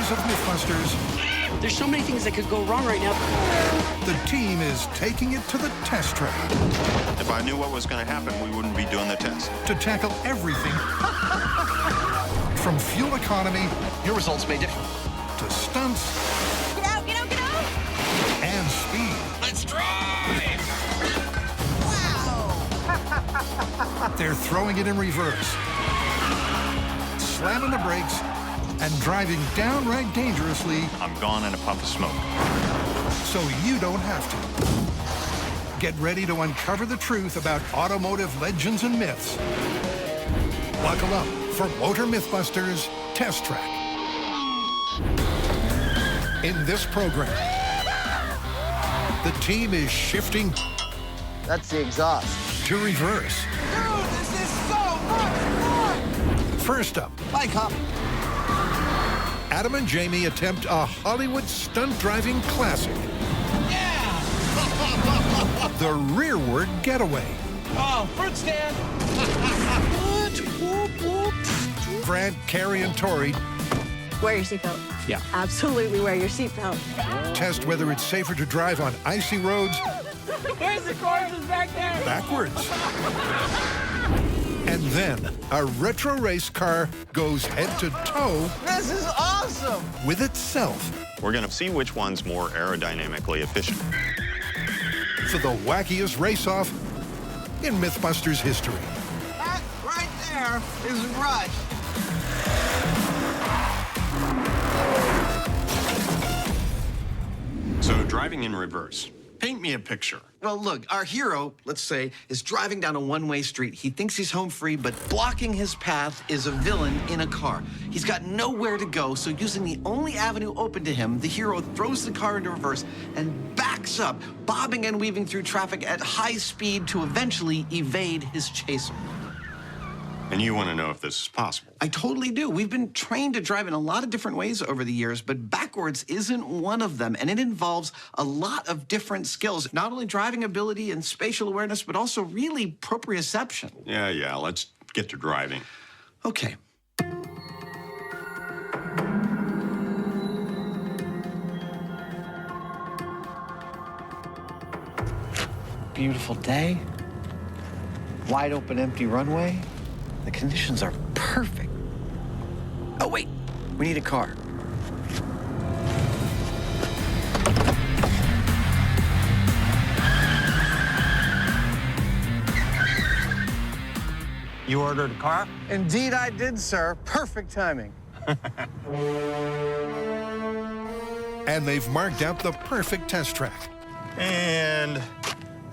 series of MythBusters, There's so many things that could go wrong right now. the team is taking it to the test track If I knew what was going to happen, we wouldn't be doing the test. to tackle everything from fuel economy Your results may differ. to stunts Get out, get out, get out! and speed. Let's drive! Wow! They're throwing it in reverse, slamming the brakes, and driving downright dangerously I'm gone in a puff of smoke. so you don't have to. Get ready to uncover the truth about automotive legends and myths. Buckle up for Motor MythBusters Test Track. In this program, the team is shifting That's the exhaust. to reverse. Dude, this is so much fun! First up, Bike hop. Adam and Jamie attempt a Hollywood stunt driving classic. Yeah! The rearward getaway. Oh, fruit stand! Grant, Carrie, and Tori Wear your seatbelt. Yeah. Absolutely wear your seatbelt. test whether it's safer to drive on icy roads Where's the corpses back there? backwards. And then a retro race car goes head to toe This is awesome! with itself We're going to see which one's more aerodynamically efficient. for the wackiest race-off in MythBusters history. That right there is Rush. So driving in reverse. Paint me a picture. Well, look, our hero, let's say, is driving down a one-way street. He thinks he's home free, but blocking his path is a villain in a car. He's got nowhere to go, so using the only avenue open to him, the hero throws the car into reverse and backs up, bobbing and weaving through traffic at high speed to eventually evade his chaser. And you want to know if this is possible. I totally do. We've been trained to drive in a lot of different ways over the years, but backwards isn't one of them, and it involves a lot of different skills, not only driving ability and spatial awareness, but also really proprioception. Yeah, let's get to driving. Okay. Beautiful day. Wide open, empty runway. The conditions are perfect. Oh, wait. We need a car. You ordered a car? Indeed I did, sir. Perfect timing. And they've marked out the perfect test track. And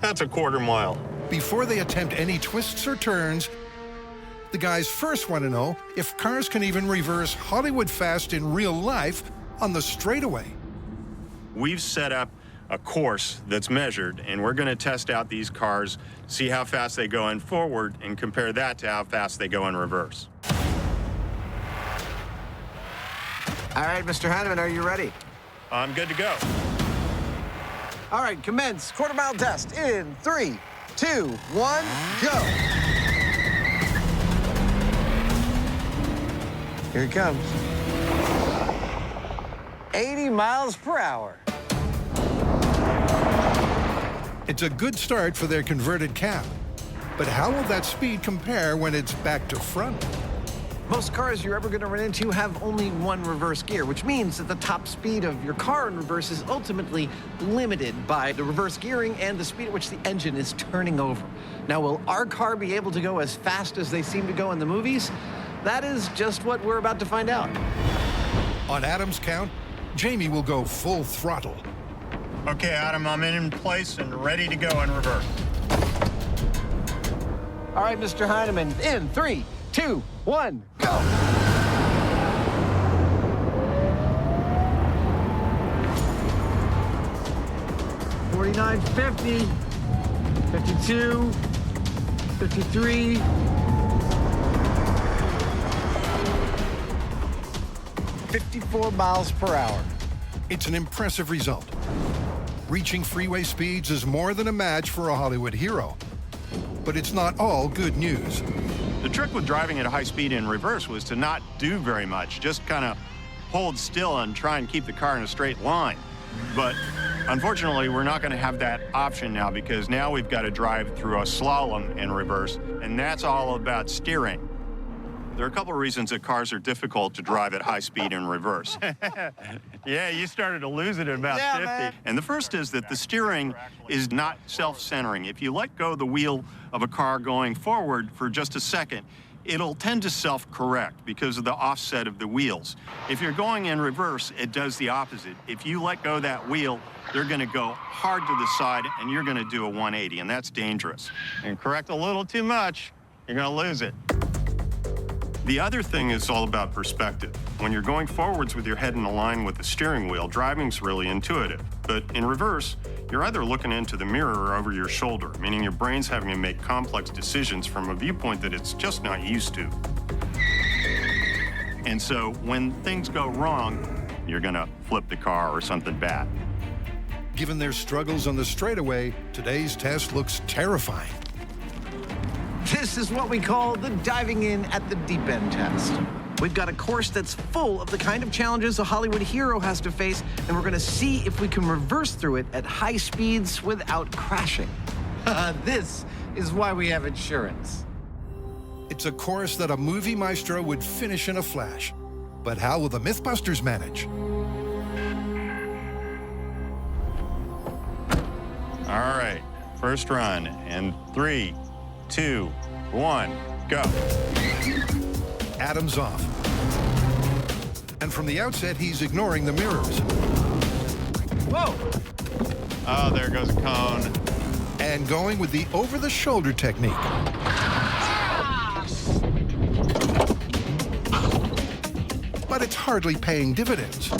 that's a quarter mile. Before they attempt any twists or turns, the guys first want to know if cars can even reverse Hollywood fast in real life on the straightaway. We've set up a course that's measured, and we're going to test out these cars, see how fast they go in forward, and compare that to how fast they go in reverse. All right, Mr. Hanneman, are you ready? I'm good to go. All right, commence quarter-mile test in 3, 2, 1, go! Here it comes. 80 miles per hour. It's a good start for their converted cab. But how will that speed compare when it's back to front? Most cars you're ever going to run into have only one reverse gear, which means that the top speed of your car in reverse is ultimately limited by the reverse gearing and the speed at which the engine is turning over. Now, will our car be able to go as fast as they seem to go in the movies? That is just what we're about to find out. On Adam's count, Jamie will go full throttle. Okay, Adam, I'm in place and ready to go in reverse. All right, Mr. Heineman, in 3, 2, 1, go! $49.50, 52, 53. 54 miles per hour. It's an impressive result. Reaching freeway speeds is more than a match for a Hollywood hero. But it's not all good news. The trick with driving at a high speed in reverse was to not do very much, just kind of hold still and try and keep the car in a straight line. But unfortunately, we're not going to have that option now, because now we've got to drive through a slalom in reverse, and that's all about steering. There are a couple of reasons that cars are difficult to drive at high speed in reverse. Yeah, you started to lose it at about 50. Man. And the first is that the steering is not self-centering. If you let go of the wheel of a car going forward for just a second, it'll tend to self-correct because of the offset of the wheels. If you're going in reverse, it does the opposite. If you let go of that wheel, they're going to go hard to the side, and you're going to do a 180, and that's dangerous. And correct a little too much, you're going to lose it. The other thing is all about perspective. When you're going forwards with your head in line with the steering wheel, driving's really intuitive. But in reverse, you're either looking into the mirror or over your shoulder, meaning your brain's having to make complex decisions from a viewpoint that it's just not used to. And so when things go wrong, you're gonna flip the car or something bad. Given their struggles on the straightaway, today's test looks terrifying. This is what we call the diving in at the deep end test. We've got a course that's full of the kind of challenges a Hollywood hero has to face, and we're gonna see if we can reverse through it at high speeds without crashing. This is why we have insurance. It's a course that a movie maestro would finish in a flash. But how will the MythBusters manage? All right, first run in 3, 2, 1, go. Adam's off. And from the outset, he's ignoring the mirrors. Whoa! Oh, there goes a cone. And going with the over-the-shoulder technique. But it's hardly paying dividends.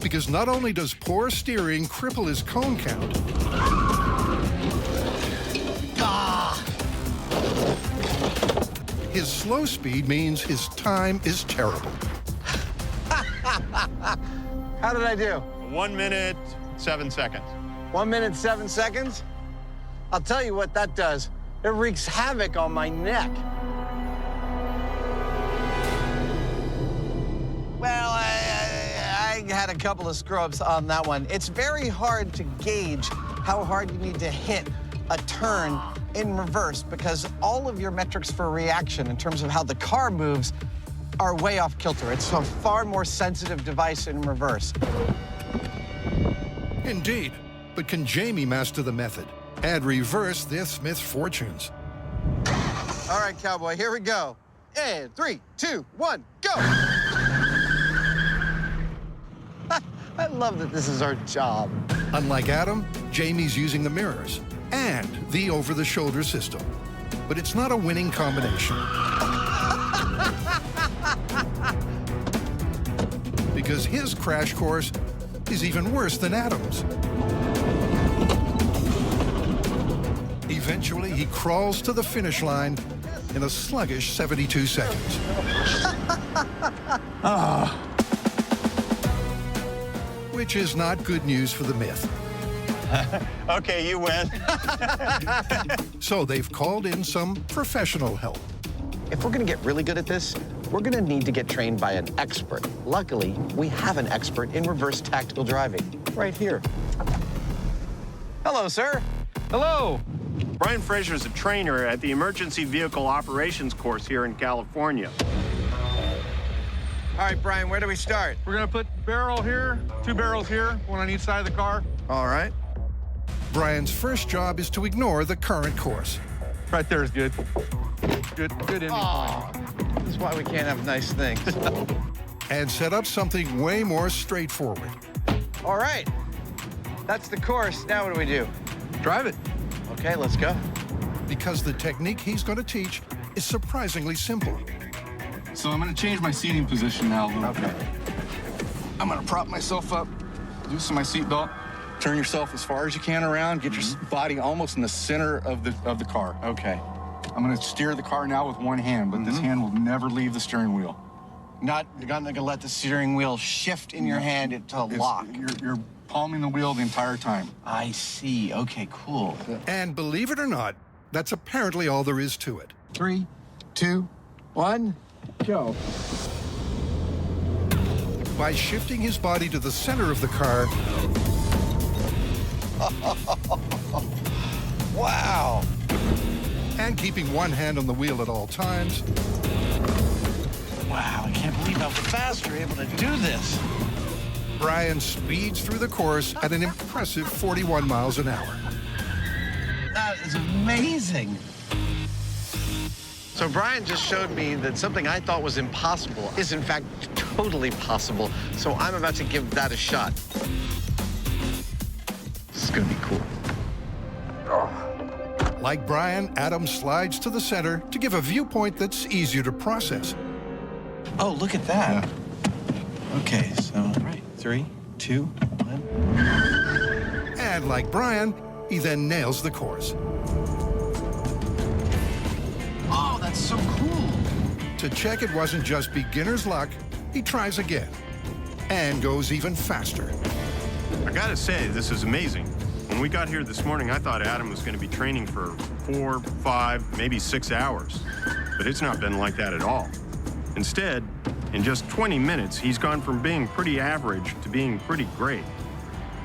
Because not only does poor steering cripple his cone count, his slow speed means his time is terrible. How did I do? 1 minute, 7 seconds. 1 minute, 7 seconds? I'll tell you what that does. It wreaks havoc on my neck. Well, I had a couple of screw-ups on that one. It's very hard to gauge how hard you need to hit a turn in reverse, because all of your metrics for reaction in terms of how the car moves are way off kilter. It's a far more sensitive device in reverse. Indeed. But can Jamie master the method and reverse this Smith's fortunes? All right, cowboy, here we go. And 3, 2, 1, go! I love that this is our job. Unlike Adam, Jamie's using the mirrors and the over-the-shoulder system. But it's not a winning combination. Because his crash course is even worse than Adam's. Eventually, he crawls to the finish line in a sluggish 72 seconds. Which is not good news for the Myth. Okay, you win. So they've called in some professional help. If we're gonna get really good at this, we're gonna need to get trained by an expert. Luckily, we have an expert in reverse tactical driving right here. Hello, sir. Hello. Brian Fraser is a trainer at the Emergency Vehicle Operations course here in California. All right, Brian, where do we start? We're gonna put barrel here, 2 barrels here, one on each side of the car. All right. Brian's first job is to ignore the current course. Right there is good. Good ending Oh, this is why we can't have nice things. And set up something way more straightforward. All right. That's the course. Now what do we do? point. Drive it. Okay, let's go. Because the technique he's going to teach is surprisingly simple. So I'm gonna change my seating position now a little Okay. bit. I'm gonna prop myself up, loosen my seatbelt, turn yourself as far as you can around, get your body almost in the center of the car. Okay. I'm gonna steer the car now with one hand, but this hand will never leave the steering wheel. You're not gonna let the steering wheel shift in your hand to lock. You're palming the wheel the entire time. I see. Okay, cool. And believe it or not, that's apparently all there is to it. 3, 2, 1, go. by shifting his body to the center of the car. Wow. And keeping one hand on the wheel at all times. Wow, I can't believe how fast you're able to do this. Brian speeds through the course at an impressive 41 miles an hour. That is amazing. So Brian just showed me that something I thought was impossible is in fact totally possible. So I'm about to give that a shot. This is gonna be cool. Like Brian, Adam slides to the center to give a viewpoint that's easier to process. Oh, look at that. Okay, so, right, 3, 2, 1. And like Brian, he then nails the course. Oh, that's so cool. To check it wasn't just beginner's luck, he tries again and goes even faster. I gotta say, this is amazing. When we got here this morning, I thought Adam was gonna be training for 4, 5, maybe 6 hours. But it's not been like that at all. Instead, in just 20 minutes, he's gone from being pretty average to being pretty great.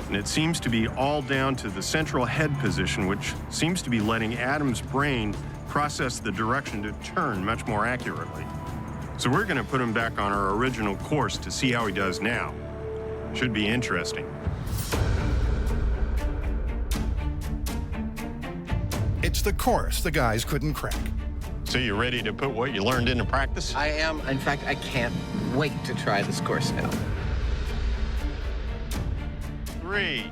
And it seems to be all down to the central head position, which seems to be letting Adam's brain process the direction to turn much more accurately. So we're gonna put him back on our original course to see how he does now. Should be interesting. It's the course the guys couldn't crack. So you ready to put what you learned into practice? I am. In fact, I can't wait to try this course now. 3,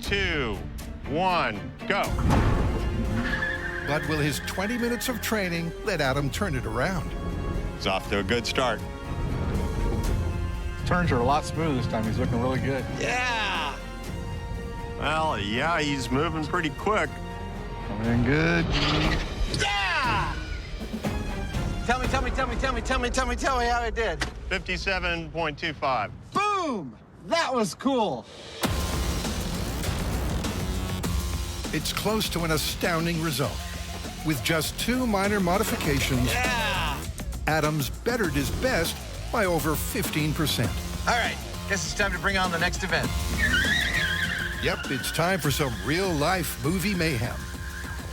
2, 1, go. But will his 20 minutes of training let Adam turn it around? He's off to a good start. Turns are a lot smoother this time. He's looking really good. Yeah! Well, yeah, he's moving pretty quick. Coming in good. Yeah! Tell me how I did. 57.25. Boom! That was cool. It's close to an astounding result. With just 2 minor modifications, Yeah! Adams bettered his best by over 15%. All right, guess it's time to bring on the next event. Yep, it's time for some real-life movie mayhem.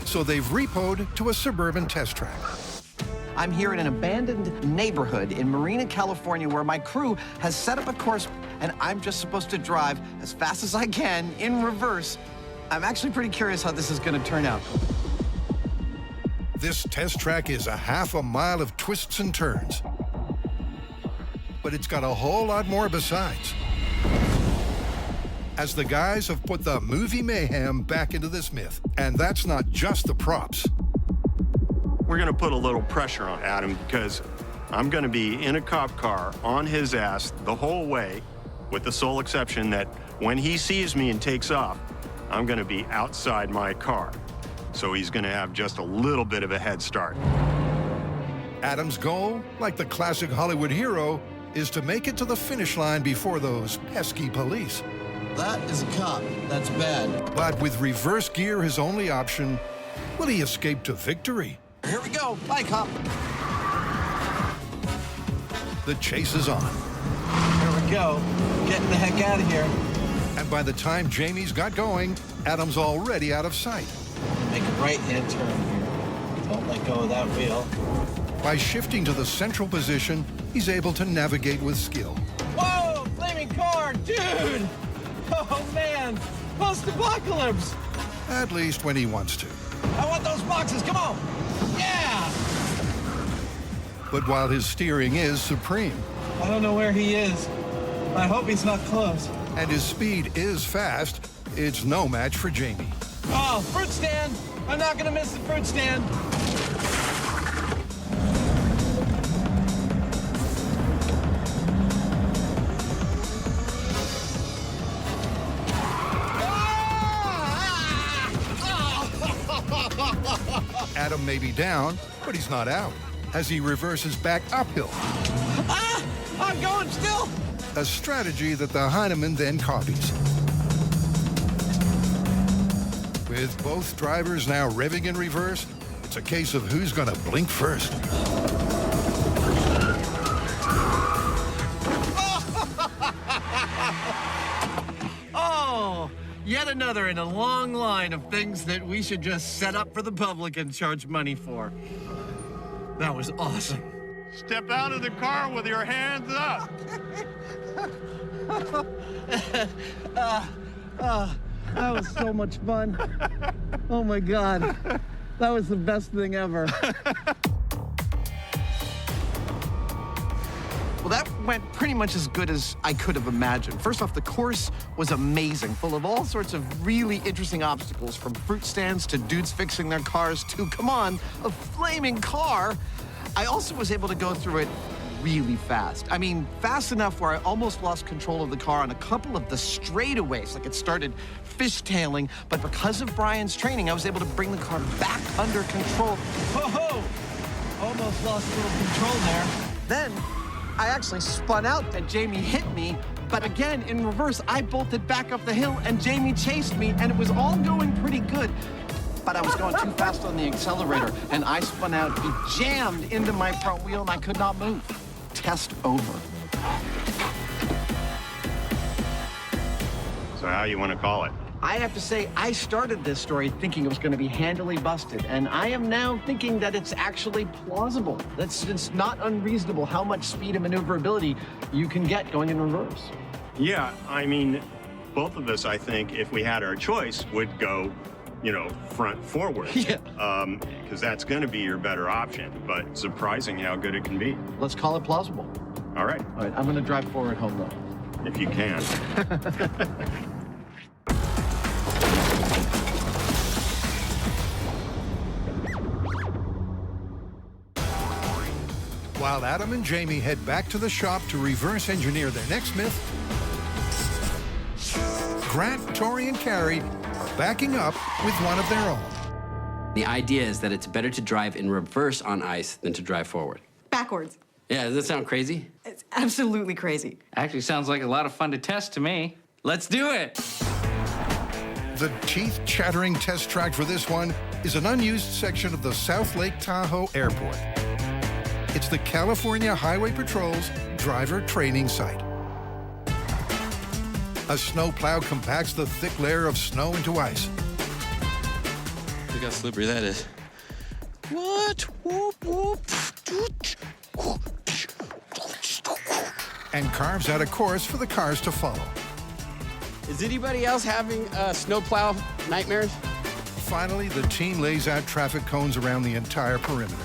So they've repoed to a suburban test track. I'm here in an abandoned neighborhood in Marina, California, where my crew has set up a course, and I'm just supposed to drive as fast as I can in reverse. I'm actually pretty curious how this is going to turn out. This test track is a half a mile of twists and turns. But it's got a whole lot more besides. As the guys have put the movie mayhem back into this myth. And that's not just the props. We're gonna put a little pressure on Adam because I'm gonna be in a cop car on his ass the whole way, with the sole exception that when he sees me and takes off, I'm gonna be outside my car. So he's gonna have just a little bit of a head start. Adam's goal, like the classic Hollywood hero, is to make it to the finish line before those pesky police. That is a cop. That's bad. But with reverse gear his only option, will he escape to victory? Here we go. Bye, cop. The chase is on. Here we go. Getting the heck out of here. And by the time Jamie's got going, Adam's already out of sight. Make a right-hand turn here. Don't let go of that wheel. By shifting to the central position, he's able to navigate with skill. Whoa! Flaming car! Dude! Oh, man! Post-apocalypse! At least when he wants to. I want those boxes! Come on! Yeah! But while his steering is supreme, I don't know where he is. I hope he's not close. and his speed is fast, it's no match for Jamie. Oh, fruit stand! I'm not gonna miss the fruit stand. Adam may be down, but he's not out, as he reverses back uphill. Ah! I'm going still! A strategy that the Heineman then copies. With both drivers now revving in reverse, it's a case of who's gonna blink first. Yet another in a long line of things that we should just set up for the public and charge money for. That was awesome. Step out of the car with your hands up. That was so much fun. Oh my God. That was the best thing ever. Well, that went pretty much as good as I could have imagined. First off, the course was amazing, full of all sorts of really interesting obstacles, from fruit stands to dudes fixing their cars to, come on, a flaming car. I also was able to go through it really fast. I mean, fast enough where I almost lost control of the car on a couple of the straightaways. Like, it started fishtailing, but because of Brian's training, I was able to bring the car back under control. Ho-ho! Almost lost a little control there. Then, I actually spun out and Jamie hit me, but again, in reverse, I bolted back up the hill and Jamie chased me, and it was all going pretty good. But I was going too fast on the accelerator, and I spun out, he jammed into my front wheel, and I could not move. Test over. So how you want to call it? I have to say, I started this story thinking it was going to be handily busted, and I am now thinking that it's actually plausible. It's not unreasonable how much speed and maneuverability you can get going in reverse. Yeah, I mean, both of us, I think, if we had our choice, would go, you know, front forward. Yeah. Because that's going to be your better option, but surprising how good it can be. Let's call it plausible. All right, All right, I'm going to drive forward home, though. if you can. While Adam and Jamie head back to the shop to reverse engineer their next myth, Grant, Tori, and Carrie are backing up with one of their own. The idea is that it's better to drive in reverse on ice than to drive forward. Backwards. Yeah, does that sound crazy? It's absolutely crazy. Actually sounds like a lot of fun to test to me. Let's do it! The teeth-chattering test track for this one is an unused section of the South Lake Tahoe Airport. It's the California Highway Patrol's driver training site. A snow plow compacts the thick layer of snow into ice. Look how slippery that is. What? Whoop, whoop. And carves out a course for the cars to follow. Is anybody else having snowplow nightmares? Finally, the team lays out traffic cones around the entire perimeter.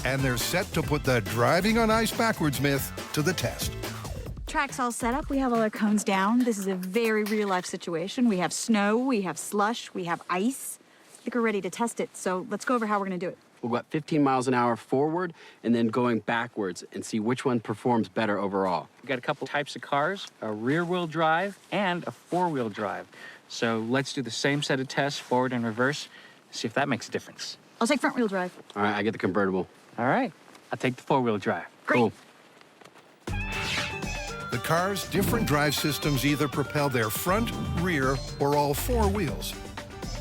And they're set to put the driving on ice backwards myth to the test. Track's all set up. We have all our cones down. This is a very real-life situation. We have snow, we have slush, we have ice. I think we're ready to test it, so let's go over how we're gonna do it. We'll go at 15 miles an hour forward and then going backwards and see which one performs better overall. We've got a couple types of cars, a rear-wheel drive and a four-wheel drive. So let's do the same set of tests, forward and reverse, see if that makes a difference. I'll take front-wheel drive. All right, I get the convertible. All right, I'll take the four-wheel drive. Great. Cool. The car's different drive systems either propel their front, rear, or all four wheels.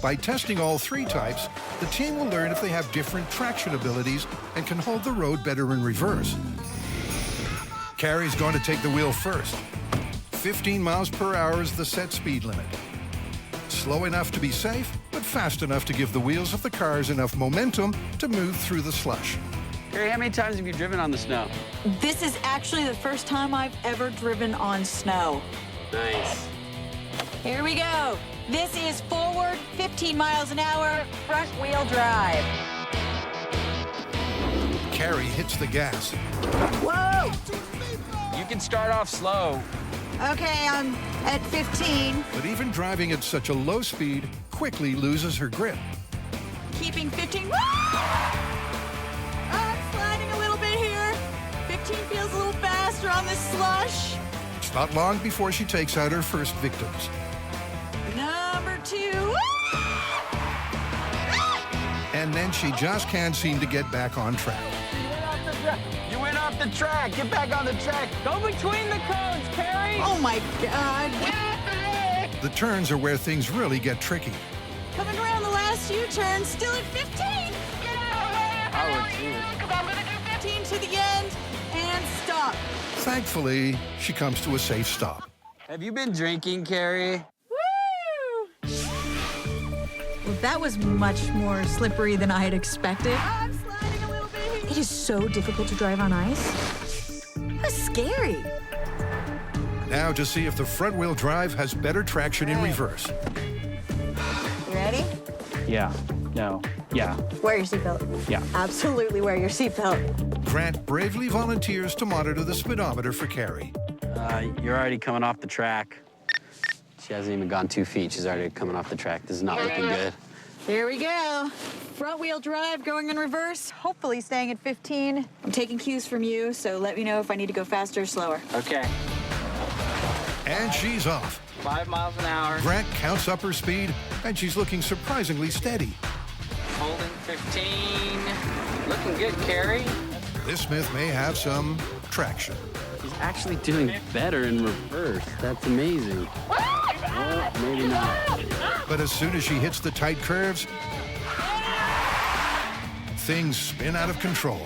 By testing all three types, the team will learn if they have different traction abilities and can hold the road better in reverse. Carrie's going to take the wheel first. 15 miles per hour is the set speed limit. Slow enough to be safe, but fast enough to give the wheels of the cars enough momentum to move through the slush. Carrie, how many times have you driven on the snow? This is actually the first time I've ever driven on snow. Nice. Here we go. This is forward, 15 miles an hour, front-wheel drive. Carrie hits the gas. Whoa! You can start off slow. Okay, I'm at 15. But even driving at such a low speed quickly loses her grip. Keeping 15. I'm sliding a little bit here. 15 feels a little faster on this slush. It's not long before she takes out her first victims. Number 2. And then she just can't seem to get back on track. You went off the track. Get back on the track. Go between the cones, Carrie. Oh my God. The turns are where things really get tricky. Coming around the last U-turn, still at 15. I would too. I'm gonna do 15 to the end and stop. Thankfully, she comes to a safe stop. Have you been drinking, Carrie? Well, that was much more slippery than I had expected. I'm sliding a little bit. It is so difficult to drive on ice. That's scary. Now to see if the front-wheel drive has better traction in reverse. You ready? Yeah. No. Yeah. Wear your seatbelt. Yeah. Absolutely wear your seatbelt. Grant bravely volunteers to monitor the speedometer for Carrie. You're already coming off the track. She hasn't even gone 2 feet. She's already coming off the track. This is not looking good. Here we go. Front wheel drive going in reverse, hopefully staying at 15. I'm taking cues from you, so let me know if I need to go faster or slower. Okay. And she's off. 5 miles an hour. Grant counts up her speed, and she's looking surprisingly steady. Holding 15. Looking good, Carrie. This Smith may have some traction. She's actually doing better in reverse. That's amazing. Well, maybe not. But as soon as she hits the tight curves, things spin out of control.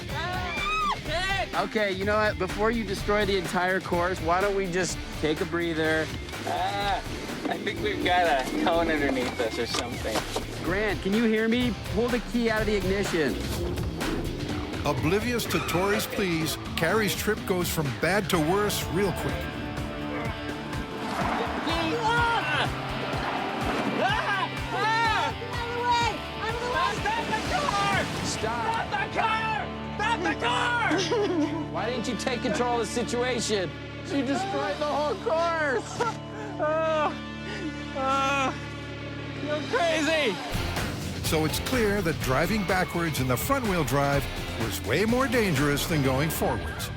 Okay, you know what? Before you destroy the entire course, why don't we just take a breather? I think we've got a cone underneath us or something. Grant, can you hear me? Pull the key out of the ignition. Oblivious to Tori's pleas, Carrie's trip goes from bad to worse real quick. Stop the car! Why didn't you take control of the situation? She destroyed the whole course! You're crazy! So it's clear that driving backwards in the front-wheel drive was way more dangerous than going forwards.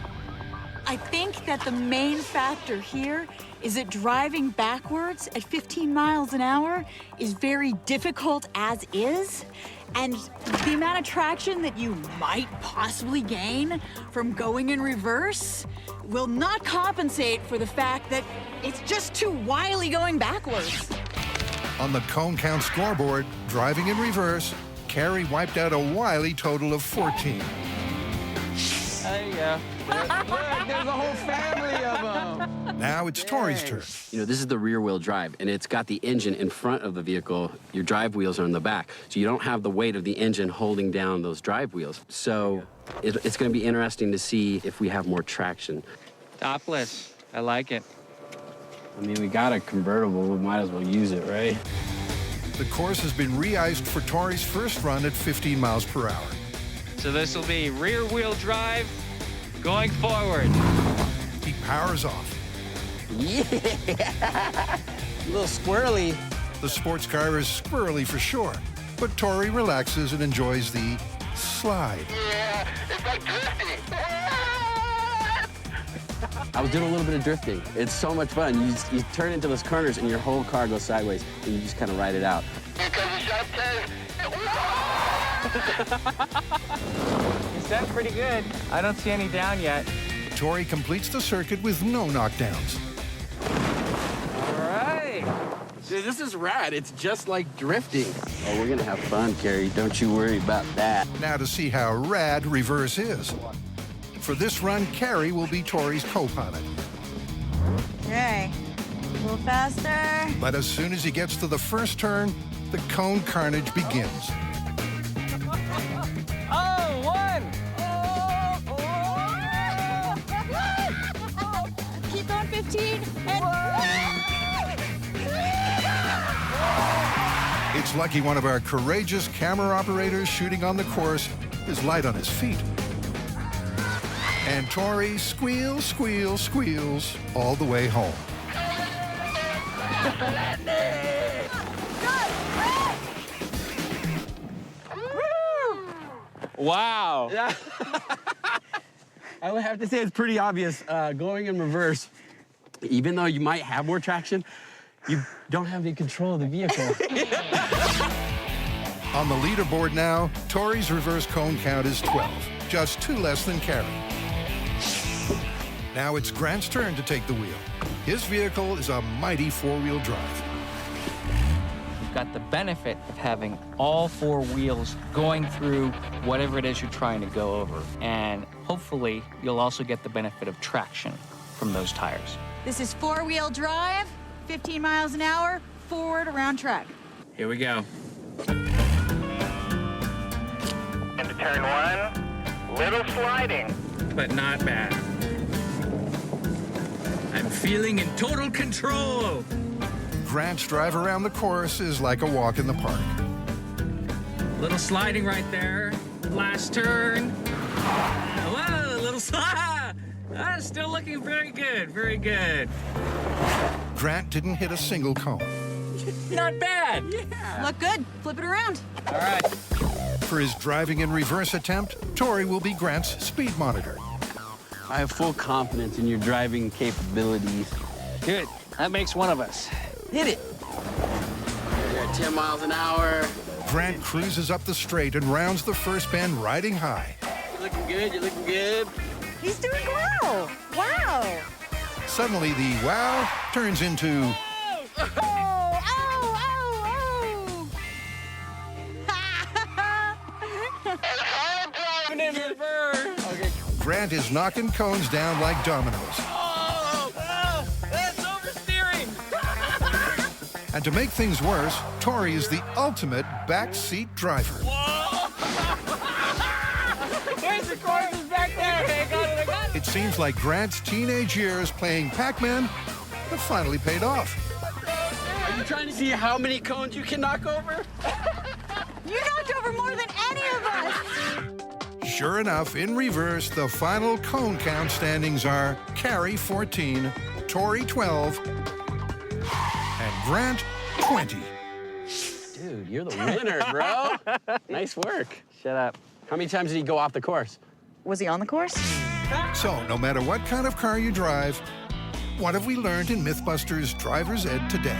I think that the main factor here is that driving backwards at 15 miles an hour is very difficult as is. And the amount of traction that you might possibly gain from going in reverse will not compensate for the fact that it's just too wily going backwards. On the cone count scoreboard, driving in reverse, Carrie wiped out a wily total of 14. There you go. Look, there's a whole family of them. Now it's Tori's turn. You know, this is the rear-wheel drive, and it's got the engine in front of the vehicle. Your drive wheels are in the back, so you don't have the weight of the engine holding down those drive wheels. So it's going to be interesting to see if we have more traction. Topless. I like it. I mean, we got a convertible. We might as well use it, right? The course has been re-iced for Tori's first run at 15 miles per hour. So this will be rear-wheel drive going forward. He powers off. Yeah! A little squirrely. The sports car is squirrely for sure, but Tori relaxes and enjoys the slide. Yeah, it's like drifting. I was doing a little bit of drifting. It's so much fun. You turn into those corners and your whole car goes sideways, and you just kind of ride it out. Because the shot says, It's done pretty good. I don't see any down yet. Tori completes the circuit with no knockdowns. All right. Dude, this is rad. It's just like drifting. Oh, we're gonna have fun, Carrie. Don't you worry about that. Now to see how rad reverse is. For this run, Carrie will be Tori's co-pilot. Okay, a little faster. But as soon as he gets to the first turn, the cone carnage begins. Oh, one! Keep going, 15, and... It's lucky one of our courageous camera operators shooting on the course is light on his feet. And Tori squeals, squeals, squeals all the way home. Wow. I would have to say it's pretty obvious. Going in reverse, even though you might have more traction, you don't have any control of the vehicle. On the leaderboard now, Tori's reverse cone count is 12, just 2 less than Carrie. Now it's Grant's turn to take the wheel. His vehicle is a mighty 4-wheel drive. You've got the benefit of having all 4 wheels going through whatever it is you're trying to go over. And hopefully, you'll also get the benefit of traction. from those tires. This is four-wheel drive, 15 miles an hour, forward around track. Here we go. Into turn one, little sliding. But not bad. I'm feeling in total control. Grant's drive around the course is like a walk in the park. Little sliding right there. Last turn. Whoa, a little slide. Still looking very good, very good. Grant didn't hit a single cone. Not bad. Look good. Flip it around. All right. For his driving in reverse attempt, Tori will be Grant's speed monitor. I have full confidence in your driving capabilities. Good. That makes one of us. Hit it. You're at 10 miles an hour. Grant cruises up the straight and rounds the first bend riding high. You're looking good, you're looking good. He's doing well. Wow. Suddenly, the wow turns into Driving in reverse. Okay. Grant is knocking cones down like dominoes. Oh, that's oversteering. And to make things worse, Tori is the ultimate backseat driver. Where's the course is back there? Okay, I got it. It seems like Grant's teenage years playing Pac-Man have finally paid off. Are you trying to see how many cones you can knock over? You knocked over more than any of us. Sure enough, in reverse, the final cone count standings are Carrie 14, Tori 12, and Grant 20. Dude, you're the winner, bro. Nice work. Shut up. How many times did he go off the course? Was he on the course? So, no matter what kind of car you drive, what have we learned in MythBusters Driver's Ed today?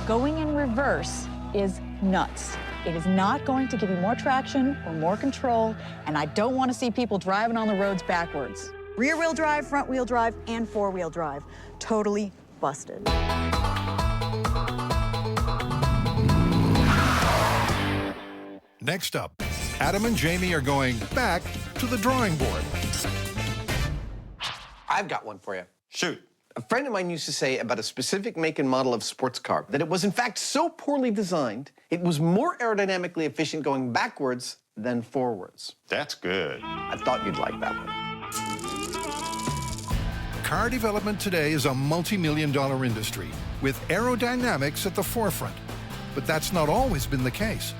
Going in reverse is nuts. It is not going to give you more traction or more control, and I don't want to see people driving on the roads backwards. Rear-wheel drive, front-wheel drive, and four-wheel drive. Totally busted. Next up, Adam and Jamie are going back to the drawing board. I've got one for you. Shoot. A friend of mine used to say about a specific make and model of sports car that it was in fact so poorly designed, it was more aerodynamically efficient going backwards than forwards. That's good. I thought you'd like that one. Car development today is a multi-million-dollar industry with aerodynamics at the forefront. But that's not always been the case.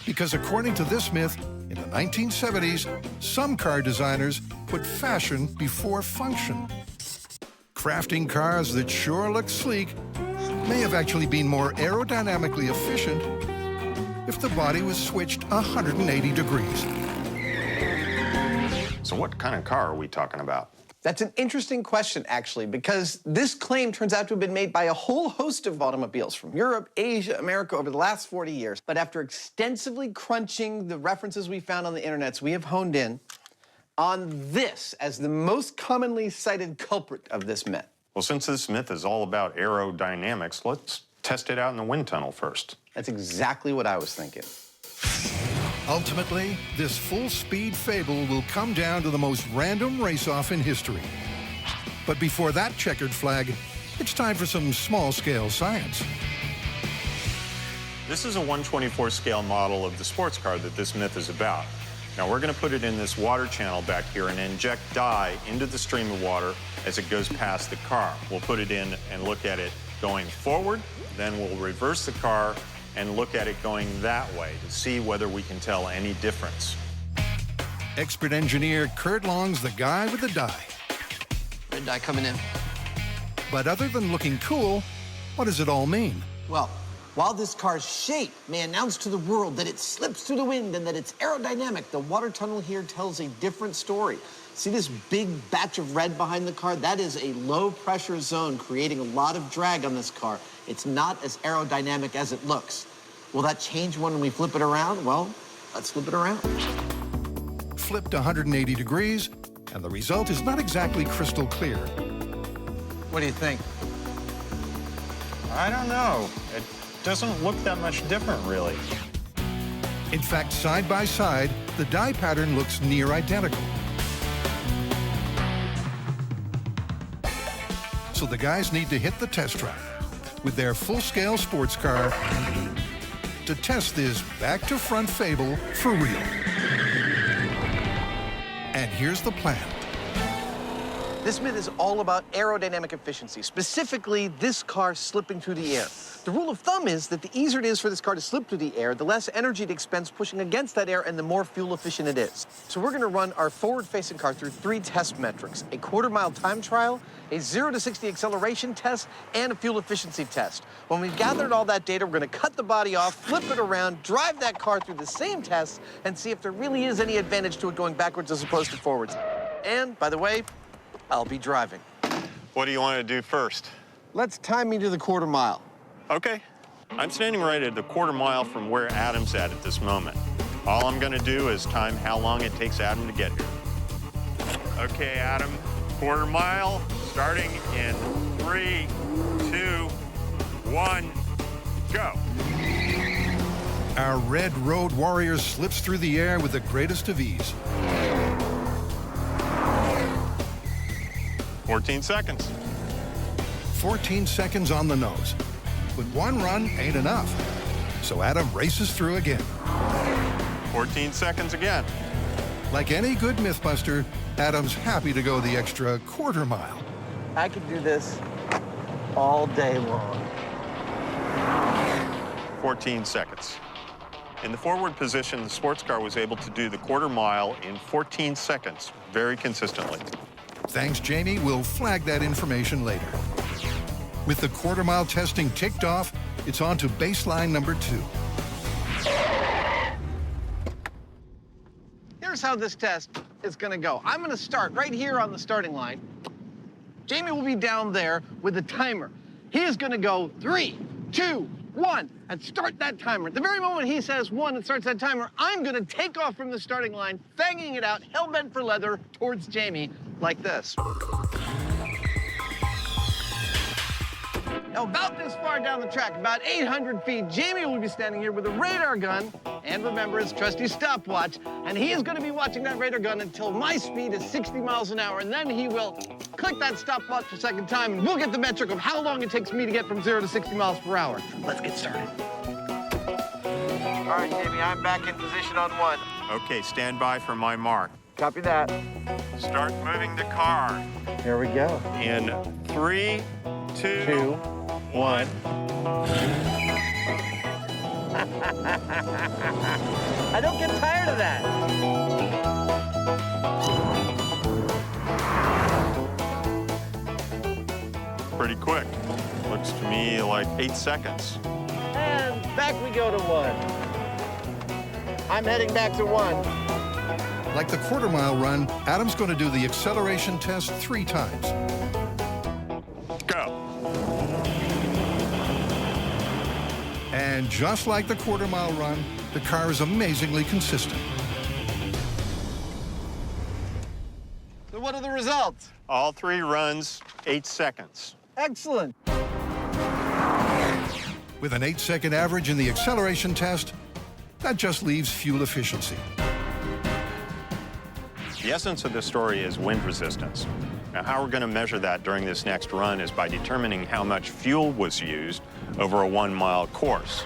Because according to this myth, in the 1970s, some car designers put fashion before function. Crafting cars that sure look sleek may have actually been more aerodynamically efficient if the body was switched 180 degrees. So what kind of car are we talking about? That's an interesting question, actually, because this claim turns out to have been made by a whole host of automobiles from Europe, Asia, America over the last 40 years. But after extensively crunching the references we found on the internets, we have honed in on this as the most commonly cited culprit of this myth. Well, since this myth is all about aerodynamics, let's test it out in the wind tunnel first. That's exactly what I was thinking. Ultimately, this full-speed fable will come down to the most random race-off in history. But before that checkered flag, it's time for some small-scale science. This is a 1/24 scale model of the sports car that this myth is about. Now we're going to put it in this water channel back here and inject dye into the stream of water as it goes past the car. We'll put it in and look at it going forward, then we'll reverse the car and look at it going that way to see whether we can tell any difference. Expert engineer Kurt Long's the guy with the dye. Red dye coming in. But other than looking cool, what does it all mean? Well, while this car's shape may announce to the world that it slips through the wind and that it's aerodynamic, the water tunnel here tells a different story. See this big batch of red behind the car? That is a low-pressure zone creating a lot of drag on this car. It's not as aerodynamic as it looks. Will that change when we flip it around? Well, let's flip it around. Flipped 180 degrees, and the result is not exactly crystal clear. What do you think? I don't know. It doesn't look that much different, really. In fact, side by side, the dye pattern looks near identical. So the guys need to hit the test track with their full-scale sports car to test this back-to-front fable for real. And here's the plan. This myth is all about aerodynamic efficiency, specifically this car slipping through the air. The rule of thumb is that the easier it is for this car to slip through the air, the less energy it expends pushing against that air and the more fuel efficient it is. So we're gonna run our forward-facing car through 3 test metrics: a quarter-mile time trial, a 0 to 60 acceleration test, and a fuel efficiency test. When we've gathered all that data, we're gonna cut the body off, flip it around, drive that car through the same tests, and see if there really is any advantage to it going backwards as opposed to forwards. And, by the way, I'll be driving. What do you want to do first? Let's time me to the quarter mile. Okay. I'm standing right at the quarter mile from where Adam's at this moment. All I'm gonna do is time how long it takes Adam to get here. Okay, Adam, quarter mile, starting in 3, 2, 1, go. Our red road warrior slips through the air with the greatest of ease. 14 seconds. 14 seconds on the nose. But one run ain't enough. So Adam races through again. 14 seconds again. Like any good Mythbuster, Adam's happy to go the extra quarter mile. I could do this all day long. 14 seconds. In the forward position, the sports car was able to do the quarter mile in 14 seconds, very consistently. Thanks, Jamie. We'll flag that information later. With the quarter-mile testing ticked off, it's on to baseline number 2. Here's how this test is gonna go. I'm gonna start right here on the starting line. Jamie will be down there with a timer. He is gonna go 3, 2, 1, and start that timer. At the very moment he says 1 and starts that timer, I'm gonna take off from the starting line, fanging it out, hell-bent for leather, towards Jamie, like this. Now, about this far down the track, about 800 feet, Jamie will be standing here with a radar gun, and remember his trusty stopwatch, and he is going to be watching that radar gun until my speed is 60 miles an hour, and then he will click that stopwatch a second time, and we'll get the metric of how long it takes me to get from 0 to 60 miles per hour. Let's get started. All right, Jamie, I'm back in position on 1. Okay, stand by for my mark. Copy that. Start moving the car. Here we go. In 3, 2, 1. I don't get tired of that. Pretty quick. Looks to me like 8 seconds. And back we go to 1. I'm heading back to 1. Like the quarter-mile run, Adam's going to do the acceleration test 3 times. Go. And just like the quarter-mile run, the car is amazingly consistent. So what are the results? All 3 runs, 8 seconds. Excellent. With an 8-second average in the acceleration test, that just leaves fuel efficiency. The essence of this story is wind resistance. Now, how we're going to measure that during this next run is by determining how much fuel was used over a 1-mile course.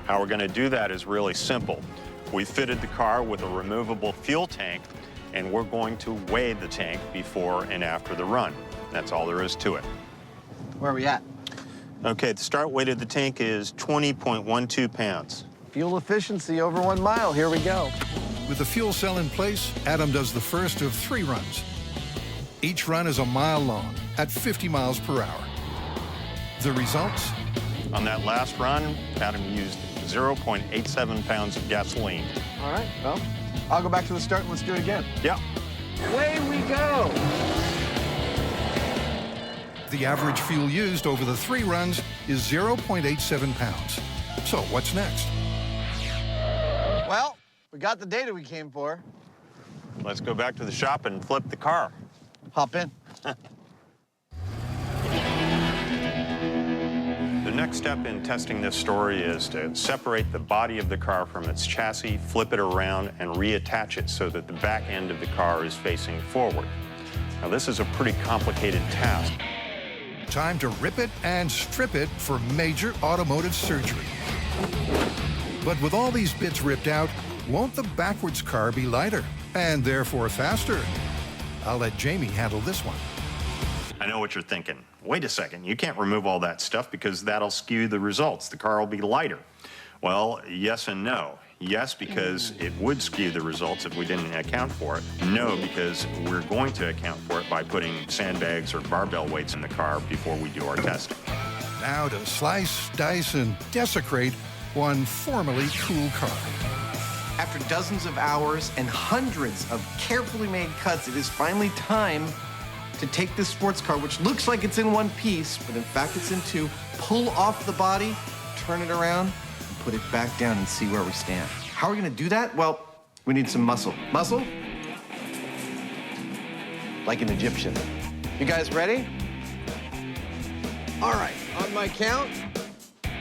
How we're going to do that is really simple. We fitted the car with a removable fuel tank, and we're going to weigh the tank before and after the run. That's all there is to it. Where are we at? Okay, the start weight of the tank is 20.12 pounds. Fuel efficiency over 1 mile. Here we go. With the fuel cell in place, Adam does the first of 3 runs. Each run is a mile long at 50 miles per hour. The results? On that last run, Adam used 0.87 pounds of gasoline. All right, well, I'll go back to the start and let's do it again. Yeah. Away we go. The average fuel used over the 3 runs is 0.87 pounds. So what's next? Well, we got the data we came for. Let's go back to the shop and flip the car. Hop in. The next step in testing this story is to separate the body of the car from its chassis, flip it around, and reattach it so that the back end of the car is facing forward. Now, this is a pretty complicated task. Time to rip it and strip it for major automotive surgery. But with all these bits ripped out, won't the backwards car be lighter and therefore faster? I'll let Jamie handle this one. I know what you're thinking. Wait a second, you can't remove all that stuff because that'll skew the results. The car will be lighter. Well, yes and no. Yes, because it would skew the results if we didn't account for it. No, because we're going to account for it by putting sandbags or barbell weights in the car before we do our testing. Now to slice, dice, and desecrate one formerly cool car. After dozens of hours and hundreds of carefully made cuts, it is finally time to take this sports car, which looks like it's in one piece, but in fact it's in two, pull off the body, turn it around, and put it back down and see where we stand. How are we gonna do that? Well, we need some muscle. Muscle? Like an Egyptian. You guys ready? All right, on my count,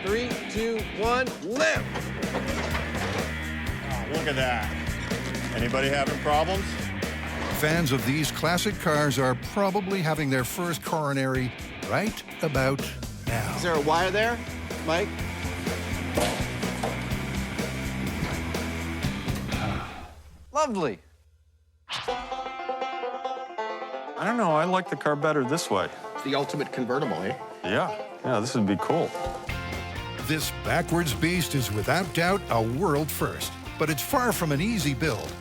3, 2, 1, lift. Oh, look at that. Anybody having problems? Fans of these classic cars are probably having their first coronary right about now. Is there a wire there, Mike? Lovely. I don't know, I like the car better this way. It's the ultimate convertible, eh? Yeah, this would be cool. This backwards beast is without doubt a world first, but it's far from an easy build.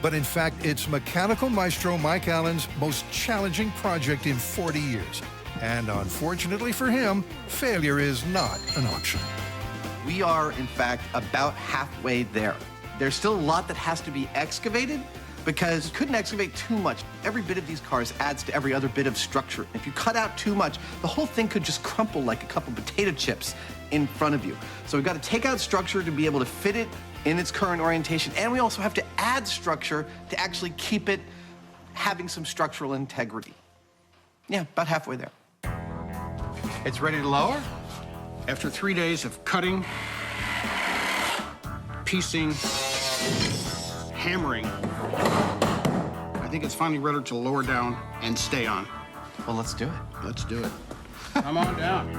But in fact, it's mechanical maestro Mike Allen's most challenging project in 40 years. And unfortunately for him, failure is not an option. We are, in fact, about halfway there. There's still a lot that has to be excavated because you couldn't excavate too much. Every bit of these cars adds to every other bit of structure. If you cut out too much, the whole thing could just crumple like a couple potato chips in front of you. So we've got to take out structure to be able to fit it in its current orientation, and we also have to add structure to actually keep it having some structural integrity. Yeah, about halfway there. It's ready to lower. After 3 days of cutting, piecing, hammering, I think it's finally ready to lower down and stay on. Well, let's do it. Let's do it. Come on down.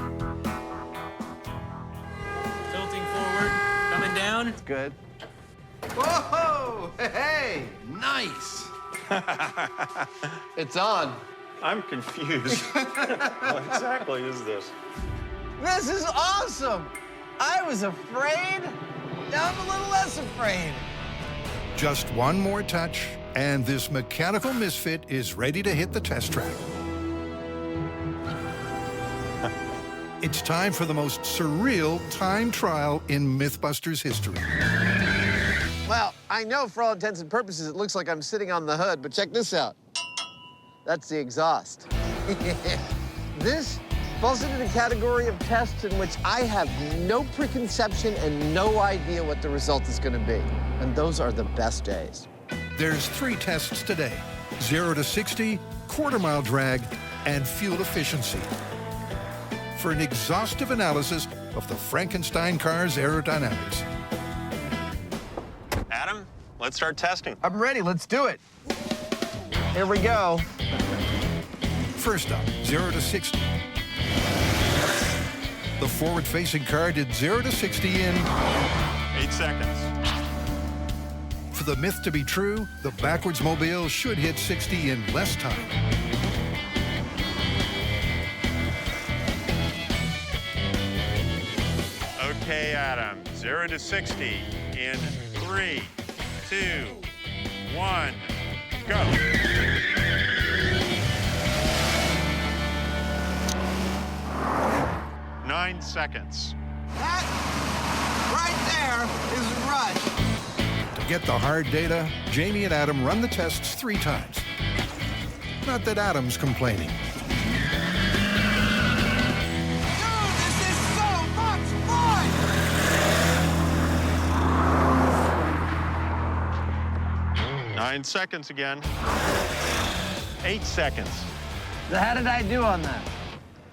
Tilting forward, coming down. It's good. Whoa! Hey! Nice! It's on. I'm confused. What exactly is this? This is awesome. I was afraid. Now I'm a little less afraid. Just one more touch, and this mechanical misfit is ready to hit the test track. It's time for the most surreal time trial in MythBusters history. Well, I know for all intents and purposes it looks like I'm sitting on the hood, but check this out. That's the exhaust. This falls into the category of tests in which I have no preconception and no idea what the result is going to be. And those are the best days. There's 3 tests today: 0 to 60, quarter-mile drag, and fuel efficiency. For an exhaustive analysis of the Frankenstein car's aerodynamics. Adam, let's start testing. I'm ready. Let's do it. Here we go. First up, 0 to 60. The forward-facing car did 0 to 60 in 8 seconds. For the myth to be true, the backwards mobile should hit 60 in less time. Okay, Adam, 0 to 60 in 3, 2, 1, go. Nine seconds. That right there is rush. To get the hard data, Jamie and Adam run the tests 3 times. Not that Adam's complaining. Dude, this is so much fun! 9 seconds again. 8 seconds. So how did I do on that?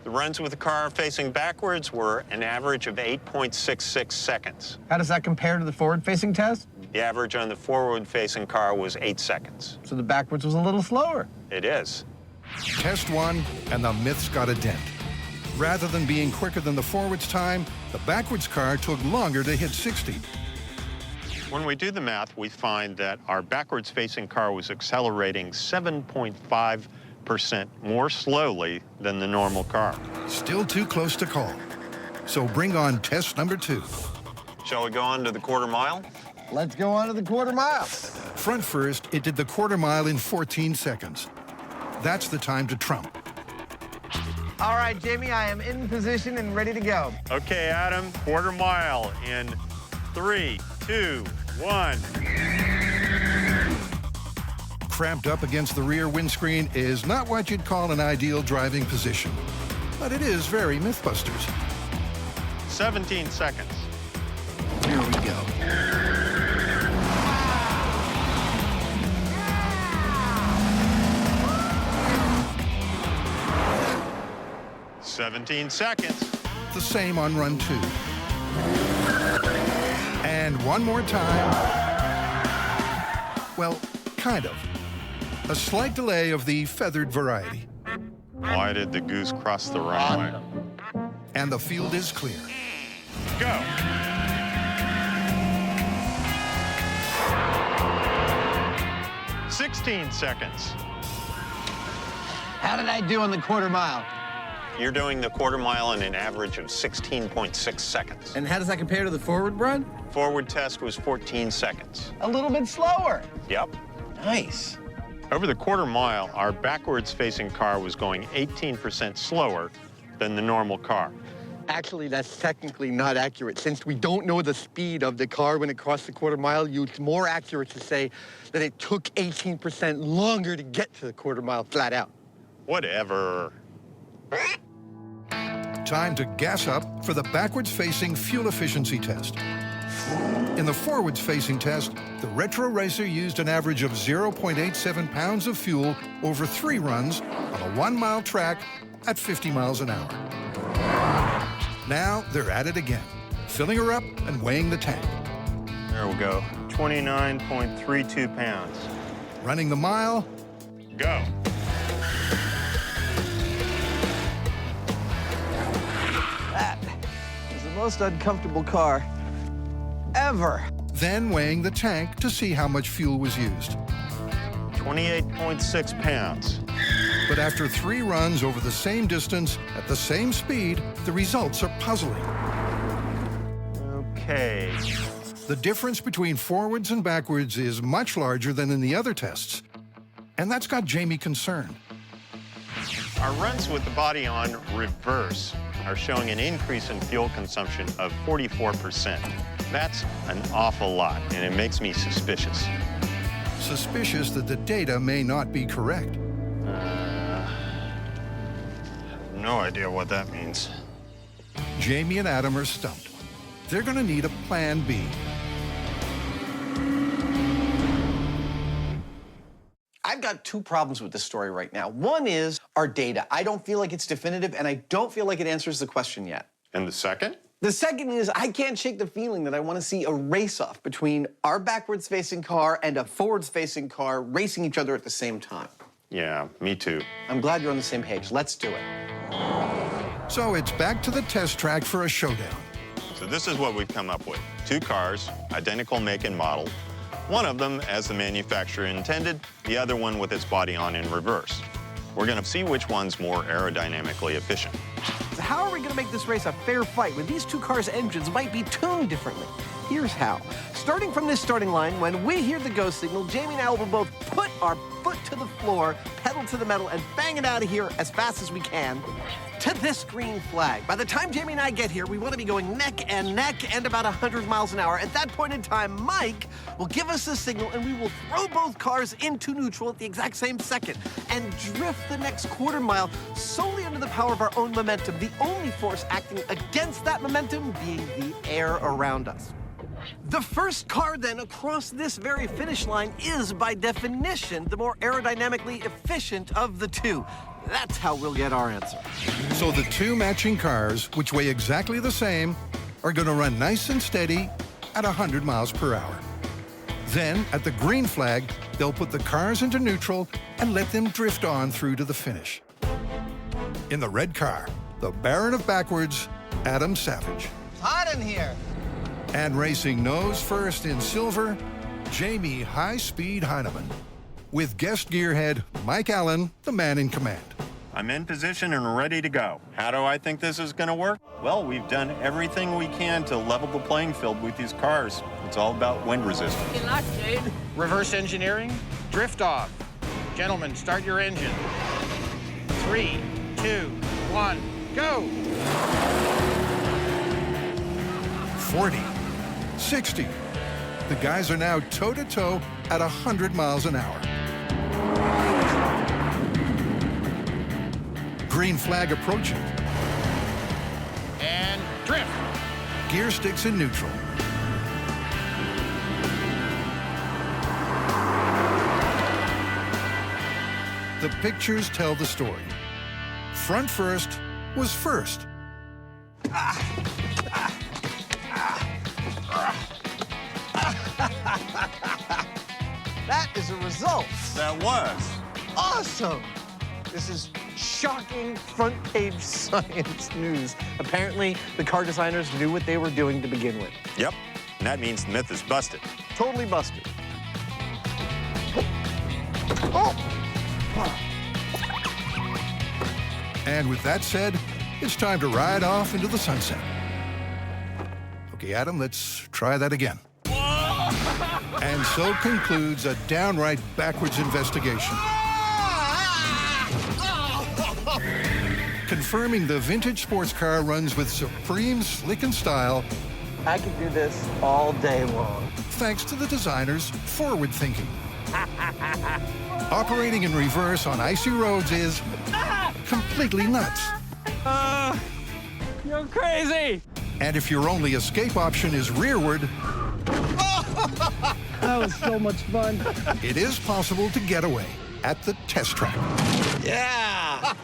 The runs with the car facing backwards were an average of 8.66 seconds. How does that compare to the forward-facing test? The average on the forward-facing car was 8 seconds. So the backwards was a little slower. It is. Test 1, and the myth's got a dent. Rather than being quicker than the forwards time, the backwards car took longer to hit 60. When we do the math, we find that our backwards-facing car was accelerating 7.5% more slowly than the normal car. Still too close to call. So bring on test number 2. Shall we go on to the quarter mile? Let's go on to the quarter mile. Front first, it did the quarter mile in 14 seconds. That's the time to trump. All right, Jamie, I am in position and ready to go. Okay, Adam, quarter mile in 3, 2, 1. Cramped up against the rear windscreen is not what you'd call an ideal driving position, but it is very MythBusters. 17 seconds. Here we go. – 17 seconds. The same on run 2. And one more time. Well, kind of. A slight delay of the feathered variety. Why did the goose cross the runway? And the field is clear. Go. – 16 seconds. How did I do on the quarter mile? You're doing the quarter mile in an average of 16.6 seconds. And how does that compare to the forward run? Forward test was 14 seconds. A little bit slower. Yep. Nice. Over the quarter mile, our backwards-facing car was going 18% slower than the normal car. Actually, that's technically not accurate. Since we don't know the speed of the car when it crossed the quarter mile, it's more accurate to say that it took 18% longer to get to the quarter mile flat out. Whatever. Time to gas up for the backwards-facing fuel efficiency test. In the forwards-facing test, the retro racer used an average of 0.87 pounds of fuel over 3 runs on a 1-mile track at 50 miles an hour. Now they're at it again, filling her up and weighing the tank. There we go, 29.32 pounds. Running the mile. Go. That is the most uncomfortable car ever. Then weighing the tank to see how much fuel was used. 28.6 pounds. But after 3 runs over the same distance at the same speed, the results are puzzling. Okay. The difference between forwards and backwards is much larger than in the other tests. And that's got Jamie concerned. Our runs with the body on reverse are showing an increase in fuel consumption of 44%. That's an awful lot, and it makes me suspicious. Suspicious that the data may not be correct. No idea what that means. Jamie and Adam are stumped. They're going to need a plan B. I've got 2 problems with this story right now. One is our data. I don't feel like it's definitive, and I don't feel like it answers the question yet. And the second? The second is I can't shake the feeling that I want to see a race-off between our backwards-facing car and a forwards-facing car racing each other at the same time. Yeah, me too. I'm glad you're on the same page. Let's do it. So it's back to the test track for a showdown. So this is what we've come up with. 2 cars, identical make and model. One of them as the manufacturer intended, the other one with its body on in reverse. We're going to see which one's more aerodynamically efficient. So how are we going to make this race a fair fight when these 2 cars' engines might be tuned differently? Here's how. Starting from this starting line, when we hear the go signal, Jamie and I will both put our foot to the floor, pedal to the metal, and bang it out of here as fast as we can to this green flag. By the time Jamie and I get here, we want to be going neck and about 100 miles an hour. At that point in time, Mike will give us the signal, and we will throw both cars into neutral at the exact same second and drift the next quarter mile solely under the power of our own momentum, the only force acting against that momentum being the air around us. The first car, then, across this very finish line is, by definition, the more aerodynamically efficient of the 2. That's how we'll get our answer. So the 2 matching cars, which weigh exactly the same, are going to run nice and steady at 100 miles per hour. Then, at the green flag, they'll put the cars into neutral and let them drift on through to the finish. In the red car, the Baron of Backwards, Adam Savage. It's hot in here. And racing nose first in silver, Jamie High Speed Heineman. With guest gearhead Mike Allen, the man in command. I'm in position and ready to go. How do I think this is going to work? Well, we've done everything we can to level the playing field with these cars. It's all about wind resistance. Good luck, dude. Reverse engineering, drift off. Gentlemen, start your engine. 3, 2, 1, go! 40, 60. The guys are now toe-to-toe at 100 miles an hour. Green flag approaching. And drift. Gear sticks in neutral. The pictures tell the story. Front first was first. That is a result. That was. Awesome. This is shocking front-page science news. Apparently, the car designers knew what they were doing to begin with. Yep. And that means the myth is busted. Totally busted. Oh! And with that said, it's time to ride off into the sunset. Okay, Adam, let's try that again. And so concludes a downright backwards investigation. Confirming the vintage sports car runs with supreme slick and style. I could do this all day long. Thanks to the designer's forward thinking. Operating in reverse on icy roads is completely nuts. You're crazy. And if your only escape option is rearward, That was so much fun. it is possible to get away at the test track. Yeah!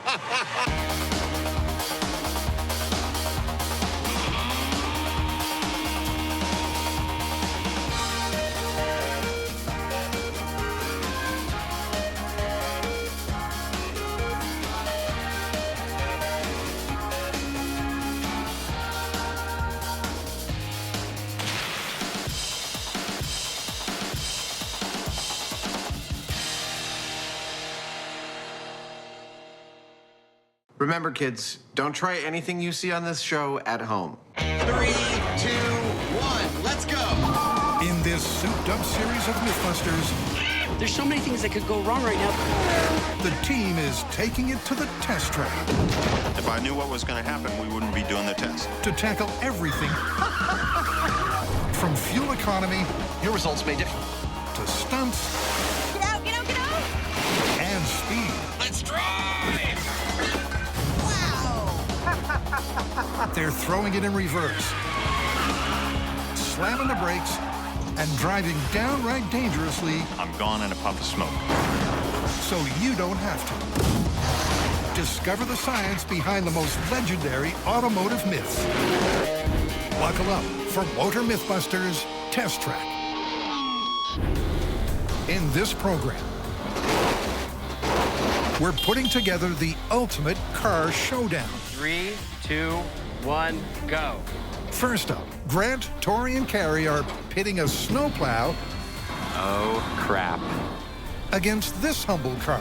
Remember, kids, don't try anything you see on this show at home. 3, 2, 1, let's go! In this souped-up series of MythBusters, There's so many things that could go wrong right now. the team is taking it to the test track If I knew what was going to happen, we wouldn't be doing the test. to tackle everything from fuel economy Your results may differ. to stunts Get out, get out, get out! and speed. Let's drive! They're throwing it in reverse, slamming the brakes, and driving downright dangerously I'm gone in a puff of smoke. so you don't have to. Discover the science behind the most legendary automotive myths. Buckle up for Motor MythBusters Test Track. In this program, we're putting together the ultimate car showdown. 3, 2, 1, go. First up, Grant, Tori, and Carrie are pitting a snowplow Oh, crap. against this humble car.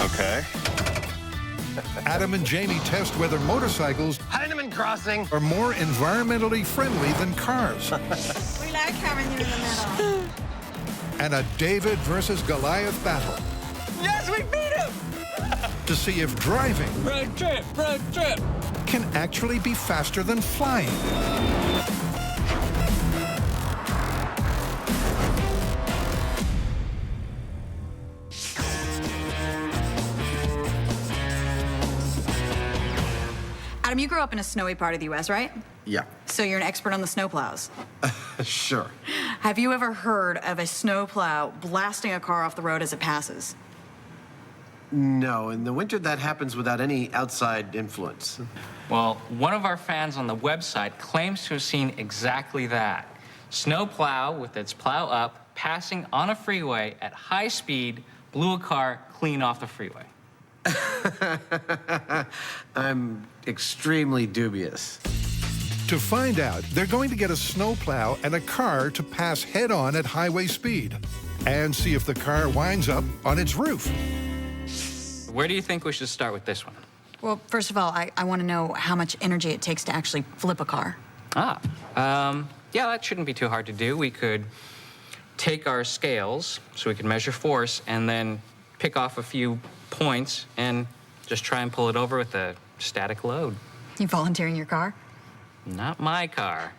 Okay. Adam and Jamie test whether motorcycles Heineman crossing. are more environmentally friendly than cars. We like having you in the middle. And a David versus Goliath battle Yes, we beat him! to see if driving Road trip, road trip. can actually be faster than flying. Adam, you grew up in a snowy part of the U.S., right? Yeah, So you're an expert on the snowplows. sure. Have you ever heard of a snowplow blasting a car off the road as it passes? No, in the winter that happens without any outside influence. Well, one of our fans on the website claims to have seen exactly that. Snowplow with its plow up, passing on a freeway at high speed, blew a car clean off the freeway. I'm extremely dubious. To find out, they're going to get a snowplow and a car to pass head-on at highway speed and see if the car winds up on its roof. Where do you think we should start with this one? Well, first of all, I want to know how much energy it takes to actually flip a car. Yeah, that shouldn't be too hard to do. We could take our scales so we can measure force and then pick off a few points and just try and pull it over with a static load. You volunteering your car? Not my car.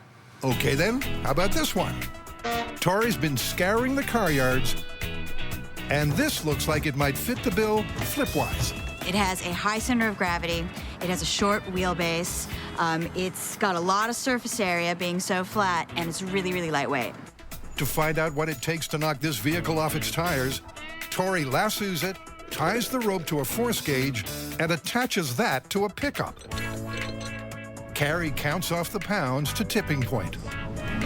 Okay then, how about this one? Tori's been scouring the car yards, and this looks like it might fit the bill flip-wise. It has a high center of gravity. It has a short wheelbase. It's got a lot of surface area being so flat, and it's really, really lightweight. To find out what it takes to knock this vehicle off its tires, Tori lassos it, ties the rope to a force gauge, and attaches that to a pickup. Carrie counts off the pounds to tipping point.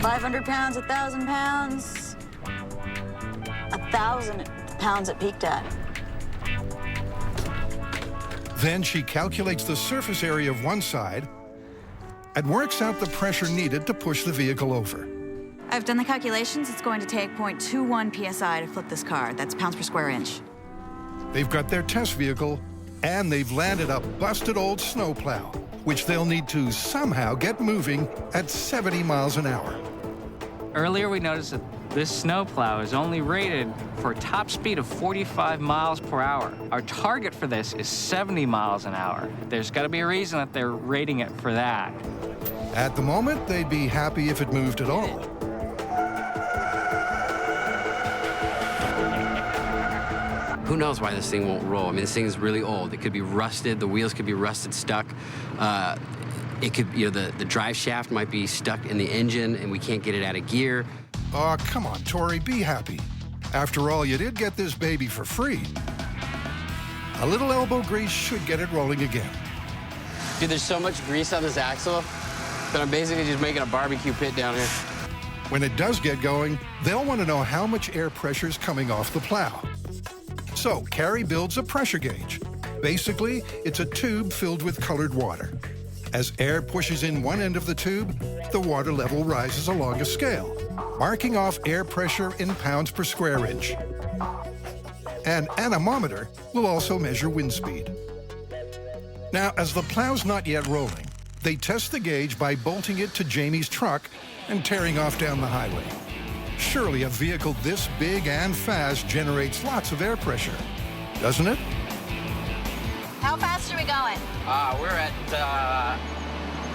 500 pounds, 1,000 pounds. 1,000 pounds it peaked at. Then she calculates the surface area of one side and works out the pressure needed to push the vehicle over. I've done the calculations. It's going to take 0.21 psi to flip this car. That's pounds per square inch. They've got their test vehicle, and they've landed a busted old snowplow, which they'll need to somehow get moving at 70 miles an hour. Earlier, we noticed that this snowplow is only rated for a top speed of 45 miles per hour. Our target for this is 70 miles an hour. There's got to be a reason that they're rating it for that. At the moment, they'd be happy if it moved at all. Who knows why this thing won't roll? I mean, this thing is really old. It could be rusted. The wheels could be rusted, stuck. It could, the drive shaft might be stuck in the engine, and we can't get it out of gear. Oh, come on, Tori, be happy. After all, you did get this baby for free. A little elbow grease should get it rolling again. Dude, there's so much grease on this axle that I'm basically just making a barbecue pit down here. When it does get going, they'll want to know how much air pressure is coming off the plow. So Carrie builds a pressure gauge. Basically, it's a tube filled with colored water. As air pushes in one end of the tube, the water level rises along a scale, marking off air pressure in pounds per square inch. An anemometer will also measure wind speed. Now, as the plow's not yet rolling, they test the gauge by bolting it to Jamie's truck and tearing off down the highway. Surely a vehicle this big and fast generates lots of air pressure, doesn't it? How fast are we going? We're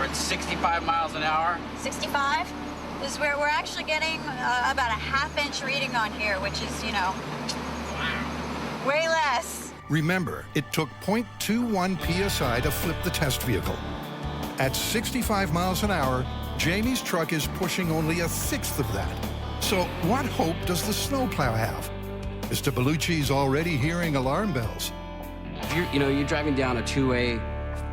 at 65 miles an hour. 65? This is where we're actually getting about a half-inch reading on here, which is, way less. Remember, it took 0.21 psi to flip the test vehicle. At 65 miles an hour, Jamie's truck is pushing only a sixth of that. So what hope does the snowplow have? Mr. Bellucci's already hearing alarm bells. If you're driving down a two-way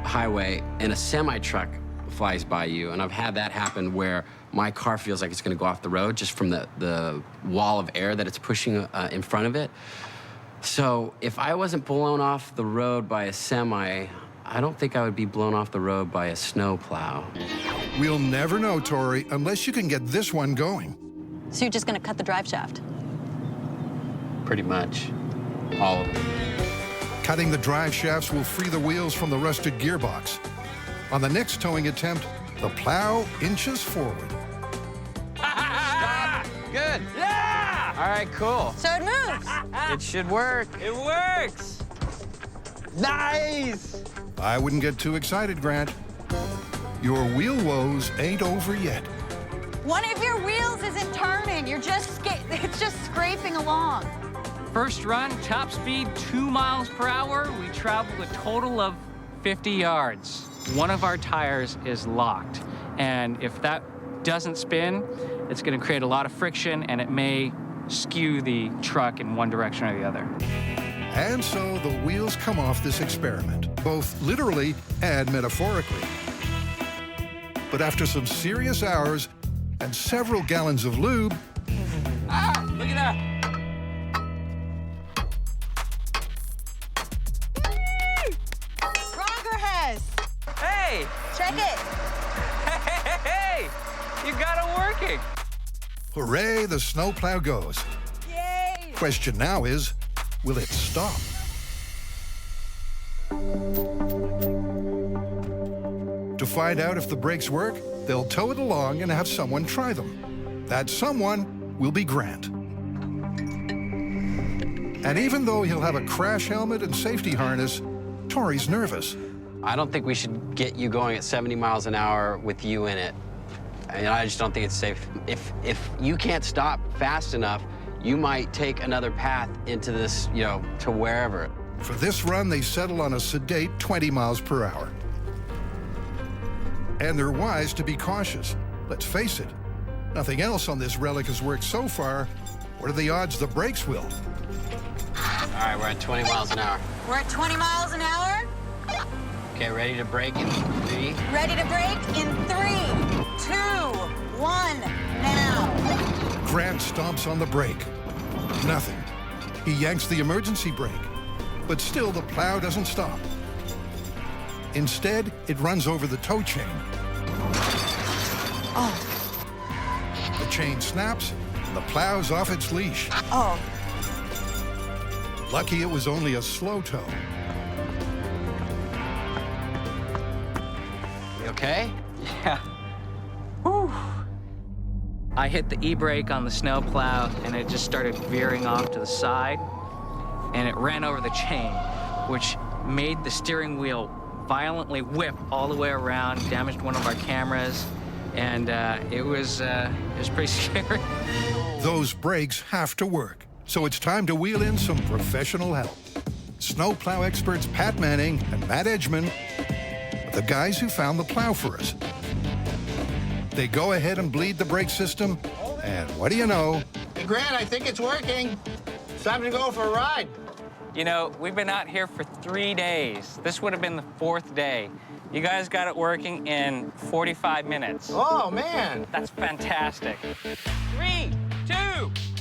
highway and a semi-truck flies by you, and I've had that happen where my car feels like it's going to go off the road just from the wall of air that it's pushing in front of it. So if I wasn't blown off the road by a semi, I don't think I would be blown off the road by a snowplow. We'll never know, Tori, unless you can get this one going. So you're just going to cut the drive shaft? Pretty much. All of it. Cutting the drive shafts will free the wheels from the rusted gearbox. On the next towing attempt, the plow inches forward. Stop. Good. Yeah! All right, cool. So it moves. It should work. It works. Nice! I wouldn't get too excited, Grant. Your wheel woes ain't over yet. One of your wheels isn't turning. It's just scraping along. First run, top speed 2 miles per hour. We traveled a total of 50 yards. One of our tires is locked. And if that doesn't spin, it's going to create a lot of friction, and it may skew the truck in one direction or the other. And so the wheels come off this experiment, both literally and metaphorically. But after some serious hours and several gallons of lube... Look at that! Hey! Check it. Hey! You got it working. Hooray, the snowplow goes. Yay! Question now is, will it stop? To find out if the brakes work, they'll tow it along and have someone try them. That someone will be Grant. And even though he'll have a crash helmet and safety harness, Tori's nervous. I don't think we should get you going at 70 miles an hour with you in it. I just don't think it's safe. If you can't stop fast enough, you might take another path into this, to wherever. For this run, they settle on a sedate 20 miles per hour. And they're wise to be cautious. Let's face it, nothing else on this relic has worked so far. What are the odds the brakes will? All right, we're at 20 miles an hour. We're at 20 miles an hour. Okay, ready to brake in 3? Ready to brake in 3, 2, 1, now. Grant stomps on the brake. Nothing. He yanks the emergency brake. But still, the plow doesn't stop. Instead, it runs over the tow chain. Oh. The chain snaps, and the plow's off its leash. Oh. Lucky it was only a slow tow. You okay? Yeah. Whew. I hit the e-brake on the snowplow, and it just started veering off to the side, and it ran over the chain, which made the steering wheel violently whip all the way around, damaged one of our cameras, and it was pretty scary. Those brakes have to work, so it's time to wheel in some professional help. Snowplow experts Pat Manning and Matt Edgman, the guys who found the plow for us. They go ahead and bleed the brake system, and what do you know? Hey, Grant, I think it's working. It's time to go for a ride. We've been out here for 3 days. This would have been the 4th day. You guys got it working in 45 minutes. Oh, man. That's fantastic. 3, 2,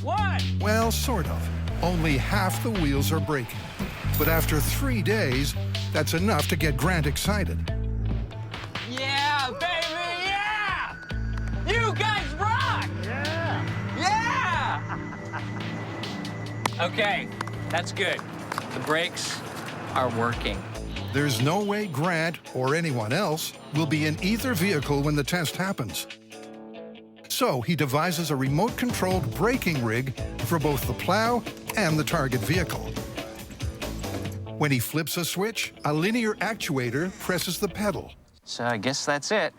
1. Well, sort of. Only half the wheels are braking. But after 3 days, that's enough to get Grant excited. Yeah, baby, yeah! You guys rock! Yeah. Yeah! Okay, that's good. The brakes are working. There's no way Grant or anyone else will be in either vehicle when the test happens. So he devises a remote-controlled braking rig for both the plow and the target vehicle. When he flips a switch, a linear actuator presses the pedal. So I guess that's it.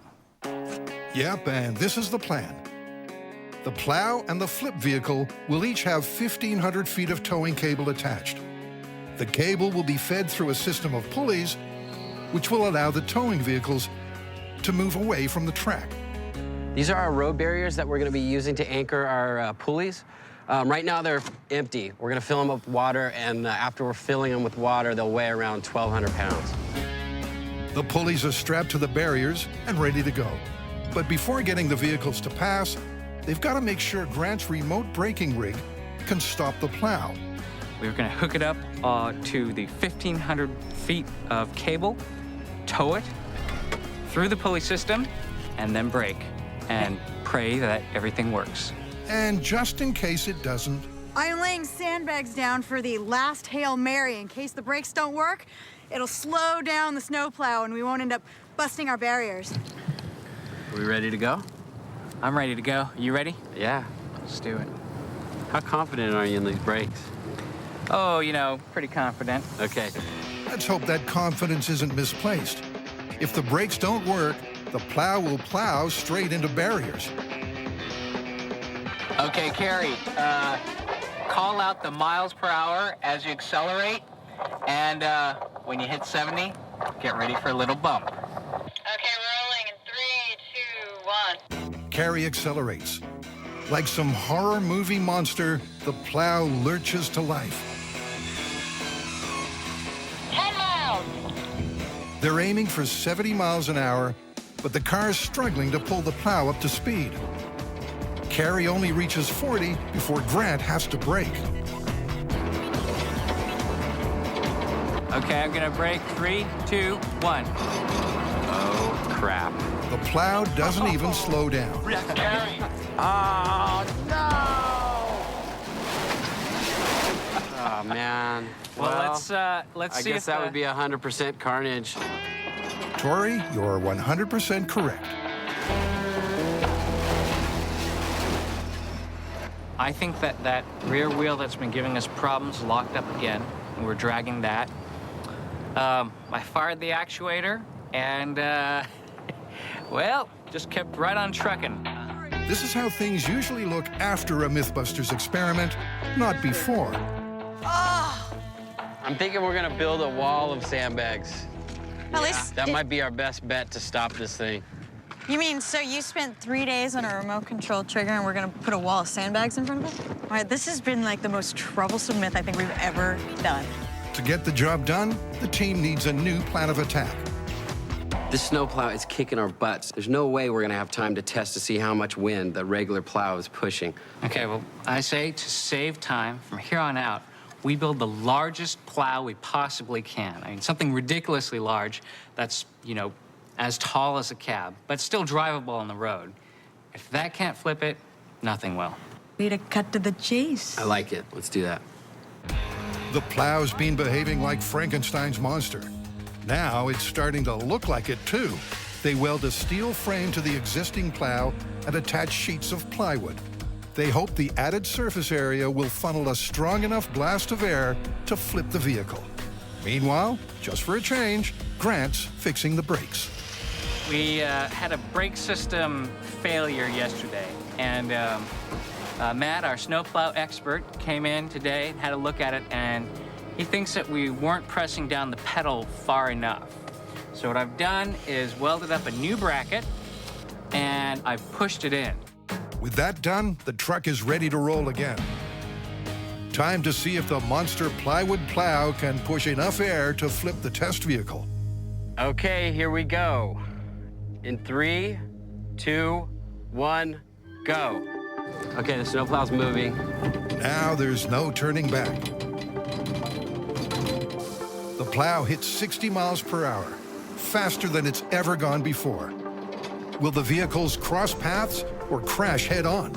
Yep, and this is the plan. The plow and the flip vehicle will each have 1,500 feet of towing cable attached. The cable will be fed through a system of pulleys, which will allow the towing vehicles to move away from the track. These are our road barriers that we're going to be using to anchor our pulleys. Right now, they're empty. We're going to fill them up with water, and after we're filling them with water, they'll weigh around 1,200 pounds. The pulleys are strapped to the barriers and ready to go. But before getting the vehicles to pass, they've got to make sure Grant's remote braking rig can stop the plow. We're going to hook it up to the 1,500 feet of cable, tow it through the pulley system, and then brake, and pray that everything works. And just in case it doesn't, I'm laying sandbags down for the last Hail Mary. In case the brakes don't work, it'll slow down the snowplow and we won't end up busting our barriers. Are we ready to go? I'm ready to go. You ready? Yeah. Let's do it. How confident are you in these brakes? Oh, pretty confident. Okay. let's hope that confidence isn't misplaced. If the brakes don't work, the plow will plow straight into barriers. Okay, Carrie, call out the miles per hour as you accelerate, and when you hit 70, get ready for a little bump. Okay, rolling in 3, 2, 1. Carrie accelerates. Like some horror movie monster, the plow lurches to life. 10 miles. They're aiming for 70 miles an hour, but the car's struggling to pull the plow up to speed. Carrie only reaches 40 before Grant has to brake. Okay, I'm gonna brake. 3, 2, 1. Oh, crap. The Plow doesn't even slow down. Oh, no! Oh, man. Well, let's see I guess if that would be 100% carnage. Tori, you're 100% correct. I think that rear wheel that's been giving us problems is locked up again, and we're dragging that. I fired the actuator, and, well, just kept right on trucking. This is how things usually look after a MythBusters experiment, not before. I'm thinking we're gonna build a wall of sandbags. At least That might be our best bet to stop this thing. You mean, so you spent 3 days on a remote control trigger and we're gonna put a wall of sandbags in front of it? All right, this has been like the most troublesome myth I think we've ever done. To get the job done, the team needs a new plan of attack. This snowplow is kicking our butts. There's no way we're gonna have time to test to see how much wind the regular plow is pushing. Okay, well, I say to save time, from here on out, we build the largest plow we possibly can. I mean, something ridiculously large that's, you know, as tall as a cab, but still drivable on the road. If that can't flip it, nothing will. Way to cut to the chase. I like it. Let's do that. The Plow's been behaving like Frankenstein's monster. Now it's starting to look like it, too. They weld a steel frame to the existing plow and attach sheets of plywood. They hope the added surface area will funnel a strong enough blast of air to flip the vehicle. Meanwhile, just for a change, Grant's fixing the brakes. We had a brake system failure yesterday, and Matt, our snowplow expert, came in today and had a look at it, and he thinks that we weren't pressing down the pedal far enough. So what I've done is welded up a new bracket, and I've pushed it in. With that done, the truck is ready to roll again. Time to see if the monster plywood plow can push enough air to flip the test vehicle. Okay, here we go. In 3, 2, 1, go. Okay, the snowplow's moving. Now there's no turning back. The plow hits 60 miles per hour, faster than it's ever gone before. Will the vehicles cross paths or crash head-on?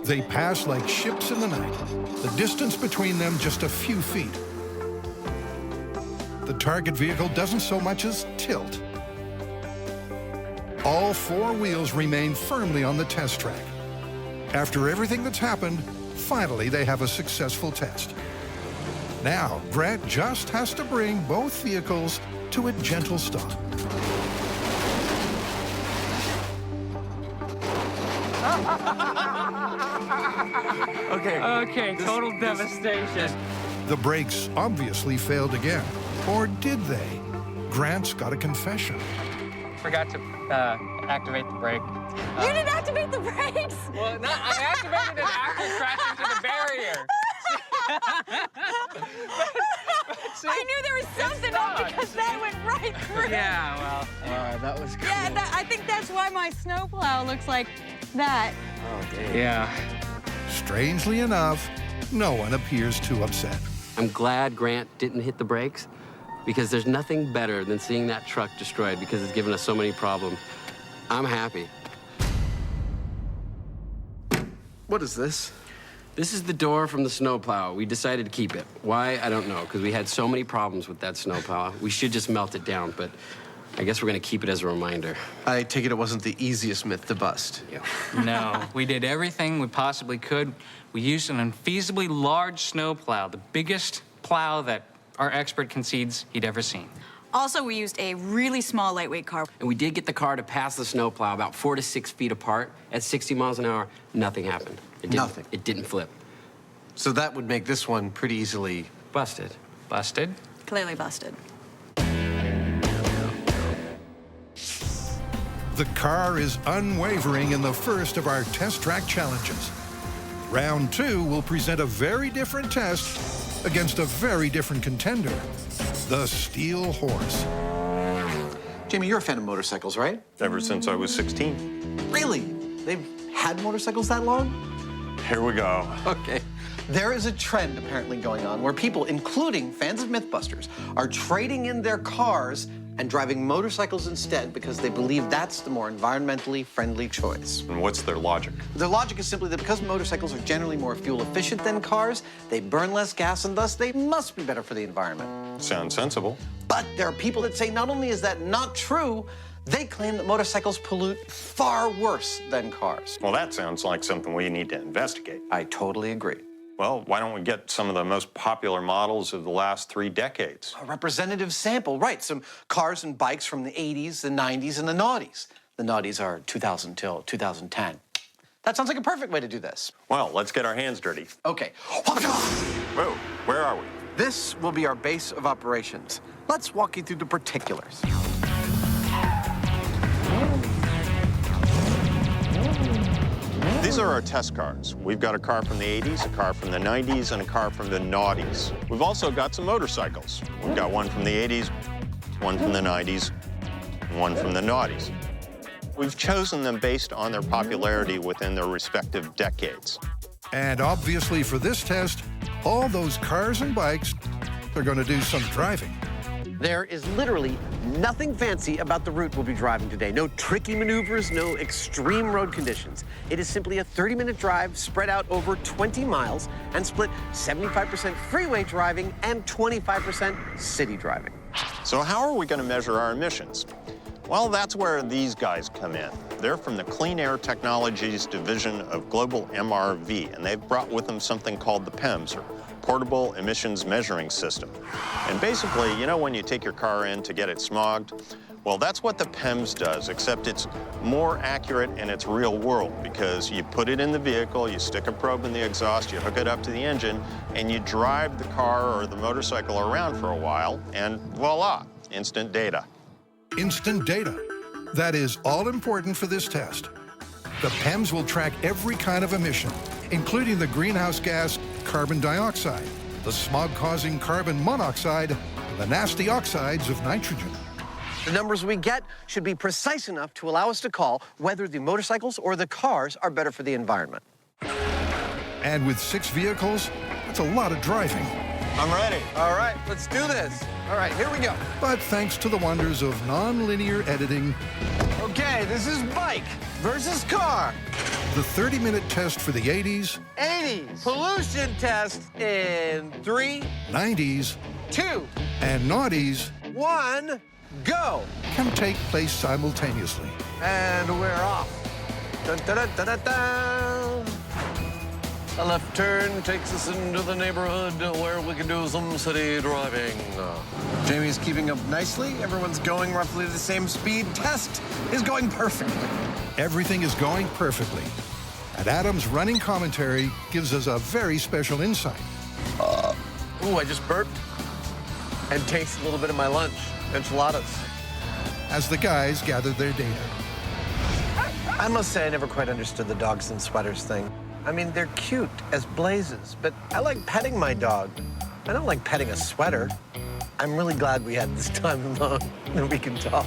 They pass like ships in the night, the distance between them just a few feet. The target vehicle doesn't so much as tilt. All 4 wheels remain firmly on the test track. After everything that's happened, finally they have a successful test. Now, Grant just has to bring both vehicles to a gentle stop. Okay, total devastation. The brakes obviously failed again. Or did they? Grant's got a confession. Forgot to activate the brake. You didn't activate the brakes! Well, no, I activated it after crashing into the barrier. I knew there was something up because that went right through. Yeah, well. That was cool. Yeah, I think that's why my snowplow looks like that. Oh, dang. Yeah. Strangely enough, no one appears too upset. I'm glad Grant didn't hit the brakes, because there's nothing better than seeing that truck destroyed because it's given us so many problems. I'm happy. What is this? This is the door from the snowplow. We decided to keep it. Why? I don't know, because we had so many problems with that snowplow. We should just melt it down, but I guess we're gonna keep it as a reminder. I take it wasn't the easiest myth to bust. Yeah. No, we did everything we possibly could. We used an unfeasibly large snowplow, the biggest plow that our expert concedes he'd ever seen. Also, we used a really small, lightweight car. And we did get the car to pass the snowplow about 4 to 6 feet apart. At 60 miles an hour, nothing happened. Nothing. It didn't flip. So that would make this one pretty easily Busted. Busted? Clearly busted. The car is unwavering in the first of our test track challenges. Round 2 will present a very different test against a very different contender, the Steel Horse. Jamie, you're a fan of motorcycles, right? Ever since I was 16. Really? They've had motorcycles that long? Here we go. Okay. There is a trend apparently going on where people, including fans of MythBusters, are trading in their cars and driving motorcycles instead because they believe that's the more environmentally friendly choice. And what's their logic? Their logic is simply that because motorcycles are generally more fuel efficient than cars, they burn less gas and thus they must be better for the environment. Sounds sensible. But there are people that say not only is that not true, they claim that motorcycles pollute far worse than cars. Well, that sounds like something we need to investigate. I totally agree. Well, why don't we get some of the most popular models of the last 3 decades? A representative sample, right. Some cars and bikes from the 80s, the 90s, and the noughties. The noughties are 2000 till 2010. That sounds like a perfect way to do this. Well, let's get our hands dirty. Okay. Whoa, where are we? This will be our base of operations. Let's walk you through the particulars. These are our test cars. We've got a car from the 80s, a car from the 90s, and a car from the noughties. We've also got some motorcycles. We've got one from the 80s, one from the 90s, and one from the noughties. We've chosen them based on their popularity within their respective decades. And obviously for this test, all those cars and bikes are going to do some driving. There is literally nothing fancy about the route we'll be driving today. No tricky maneuvers, no extreme road conditions. It is simply a 30-minute drive spread out over 20 miles and split 75% freeway driving and 25% city driving. So how are we going to measure our emissions? Well, that's where these guys come in. They're from the Clean Air Technologies division of Global MRV, and they've brought with them something called the PEMS, or Portable Emissions Measuring System. And basically, you know when you take your car in to get it smogged? Well, that's what the PEMS does, except it's more accurate in its real world, because you put it in the vehicle, you stick a probe in the exhaust, you hook it up to the engine, and you drive the car or the motorcycle around for a while, and voila, instant data. Instant data. That is all important for this test. The PEMS will track every kind of emission, including the greenhouse gas carbon dioxide, the smog-causing carbon monoxide, and the nasty oxides of nitrogen. The numbers we get should be precise enough to allow us to call whether the motorcycles or the cars are better for the environment. And with 6 vehicles, that's a lot of driving. I'm ready. All right, let's do this. All right, here we go. But thanks to the wonders of non-linear editing, Okay, this is bike versus car. the 30-minute test for the 80s, 80s. Pollution test in 3, 90s, 2, and noughties 1, go. can take place simultaneously. And we're off. Dun, dun, dun, dun, dun, dun. A left turn takes us into the neighborhood where we can do some city driving. Jamie's keeping up nicely. Everyone's going roughly the same speed. Test is going perfectly. Everything is going perfectly. And Adam's running commentary gives us a very special insight. Ooh, I just burped and tasted a little bit of my lunch, enchiladas. As the guys gather their data. I must say I never quite understood the dogs in sweaters thing. I mean, they're cute as blazes, but I like petting my dog. I don't like petting a sweater. I'm really glad we had this time alone that we can talk.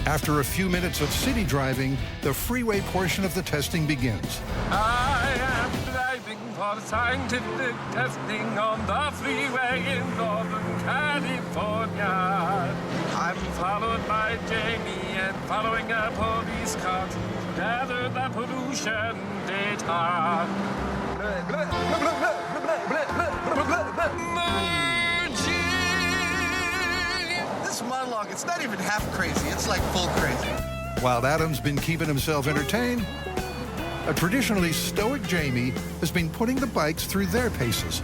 After a few minutes of city driving, the freeway portion of the testing begins. I am driving for scientific testing on the freeway in Northern California. I'm followed by Jamie and following a police car to gather the pollution data. This monologue, it's not even half crazy. It's like full crazy. While Adam's been keeping himself entertained, a traditionally stoic Jamie has been putting the bikes through their paces.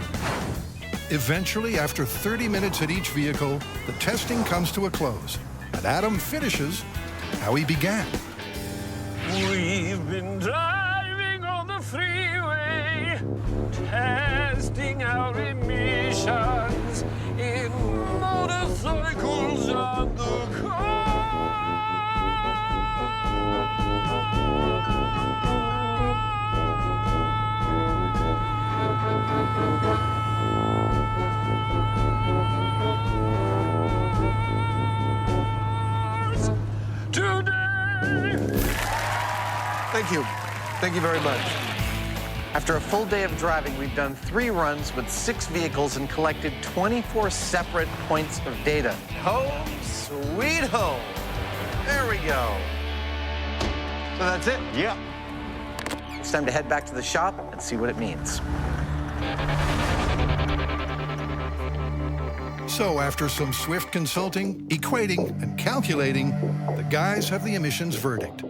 Eventually, after 30 minutes at each vehicle, the testing comes to a close, and Adam finishes how he began. We've been driving on the freeway, testing our emissions in motorcycles on the car. Thank you. Thank you very much. After a full day of driving, we've done 3 runs with 6 vehicles and collected 24 separate points of data. Home sweet home. There we go. So that's it? Yeah. It's time to head back to the shop and see what it means. So after some swift consulting, equating, and calculating, the guys have the emissions verdict.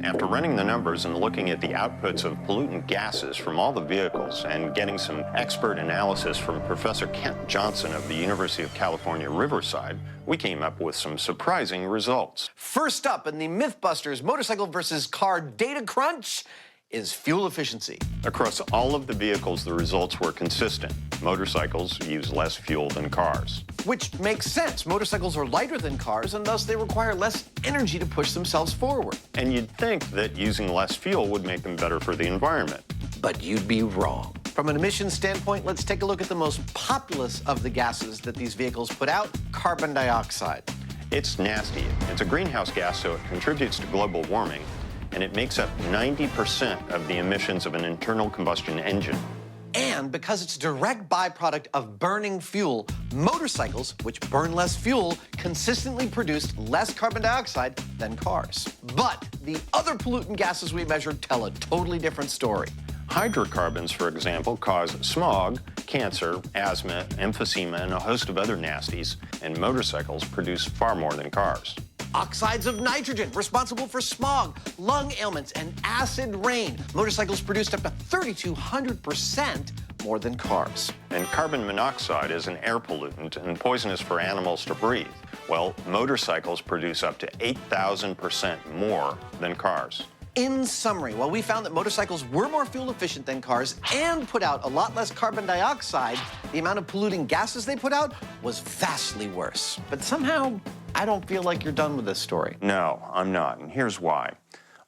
After running the numbers and looking at the outputs of pollutant gases from all the vehicles and getting some expert analysis from Professor Kent Johnson of the University of California, Riverside, we came up with some surprising results. First up in the MythBusters motorcycle versus car data crunch is fuel efficiency. Across all of the vehicles, the results were consistent. Motorcycles use less fuel than cars. Which makes sense. Motorcycles are lighter than cars, and thus they require less energy to push themselves forward. And you'd think that using less fuel would make them better for the environment. But you'd be wrong. From an emissions standpoint, let's take a look at the most populous of the gases that these vehicles put out, carbon dioxide. It's nasty. It's a greenhouse gas, so it contributes to global warming, and it makes up 90% of the emissions of an internal combustion engine. And because it's a direct byproduct of burning fuel, motorcycles, which burn less fuel, consistently produce less carbon dioxide than cars. But the other pollutant gases we measured tell a totally different story. Hydrocarbons, for example, cause smog, cancer, asthma, emphysema, and a host of other nasties, and motorcycles produce far more than cars. Oxides of nitrogen, responsible for smog, lung ailments, and acid rain. Motorcycles produced up to 3,200% more than cars. And carbon monoxide is an air pollutant and poisonous for animals to breathe. Well, motorcycles produce up to 8,000% more than cars. In summary, while we found that motorcycles were more fuel efficient than cars and put out a lot less carbon dioxide, the amount of polluting gases they put out was vastly worse. But somehow, I don't feel like you're done with this story. No, I'm not, and here's why.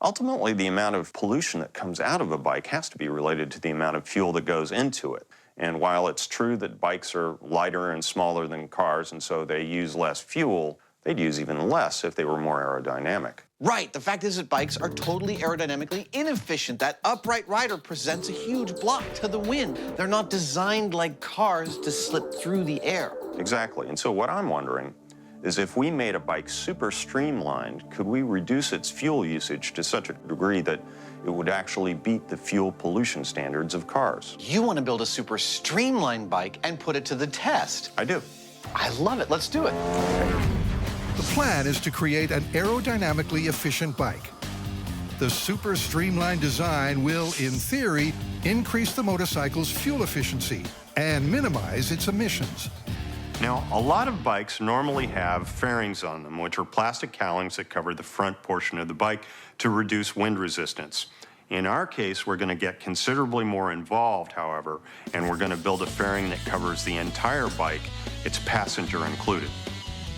Ultimately, the amount of pollution that comes out of a bike has to be related to the amount of fuel that goes into it. And while it's true that bikes are lighter and smaller than cars, and so they use less fuel, they'd use even less if they were more aerodynamic. Right. The fact is that bikes are totally aerodynamically inefficient. That upright rider presents a huge block to the wind. They're not designed like cars to slip through the air. Exactly. And so what I'm wondering is if we made a bike super streamlined, could we reduce its fuel usage to such a degree that it would actually beat the fuel pollution standards of cars? You want to build a super streamlined bike and put it to the test. I do. I love it. Let's do it. The plan is to create an aerodynamically efficient bike. The super streamlined design will, in theory, increase the motorcycle's fuel efficiency and minimize its emissions. Now, a lot of bikes normally have fairings on them, which are plastic cowlings that cover the front portion of the bike to reduce wind resistance. In our case, we're going to get considerably more involved, however, and we're going to build a fairing that covers the entire bike, its passenger included.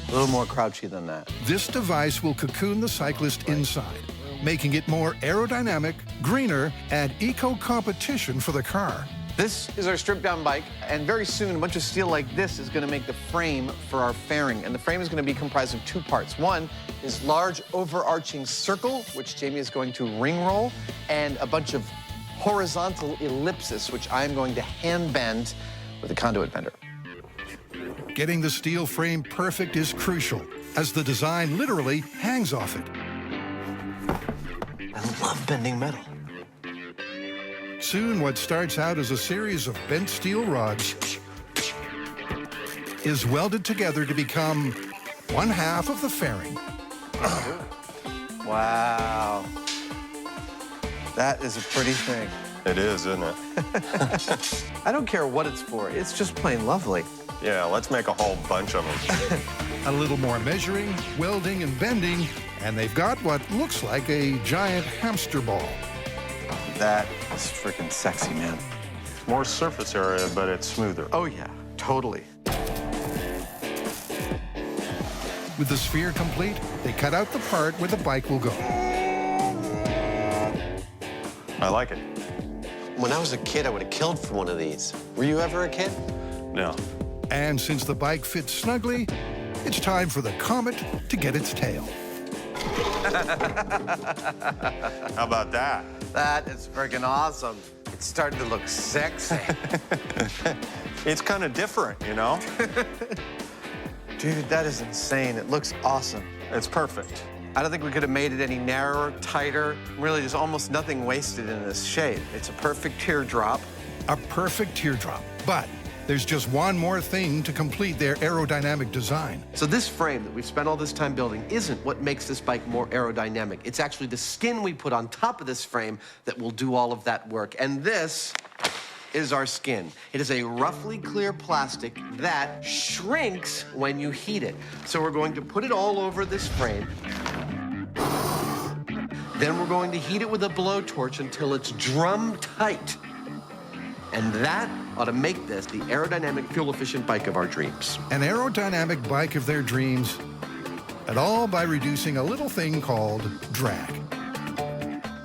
A little more crouchy than that. This device will cocoon the cyclist inside, making it more aerodynamic, greener, and eco-competition for the car. This is our stripped-down bike, and very soon a bunch of steel like this is going to make the frame for our fairing. And the frame is going to be comprised of 2 parts. One is large overarching circle, which Jamie is going to ring roll, and a bunch of horizontal ellipsis, which I'm going to hand bend with a conduit bender. Getting the steel frame perfect is crucial, as the design literally hangs off it. I love bending metal. Soon, what starts out as a series of bent steel rods is welded together to become one half of the fairing. Wow. That is a pretty thing. It is, isn't it? I don't care what it's for. It's just plain lovely. Yeah, let's make a whole bunch of them. A little more measuring, welding, and bending, and they've got what looks like a giant hamster ball. That is freaking sexy, man. More surface area, but it's smoother. Oh, yeah, totally. With the sphere complete, they cut out the part where the bike will go. I like it. When I was a kid, I would have killed for one of these. Were you ever a kid? No. And since the bike fits snugly, it's time for the Comet to get its tail. How about that? That is freaking awesome. It's starting to look sexy. It's kind of different, you know? Dude, that is insane. It looks awesome. It's perfect. I don't think we could have made it any narrower, tighter. Really, there's almost nothing wasted in this shape. It's a perfect teardrop. A perfect teardrop. But there's just one more thing to complete their aerodynamic design. So this frame that we've spent all this time building isn't what makes this bike more aerodynamic. It's actually the skin we put on top of this frame that will do all of that work. And this is our skin. It is a roughly clear plastic that shrinks when you heat it. So we're going to put it all over this frame. Then we're going to heat it with a blowtorch until it's drum tight. And that ought to make this the aerodynamic, fuel-efficient bike of our dreams. An aerodynamic bike of their dreams, and all by reducing a little thing called drag.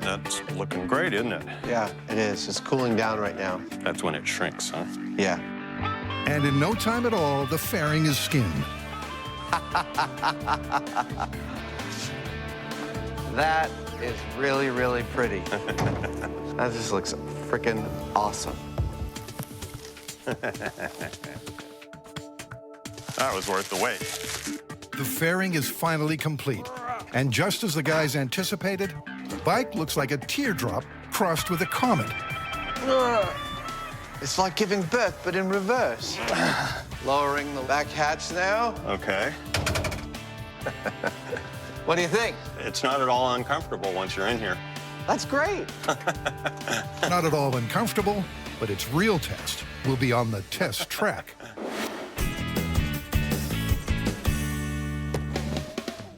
That's looking great, isn't it? Yeah, it is. It's cooling down right now. That's when it shrinks, huh? Yeah. And in no time at all, the fairing is skinned. That is really, really pretty. That just looks freaking awesome. That was worth the wait. The fairing is finally complete. And just as the guys anticipated, the bike looks like a teardrop crossed with a comet. It's like giving birth, but in reverse. Lowering the back hatch now. Okay. What do you think? It's not at all uncomfortable once you're in here. That's great. Not at all uncomfortable, but its real test will be on the test track.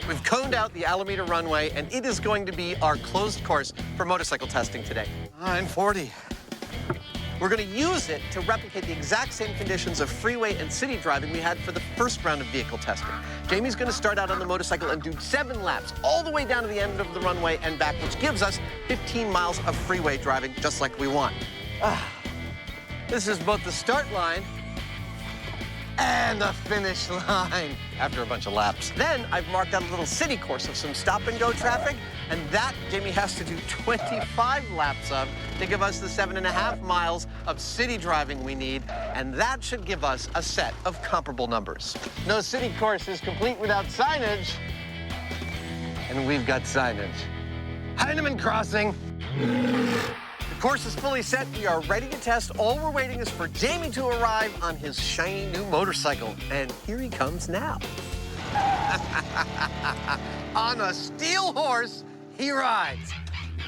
We've coned out the Alameda runway, and it is going to be our closed course for motorcycle testing today. 940. We're going to use it to replicate the exact same conditions of freeway and city driving we had for the first round of vehicle testing. Jamie's going to start out on the motorcycle and do 7 laps all the way down to the end of the runway and back, which gives us 15 miles of freeway driving, just like we want. This is both the start line and the finish line after a bunch of laps. Then I've marked out a little city course of some stop-and-go traffic, and that Jamie has to do 25 laps of to give us the 7.5 miles of city driving we need, and that should give us a set of comparable numbers. No city course is complete without signage, and we've got signage. Heinemann Crossing. The course is fully set. We are ready to test. All we're waiting is for Jamie to arrive on his shiny new motorcycle. And here he comes now. On a steel horse, he rides.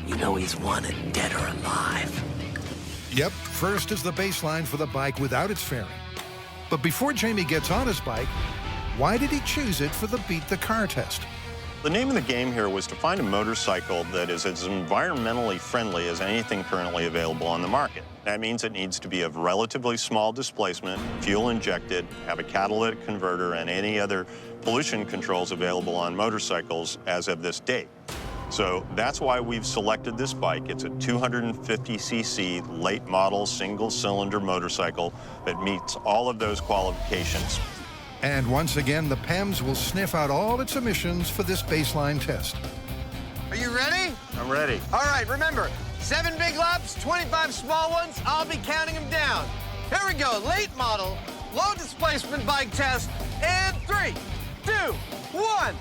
You know he's wanted, dead or alive. Yep, first is the baseline for the bike without its fairing. But before Jamie gets on his bike, why did he choose it for the Beat the Car test? The name of the game here was to find a motorcycle that is as environmentally friendly as anything currently available on the market. That means it needs to be of relatively small displacement, fuel injected, have a catalytic converter, and any other pollution controls available on motorcycles as of this date. So that's why we've selected this bike. It's a 250cc late model single-cylinder motorcycle that meets all of those qualifications. And once again, the PEMS will sniff out all its emissions for this baseline test. Are you ready? I'm ready. All right, remember, 7 big laps, 25 small ones. I'll be counting them down. Here we go, late model, low displacement bike test. And 3, 2, 1,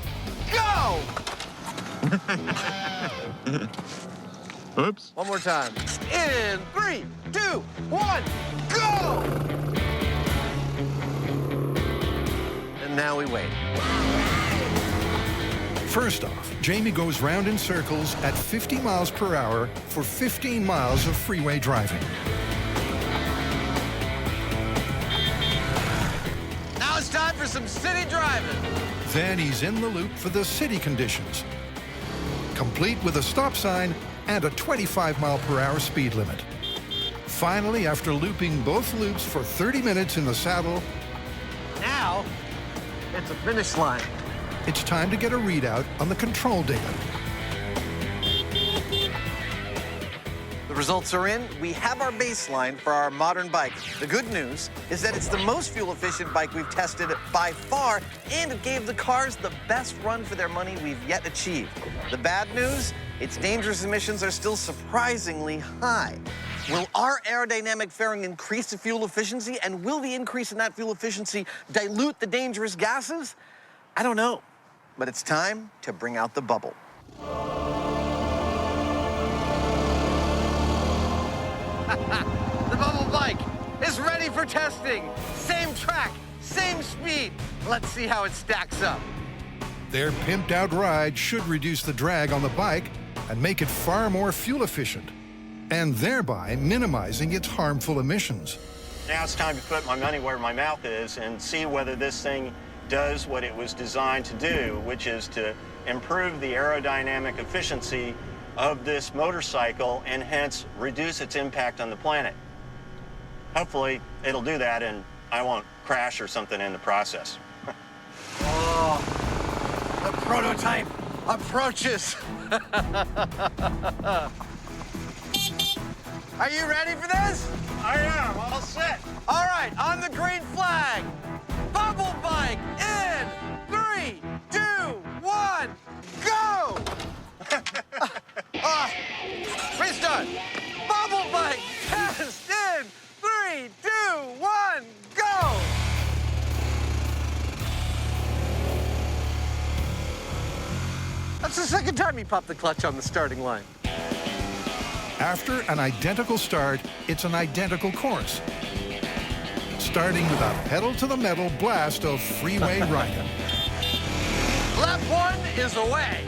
go! Oops. One more time. In 3, 2, 1, go! And now we wait. First off, Jamie goes round in circles at 50 miles per hour for 15 miles of freeway driving. Now it's time for some city driving. Then he's in the loop for the city conditions, complete with a stop sign and a 25 mile per hour speed limit. Finally, after looping both loops for 30 minutes in the saddle, now it's a finish line. It's time to get a readout on the control data. The results are in. We have our baseline for our modern bike. The good news is that it's the most fuel-efficient bike we've tested by far, and it gave the cars the best run for their money we've yet achieved. The bad news, its dangerous emissions are still surprisingly high. Will our aerodynamic fairing increase the fuel efficiency, and will the increase in that fuel efficiency dilute the dangerous gases? I don't know, but it's time to bring out the bubble. The bubble bike is ready for testing. Same track, same speed. Let's see how it stacks up. Their pimped-out ride should reduce the drag on the bike and make it far more fuel efficient, and thereby minimizing its harmful emissions. Now it's time to put my money where my mouth is and see whether this thing does what it was designed to do, which is to improve the aerodynamic efficiency of this motorcycle and hence reduce its impact on the planet. Hopefully it'll do that and I won't crash or something in the process. Oh, the prototype approaches. Are you ready for this? I am, all set. All right, on the green flag. Bubble bike in 3, 2, 1, go! Restart. Bubble bike test in 3, 2, 1, go! That's the second time he popped the clutch on the starting line. After an identical start, it's an identical course. Starting with a pedal-to-the-metal blast of freeway riding. Lap 1 is away.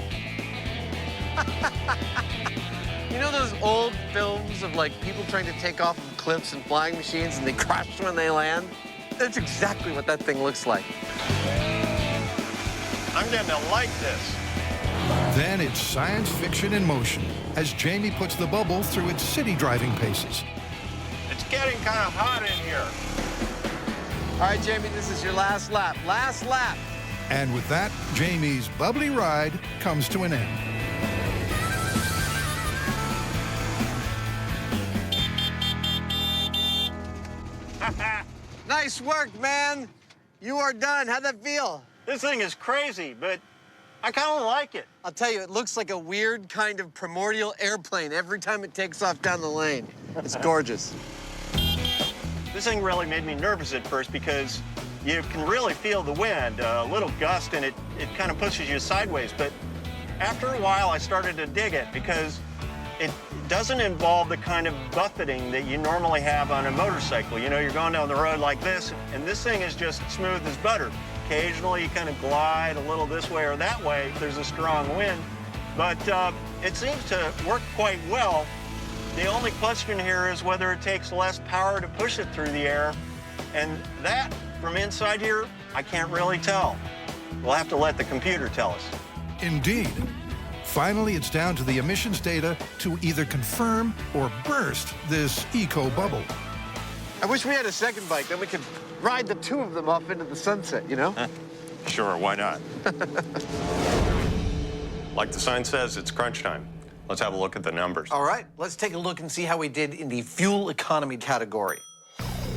You know those old films of like people trying to take off of cliffs and flying machines and they crash when they land? That's exactly what that thing looks like. I'm getting to like this. Then it's science fiction in motion as Jamie puts the bubble through its city driving paces. It's getting kind of hot in here. All right, Jamie, this is your last lap. Last lap. And with that, Jamie's bubbly ride comes to an end. Nice work, man. You are done. How'd that feel? This thing is crazy, but I kind of like it. I'll tell you, it looks like a weird kind of primordial airplane every time it takes off down the lane. It's gorgeous. This thing really made me nervous at first because you can really feel the wind, a little gust, and it kind of pushes you sideways. But after a while, I started to dig it because it doesn't involve the kind of buffeting that you normally have on a motorcycle. You know, you're going down the road like this, and this thing is just smooth as butter. Occasionally, you kind of glide a little this way or that way if there's a strong wind. But it seems to work quite well. The only question here is whether it takes less power to push it through the air. And that, from inside here, I can't really tell. We'll have to let the computer tell us. Indeed. Finally, it's down to the emissions data to either confirm or burst this eco-bubble. I wish we had a second bike, then we could ride the two of them off into the sunset, you know? Sure, why not? Like the sign says, it's crunch time. Let's have a look at the numbers. All right, let's take a look and see how we did in the fuel economy category.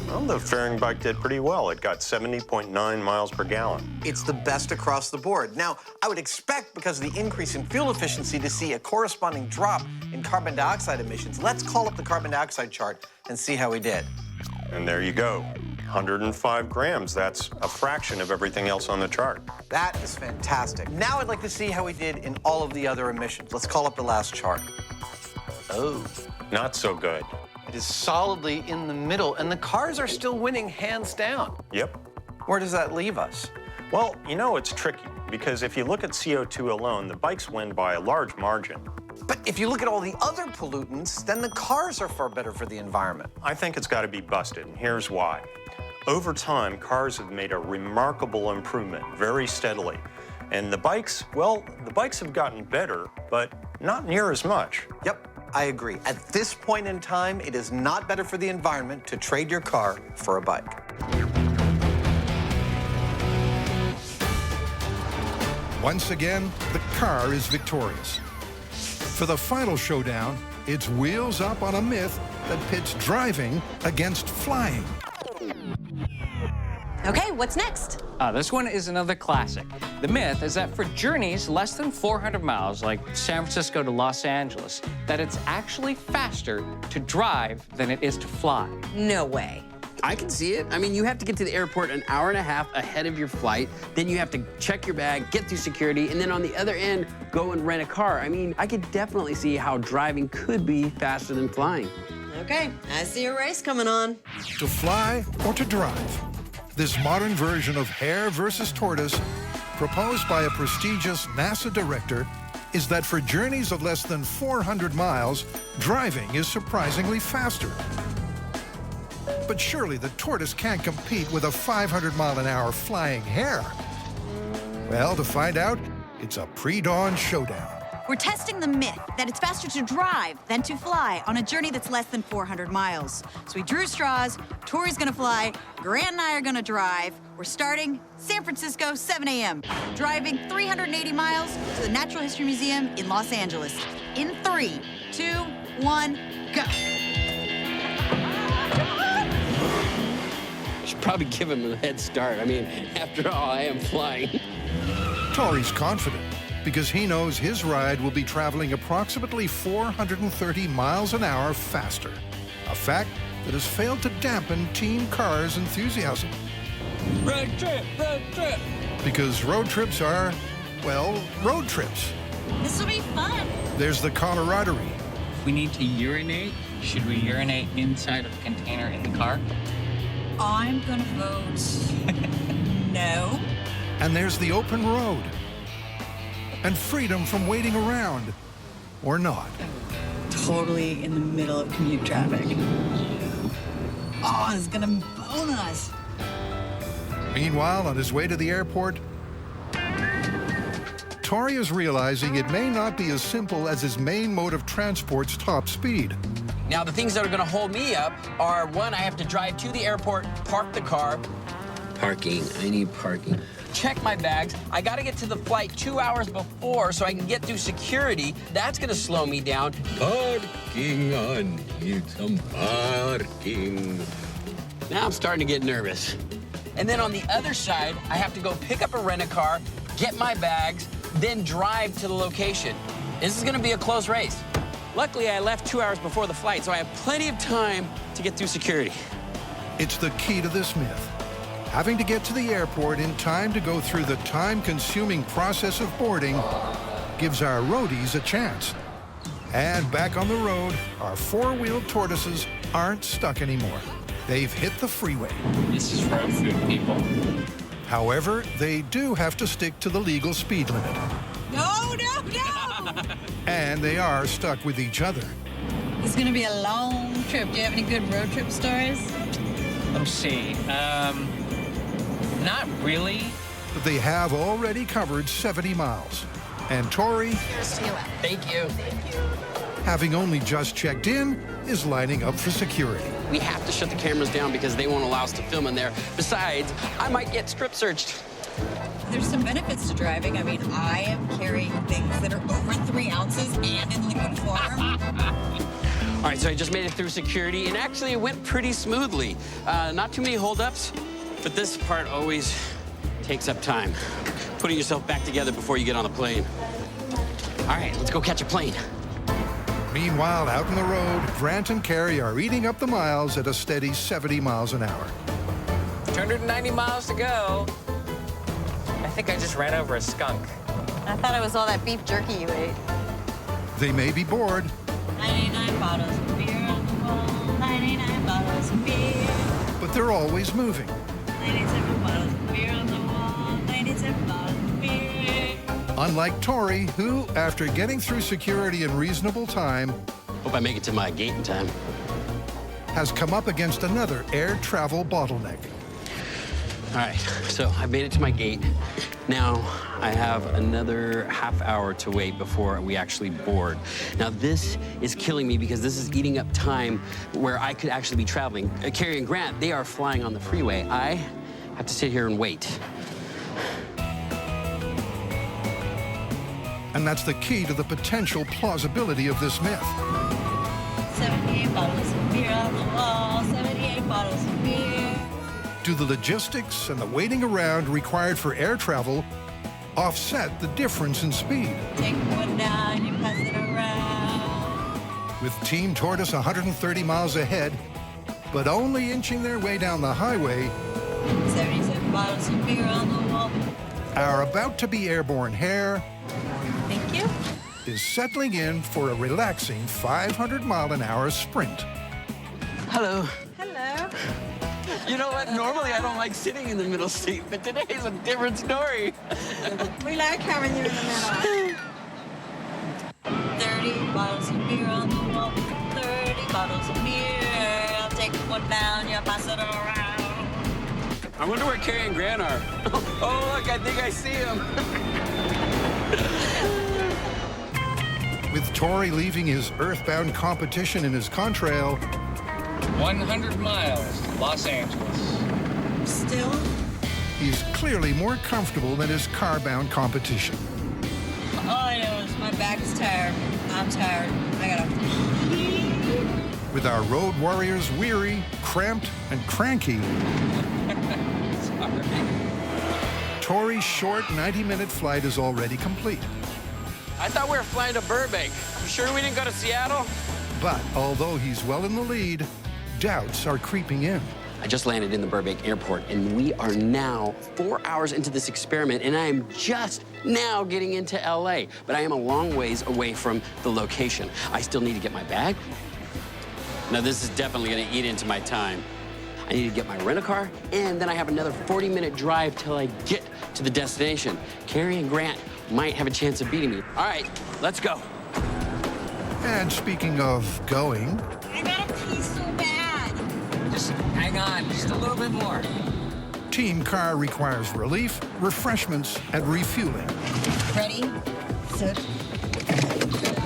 Well, the fairing bike did pretty well. It got 70.9 miles per gallon. It's the best across the board. Now, I would expect, because of the increase in fuel efficiency, to see a corresponding drop in carbon dioxide emissions. Let's call up the carbon dioxide chart and see how we did. And there you go. 105 grams. That's a fraction of everything else on the chart. That is fantastic. Now I'd like to see how we did in all of the other emissions. Let's call up the last chart. Oh. Not so good. It is solidly in the middle, and the cars are still winning hands down. Yep. Where does that leave us? Well, you know, it's tricky, because if you look at CO2 alone, the bikes win by a large margin. But if you look at all the other pollutants, then the cars are far better for the environment. I think it's got to be busted, and here's why. Over time, cars have made a remarkable improvement very steadily. And the bikes, well, the bikes have gotten better, but not near as much. Yep, I agree. At this point in time, it is not better for the environment to trade your car for a bike. Once again, the car is victorious. For the final showdown, it's wheels up on a myth that pits driving against flying. Okay, what's next? This one is another classic. The myth is that for journeys less than 400 miles, like San Francisco to Los Angeles, that it's actually faster to drive than it is to fly. No way. I can see it. I mean, you have to get to the airport an hour and a half ahead of your flight. Then you have to check your bag, get through security, and then on the other end, go and rent a car. I mean, I could definitely see how driving could be faster than flying. Okay, I see a race coming on. To fly or to drive? This modern version of hare versus tortoise, proposed by a prestigious NASA director, is that for journeys of less than 400 miles, driving is surprisingly faster. But surely the tortoise can't compete with a 500-mile-an-hour flying hare. Well, to find out, it's a pre-dawn showdown. We're testing the myth that it's faster to drive than to fly on a journey that's less than 400 miles. So we drew straws, Tori's gonna fly, Grant and I are gonna drive. We're starting San Francisco, 7 a.m. Driving 380 miles to the Natural History Museum in Los Angeles. In 3, 2, 1, go. Should probably give him a head start. I mean, after all, I am flying. Tori's confident because he knows his ride will be traveling approximately 430 miles an hour faster, a fact that has failed to dampen Team Car's enthusiasm. Road trip, road trip. Because road trips are, well, road trips. This will be fun. There's the camaraderie. We need to urinate. Should we urinate inside of the container in the car? I'm gonna vote no. And there's the open road. And freedom from waiting around. Or not. Totally in the middle of commute traffic. Oh, it's gonna bone us. Meanwhile, on his way to the airport, Tori is realizing it may not be as simple as his main mode of transport's top speed. Now, the things that are going to hold me up are, one, I have to drive to the airport, park the car. Parking. I need parking. Check my bags. I got to get to the flight 2 hours before so I can get through security. That's going to slow me down. Parking. I need some parking. Now I'm starting to get nervous. And then on the other side, I have to go pick up a rent-a-car, get my bags, then drive to the location. This is going to be a close race. Luckily, I left 2 hours before the flight, so I have plenty of time to get through security. It's the key to this myth. Having to get to the airport in time to go through the time-consuming process of boarding gives our roadies a chance. And back on the road, our four-wheeled tortoises aren't stuck anymore. They've hit the freeway. This is road food, people. However, they do have to stick to the legal speed limit. No, no, no! And they are stuck with each other. It's gonna be a long trip. Do you have any good road trip stories? Let's see. Not really. But they have already covered 70 miles. And Tori, Thank you. having only just checked in, is lining up for security. We have to shut the cameras down because they won't allow us to film in there. Besides, I might get strip searched. There's some benefits to driving. I mean, I am carrying things that are over 3 ounces and in liquid form. All right, so I just made it through security, and actually it went pretty smoothly. Not too many holdups, but this part always takes up time. Putting yourself back together before you get on the plane. All right, let's go catch a plane. Meanwhile, out on the road, Grant and Carrie are eating up the miles at a steady 70 miles an hour. 290 miles to go. I think I just ran over a skunk. I thought it was all that beef jerky you ate. They may be bored, 99 bottles of beer on the wall, 99 bottles of beer. but they're always moving. 97 bottles of beer on the wall, 97 bottles of beer. Unlike Tori, who, after getting through security in reasonable time, Hope I make it to my gate in time. has come up against another air travel bottleneck. All right, so I made it to my gate. Now I have another half hour to wait before we actually board. Now this is killing me because this is eating up time where I could actually be traveling. Carrie and Grant, they are flying on the freeway. I have to sit here and wait. And that's the key to the potential plausibility of this myth. 78 bottles of beer on the wall, 78 bottles of beer. Do the logistics and the waiting around required for air travel offset the difference in speed? Take one down, you pass it around. With Team Tortoise 130 miles ahead, but only inching their way down the highway, 77 bottles of beer on the wall. our about-to-be airborne hare Thank you. is settling in for a relaxing 500-mile-an-hour sprint. Hello. Hello. You know what? Normally I don't like sitting in the middle seat, but today's a different story. We like having you in the middle. 30 bottles of beer on the wall. 30 bottles of beer. I'll take one down, you pass it around. I wonder where Carrie and Grant are. Oh, look, I think I see them. With Tori leaving his earthbound competition in his contrail, 100 miles to Los Angeles. Still? he's clearly more comfortable than his car-bound competition. All I know is my back is tired. I'm tired. I gotta. With our road warriors weary, cramped, and cranky, Tori's short 90-minute flight is already complete. I thought we were flying to Burbank. You sure we didn't go to Seattle? But although he's well in the lead, doubts are creeping in. I just landed in the Burbank airport, and we are now 4 hours into this experiment, and I am just now getting into LA. But I am a long ways away from the location. I still need to get my bag. Now, this is definitely gonna eat into my time. I need to get my rent-a-car, and then I have another 40-minute drive till I get to the destination. Carrie and Grant might have a chance of beating me. All right, let's go. And speaking of going, I gotta pee so bad. Just hang on, just a little bit more. Team Car requires relief, refreshments, and refueling. Ready, set.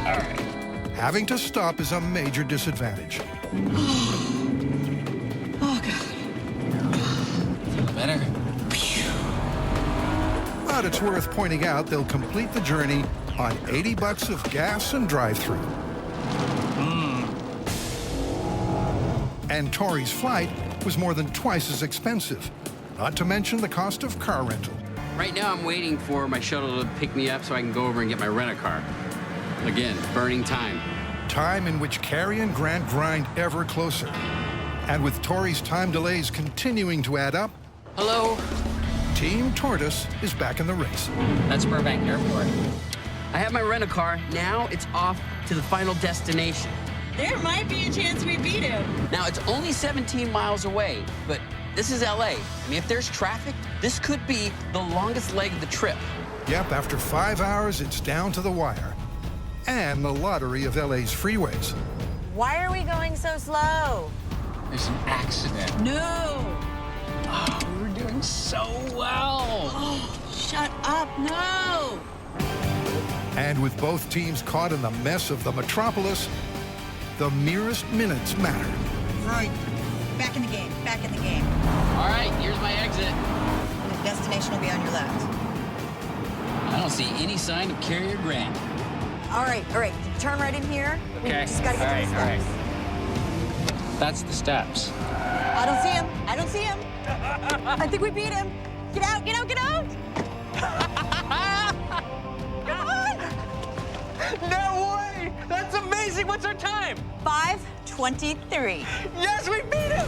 All right. Having to stop is a major disadvantage. Oh, God. Feel better? But it's worth pointing out they'll complete the journey on $80 of gas and drive-through. And Tori's flight was more than twice as expensive, not to mention the cost of car rental. Right now, I'm waiting for my shuttle to pick me up so I can go over and get my rent-a-car. Again, burning time. Time in which Carrie and Grant grind ever closer. And with Tori's time delays continuing to add up, hello, Team Tortoise is back in the race. That's Burbank Airport. I have my rent-a-car. Now it's off to the final destination. There might be a chance we beat him. Now, it's only 17 miles away, but this is LA. I mean, if there's traffic, this could be the longest leg of the trip. Yep, after 5 hours, it's down to the wire. And the lottery of LA's freeways. Why are we going so slow? There's an accident. No. Oh, we were doing so well. Oh, shut up. No. And with both teams caught in the mess of the metropolis, the merest minutes matter. Right. Back in the game. Back in the game. All right, here's my exit. The destination will be on your left. I don't see any sign of Carrie or Grant. All right. Turn right in here. We Okay. just gotta get to the steps. All right. That's the steps. I don't see him. I think we beat him. Get out. No way! That's amazing! What's our time? 5:23. Yes, we beat him!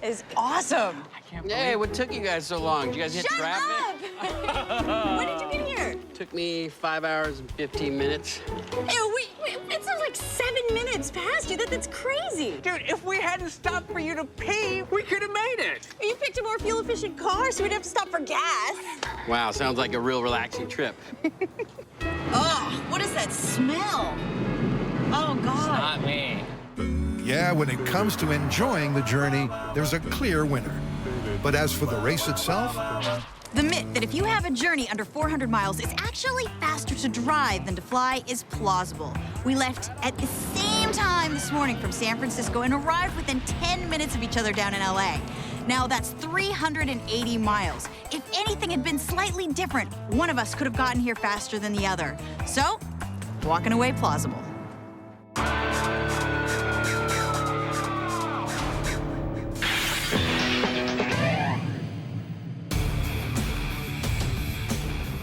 Is awesome. Hey, what took you guys so long? Did you guys hit Shut traffic? When did you get here? Took me 5 hours and 15 minutes. Ew, it sounds like 7 minutes past you. That's crazy. Dude, if we hadn't stopped for you to pee, we could have made it. You picked a more fuel-efficient car, so we didn't have to stop for gas. Wow, sounds like a real relaxing trip. Oh, what is that smell? Oh, God. Not me. Yeah, when it comes to enjoying the journey, there's a clear winner. But as for the race itself, The myth that if you have a journey under 400 miles, it's actually faster to drive than to fly is plausible. We left at the same time this morning from San Francisco and arrived within 10 minutes of each other down in LA. Now that's 380 miles. If anything had been slightly different, one of us could have gotten here faster than the other. So, walking away plausible.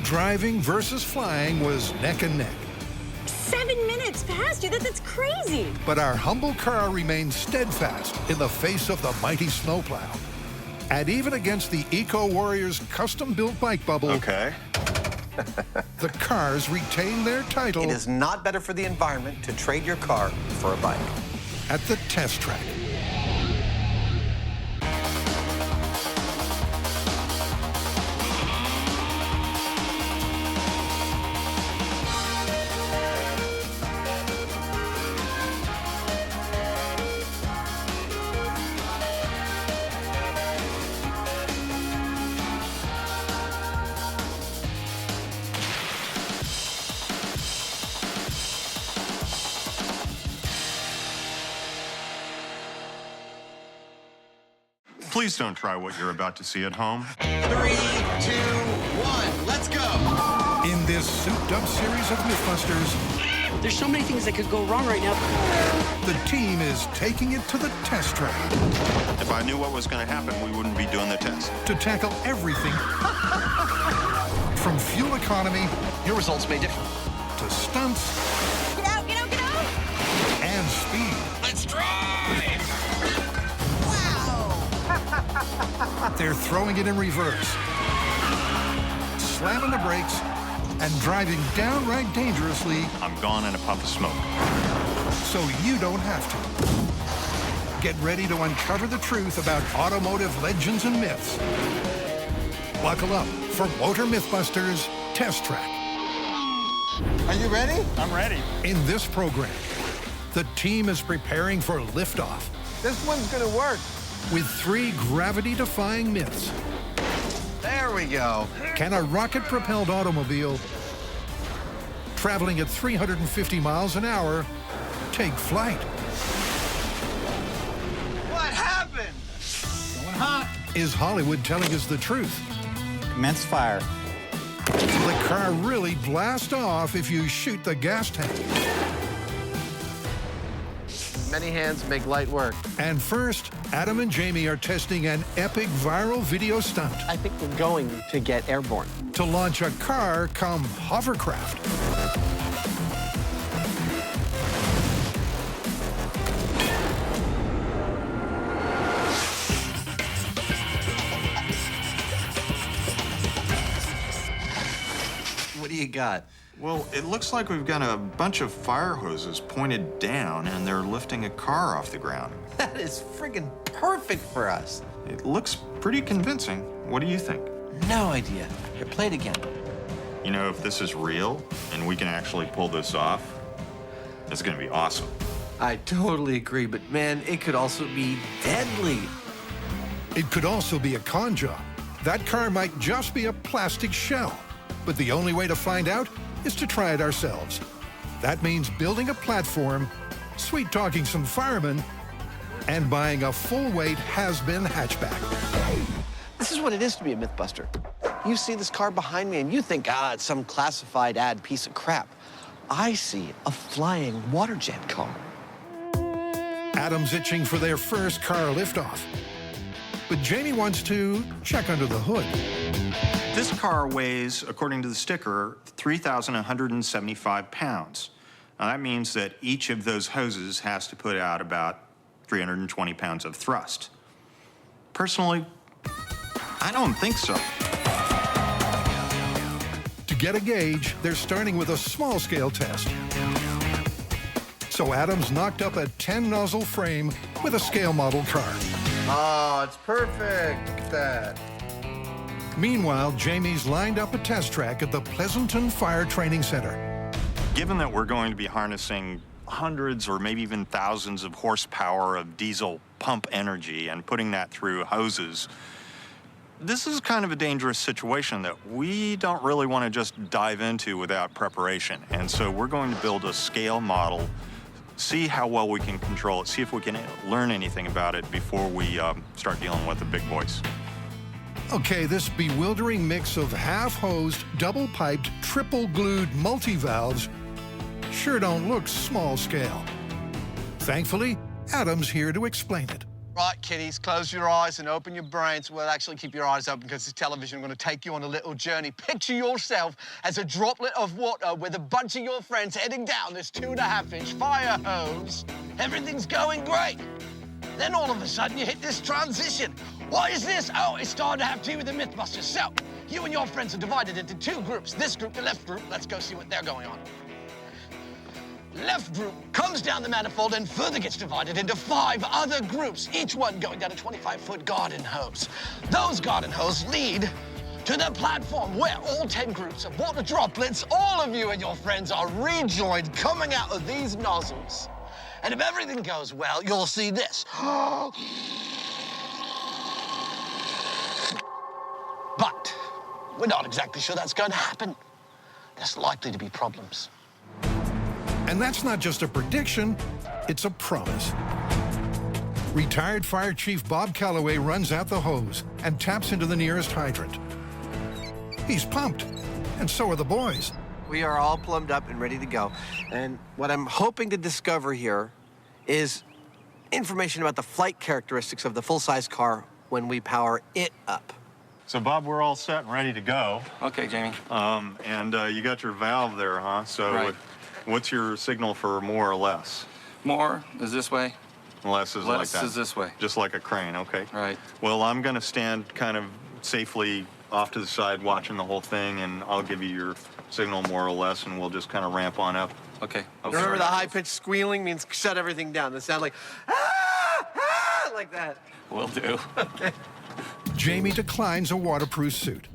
Driving versus flying was neck and neck. 7 minutes past you. That's crazy. But our humble car remained steadfast in the face of the mighty snowplow. And even against the Eco Warriors custom-built bike bubble, Okay. the cars retained their title. It is not better for the environment to trade your car for a bike. At the test track. Please don't try what you're about to see at home. 3, 2, 1, let's go. In this souped-up series of MythBusters, There's so many things that could go wrong right now. the team is taking it to the test track If I knew what was going to happen, we wouldn't be doing the test. to tackle everything from fuel economy. Your results may differ. To stunts. Get out, get out, get out! And speed. Let's drive! They're throwing it in reverse, slamming the brakes, and driving downright dangerously. I'm gone in a puff of smoke. So you don't have to. Get ready to uncover the truth about automotive legends and myths. Buckle up for Motor MythBusters Test Track. Are you ready? I'm ready. In this program, the team is preparing for liftoff. This one's gonna work. With 3 gravity-defying myths. There we go. Can a rocket-propelled automobile traveling at 350 miles an hour take flight? What happened? Going hot. Is Hollywood telling us the truth? Commence fire. The car really blast off if you shoot the gas tank. Many hands make light work. And first, Adam and Jamie are testing an epic viral video stunt I think we're going to get airborne. to launch a car come hovercraft. What do you got? Well, it looks like we've got a bunch of fire hoses pointed down, and they're lifting a car off the ground. That is friggin' perfect for us. It looks pretty convincing. What do you think? No idea. Here, play it again. You know, if this is real and we can actually pull this off, it's gonna be awesome. I totally agree, but man, it could also be deadly. It could also be a con job. That car might just be a plastic shell. But the only way to find out is to try it ourselves. That means building a platform, sweet-talking some firemen, and buying a full-weight has-been hatchback. This is what it is to be a Mythbuster. You see this car behind me and you think, it's some classified ad piece of crap. I see a flying water jet car. Adam's itching for their first car liftoff. But Jamie wants to check under the hood. This car weighs, according to the sticker, 3,175 pounds. Now, that means that each of those hoses has to put out about 320 pounds of thrust. Personally, I don't think so. To get a gauge, they're starting with a small-scale test. So Adam's knocked up a 10-nozzle frame with a scale model car. Oh, it's perfect. Look at that. Meanwhile, Jamie's lined up a test track at the Pleasanton Fire Training Center. Given that we're going to be harnessing hundreds or maybe even thousands of horsepower of diesel pump energy and putting that through hoses, this is kind of a dangerous situation that we don't really want to just dive into without preparation. And so we're going to build a scale model, see how well we can control it, see if we can learn anything about it before we start dealing with the big boys. Okay, this bewildering mix of half-hosed, double-piped, triple-glued multi-valves sure don't look small-scale. Thankfully, Adam's here to explain it. Right, kiddies, close your eyes and open your brains. Well, actually, keep your eyes open because this television is going to take you on a little journey. Picture yourself as a droplet of water with a bunch of your friends heading down this 2.5-inch fire hose. Everything's going great. Then all of a sudden, you hit this transition. What is this? Oh, it's starting to have tea with the MythBusters. So, you and your friends are divided into 2 groups. This group, the left group. Let's go see what they're going on. Left group comes down the manifold and further gets divided into 5 other groups, each one going down a 25-foot garden hose. Those garden hoses lead to the platform where all 10 groups of water droplets, all of you and your friends, are rejoined coming out of these nozzles. And if everything goes well, you'll see this. But we're not exactly sure that's going to happen. There's likely to be problems. And that's not just a prediction, it's a promise. Retired Fire Chief Bob Calloway runs out the hose and taps into the nearest hydrant. He's pumped, and so are the boys. We are all plumbed up and ready to go. And what I'm hoping to discover here is information about the flight characteristics of the full-size car when we power it up. So, Bob, we're all set and ready to go. Okay, Jamie. And you got your valve there, huh? So Right. What's your signal for more or less? More is this way. Less is like Less that. is this way. Just like a crane, okay. Right. Well, I'm going to stand kind of safely off to the side watching the whole thing, and I'll give you your signal more or less, and we'll just kind of ramp on up. Okay. Remember the high-pitched squealing means shut everything down. The sound like, like that. Will do. Okay. Jamie declines a waterproof suit.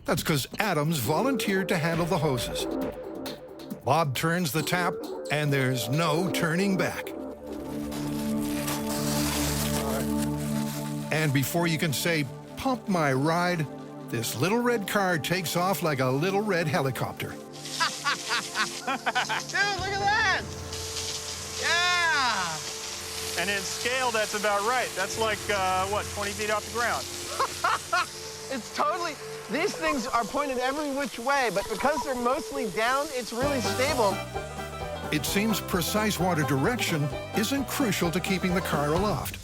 That's because Adams volunteered to handle the hoses. Bob turns the tap, and there's no turning back. And before you can say, pump my ride, this little red car takes off like a little red helicopter. Dude, look at that! Yeah! And in scale, that's about right. That's like, what, 20 feet off the ground? It's totally, these things are pointed every which way, but because they're mostly down, it's really stable. It seems precise water direction isn't crucial to keeping the car aloft.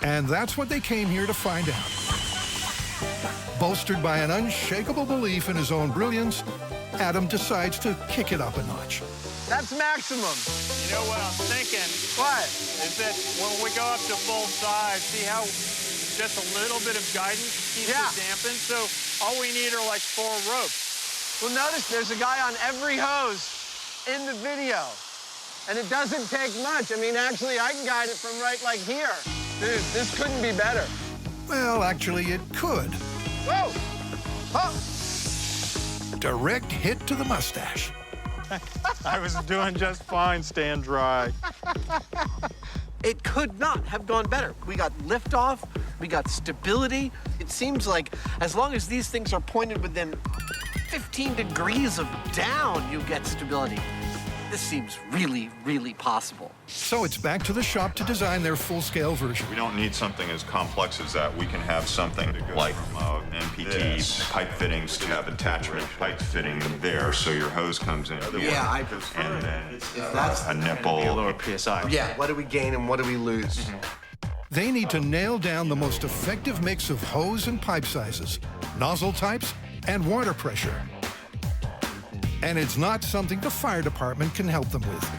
And that's what they came here to find out. Bolstered by an unshakable belief in his own brilliance, Adam decides to kick it up a notch. That's maximum. You know what I'm thinking? What? Is that when we go up to full size, see how just a little bit of guidance keeps it dampened? So all we need are like 4 ropes. Well, notice there's a guy on every hose in the video. And it doesn't take much. I mean, actually, I can guide it from right like here. Dude, this couldn't be better. Well, actually, it could. Whoa! Oh! Direct hit to the mustache. I was doing just fine staying dry. It could not have gone better. We got liftoff, we got stability. It seems like as long as these things are pointed within 15 degrees of down, you get stability. This seems really, really possible. So it's back to the shop to design their full-scale version. We don't need something as complex as that. We can have something like NPT pipe fittings to have attachment pipe fitting there, so your hose comes in. Yeah, I prefer and then if that's a nipple. A lower PSI. Yeah, what do we gain and what do we lose? They need to nail down the most effective mix of hose and pipe sizes, nozzle types, and water pressure. And it's not something the fire department can help them with.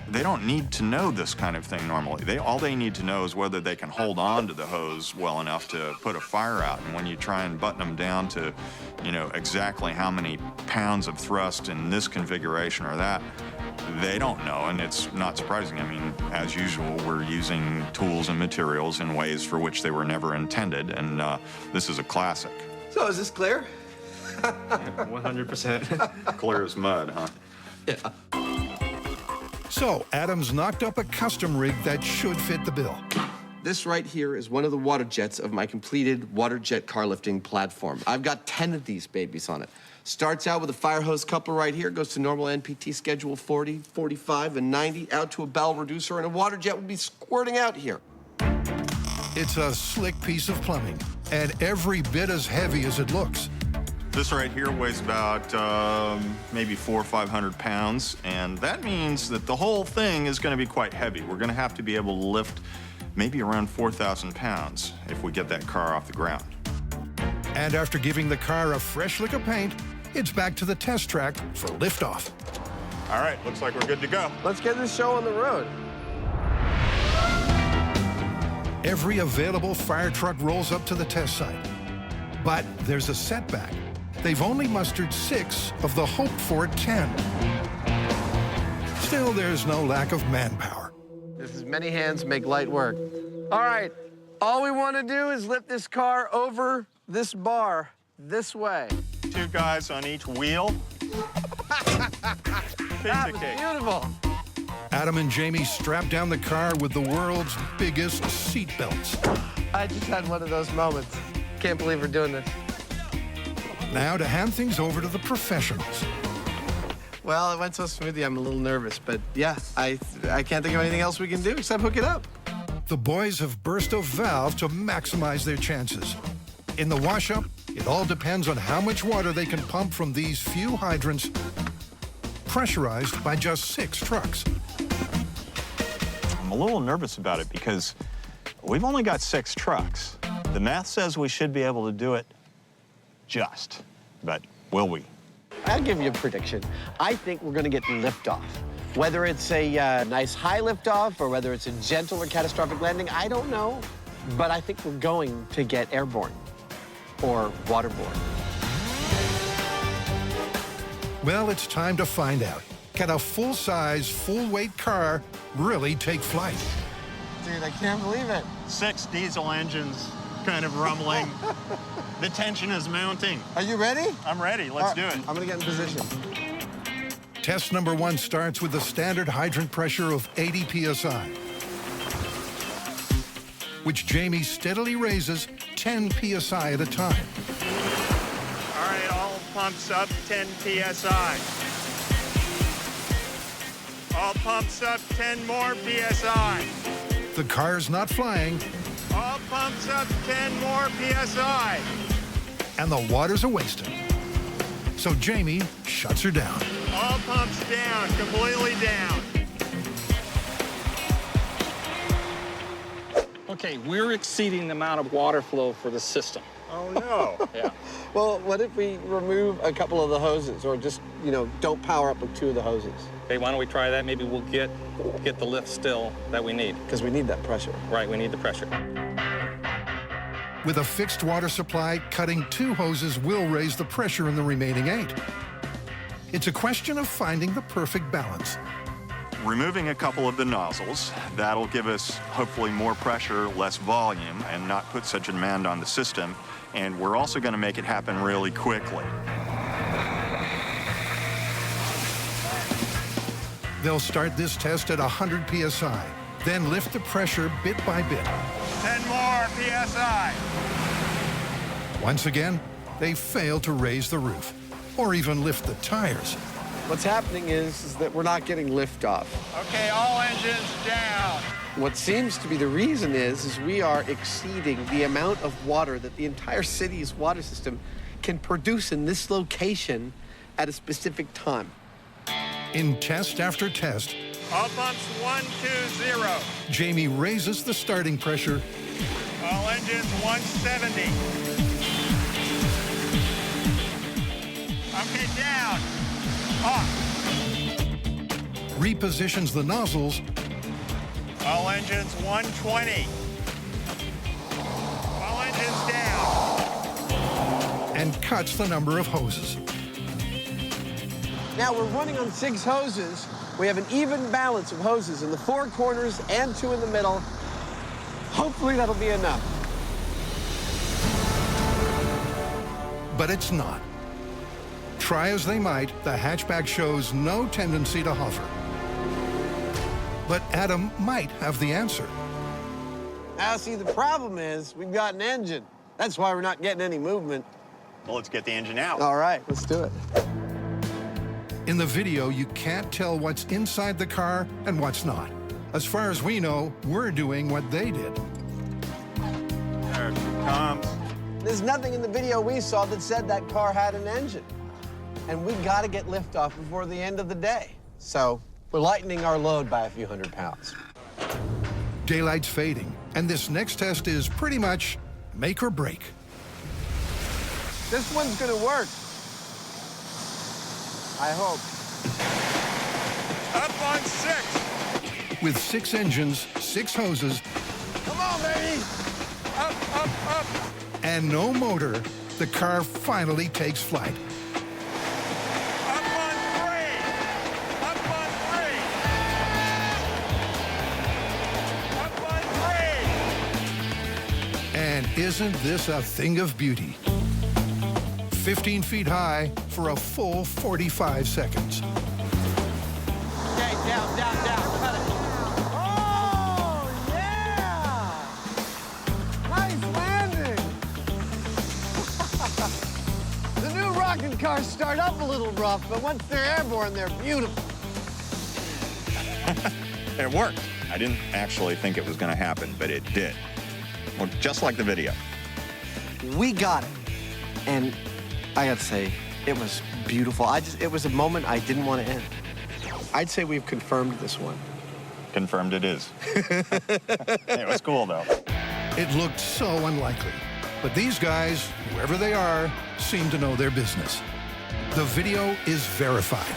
They don't need to know this kind of thing normally. All they need to know is whether they can hold on to the hose well enough to put a fire out. And when you try and button them down to, you know, exactly how many pounds of thrust in this configuration or that, they don't know, and it's not surprising. I mean, as usual, we're using tools and materials in ways for which they were never intended, and this is a classic. So is this clear? 100%. Clear as mud, huh? Yeah. So Adams knocked up a custom rig that should fit the bill. This right here is one of the water jets of my completed water jet car lifting platform. I've got 10 of these babies on it. Starts out with a fire hose coupler right here, goes to normal NPT schedule 40, 45, and 90, out to a bell reducer, and a water jet will be squirting out here. It's a slick piece of plumbing, and every bit as heavy as it looks. This right here weighs about maybe 400 or 500 pounds, and that means that the whole thing is going to be quite heavy. We're going to have to be able to lift maybe around 4,000 pounds if we get that car off the ground. And after giving the car a fresh lick of paint, it's back to the test track for liftoff. All right, looks like we're good to go. Let's get this show on the road. Every available fire truck rolls up to the test site. But there's a setback. They've only mustered 6 of the hoped-for 10. Still, there's no lack of manpower. This is many hands make light work. All right, all we want to do is lift this car over this bar this way. 2 guys on each wheel. That was beautiful. Adam and Jamie strap down the car with the world's biggest seat belts. I just had one of those moments. Can't believe we're doing this. Now to hand things over to the professionals. Well, it went so smoothly, I'm a little nervous, but yeah, I can't think of anything else we can do except hook it up. The boys have burst a valve to maximize their chances. In the wash-up, it all depends on how much water they can pump from these few hydrants, pressurized by just 6 trucks. I'm a little nervous about it because we've only got 6 trucks. The math says we should be able to do it just, but will we? I'll give you a prediction. I think we're gonna get liftoff. Whether it's a nice high liftoff or whether it's a gentle or catastrophic landing, I don't know. But I think we're going to get airborne or waterborne. Well, it's time to find out. Can a full-size, full-weight car really take flight? Dude, I can't believe it. 6 diesel engines kind of rumbling. The tension is mounting. Are you ready? I'm ready. Let's do it. I'm gonna get in position. Test number 1 starts with the standard hydrant pressure of 80 psi, which Jamie steadily raises 10 psi at a time. All right, all pumps up 10 psi. All pumps up 10 more psi. The car's not flying, All pumps up 10 more psi. and the water's a-wasting. So Jamie shuts her down. All pumps down, completely down. Okay, we're exceeding the amount of water flow for the system. Oh, no. Yeah. Well, what if we remove a couple of the hoses or just, don't power up with 2 of the hoses? Okay, why don't we try that? Maybe we'll get the lift still that we need. Because we need that pressure. Right, we need the pressure. With a fixed water supply, cutting 2 hoses will raise the pressure in the remaining 8. It's a question of finding the perfect balance. Removing a couple of the nozzles, that'll give us hopefully more pressure, less volume, and not put such a demand on the system. And we're also going to make it happen really quickly. They'll start this test at 100 psi, then lift the pressure bit by bit. 10 more psi. Once again, they fail to raise the roof or even lift the tires. What's happening is that we're not getting liftoff. Okay, all engines down. What seems to be the reason is we are exceeding the amount of water that the entire city's water system can produce in this location at a specific time. In test after test, All pumps 1, 2, 0. Jamie raises the starting pressure. All engines 170. Okay, down. Off. Repositions the nozzles. All engines 120. All engines down. And cuts the number of hoses. Now we're running on 6 hoses. We have an even balance of hoses in the 4 corners and 2 in the middle. Hopefully that'll be enough. But it's not. Try as they might, the hatchback shows no tendency to hover. But Adam might have the answer. Now, see, the problem is we've got an engine. That's why we're not getting any movement. Well, let's get the engine out. All right, let's do it. In the video, you can't tell what's inside the car and what's not. As far as we know, we're doing what they did. There it comes. There's nothing in the video we saw that said that car had an engine. And we got to get liftoff before the end of the day. So we're lightening our load by a few hundred pounds. Daylight's fading, And this next test is pretty much make or break. This one's gonna work. I hope. Up on 6. With 6 engines, 6 hoses, Come on, baby! Up, up, up. and no motor, the car finally takes flight. Up on 3. Up on 3. Up on 3. And isn't this a thing of beauty? 15 feet high for a full 45 seconds. Okay, down, cut it. Oh, yeah! Nice landing! The new rocket cars start up a little rough, but once they're airborne, they're beautiful. It worked. I didn't actually think it was going to happen, but it did. Well, just like the video. We got it. And I got to say, it was beautiful. It was a moment I didn't want to end. I'd say we've confirmed this one. Confirmed it is. It was cool, though. It looked so unlikely. But these guys, whoever they are, seem to know their business. The video is verified.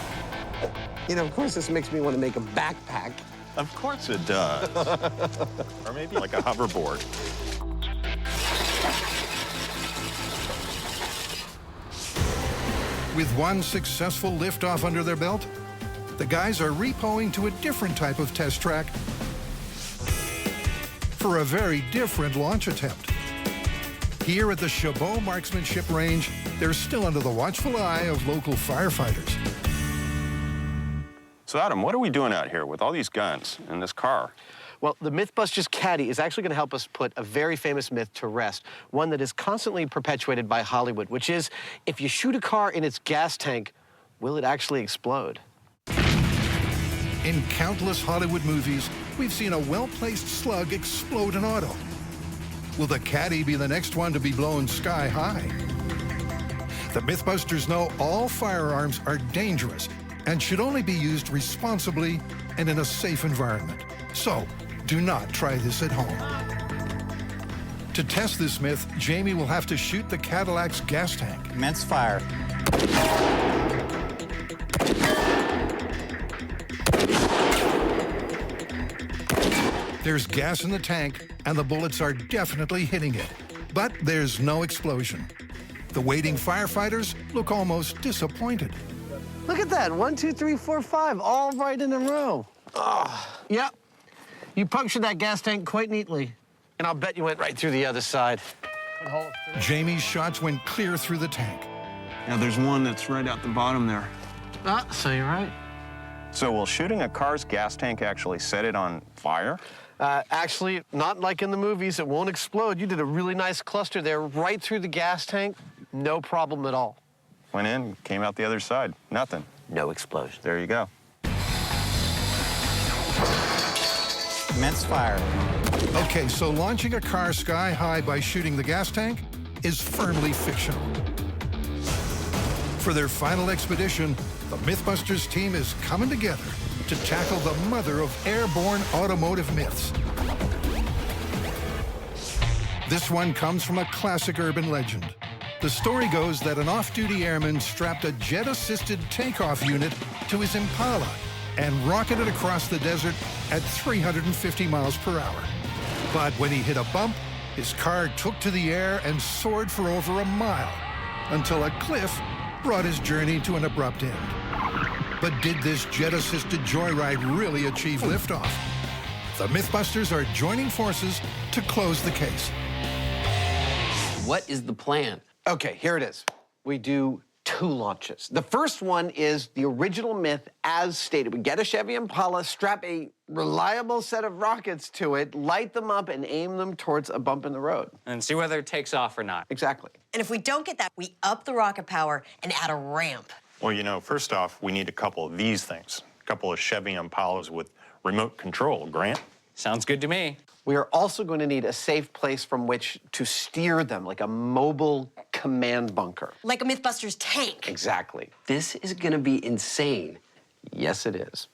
You know, of course, this makes me want to make a backpack. Of course it does. Or maybe like a hoverboard. With one successful liftoff under their belt, the guys are repoing to a different type of test track for a very different launch attempt. Here at the Chabot Marksmanship Range, they're still under the watchful eye of local firefighters. So, Adam, what are we doing out here with all these guns in this car? Well, the MythBusters caddy is actually going to help us put a very famous myth to rest, one that is constantly perpetuated by Hollywood, which is, if you shoot a car in its gas tank, will it actually explode? In countless Hollywood movies, we've seen a well-placed slug explode an auto. Will the caddy be the next one to be blown sky high? The MythBusters know all firearms are dangerous and should only be used responsibly and in a safe environment. So, do not try this at home. To test this myth, Jamie will have to shoot the Cadillac's gas tank. Commence fire. There's gas in the tank, and the bullets are definitely hitting it. But there's no explosion. The waiting firefighters look almost disappointed. Look at that, 1, 2, 3, 4, 5, all right in a row. Oh, yep. You punctured that gas tank quite neatly. And I'll bet you went right through the other side. Jamie's shots went clear through the tank. Now there's one that's right out the bottom there. Ah, so you're right. So will shooting a car's gas tank actually set it on fire? Actually, not like in the movies. It won't explode. You did a really nice cluster there, right through the gas tank. No problem at all. Went in, came out the other side. Nothing. No explosion. There you go. Commence fire. Okay, so launching a car sky high by shooting the gas tank is firmly fictional. For their final expedition, the MythBusters team is coming together to tackle the mother of airborne automotive myths. This one comes from a classic urban legend. The story goes that an off-duty airman strapped a jet-assisted takeoff unit to his Impala and rocketed across the desert at 350 miles per hour. But when he hit a bump, his car took to the air and soared for over a mile until a cliff brought his journey to an abrupt end. But did this jet-assisted joyride really achieve liftoff? The MythBusters are joining forces to close the case. What is the plan? Okay, here it is. We do 2 launches. The first one is the original myth as stated. We get a Chevy Impala, strap a reliable set of rockets to it, light them up, and aim them towards a bump in the road. And see whether it takes off or not. Exactly. And if we don't get that, we up the rocket power and add a ramp. Well, you know, first off, we need a couple of these things. A couple of Chevy Impalas with remote control. Grant? Sounds good to me. We are also going to need a safe place from which to steer them, like a mobile command bunker. Like a MythBusters tank. Exactly. This is gonna be insane. Yes, it is.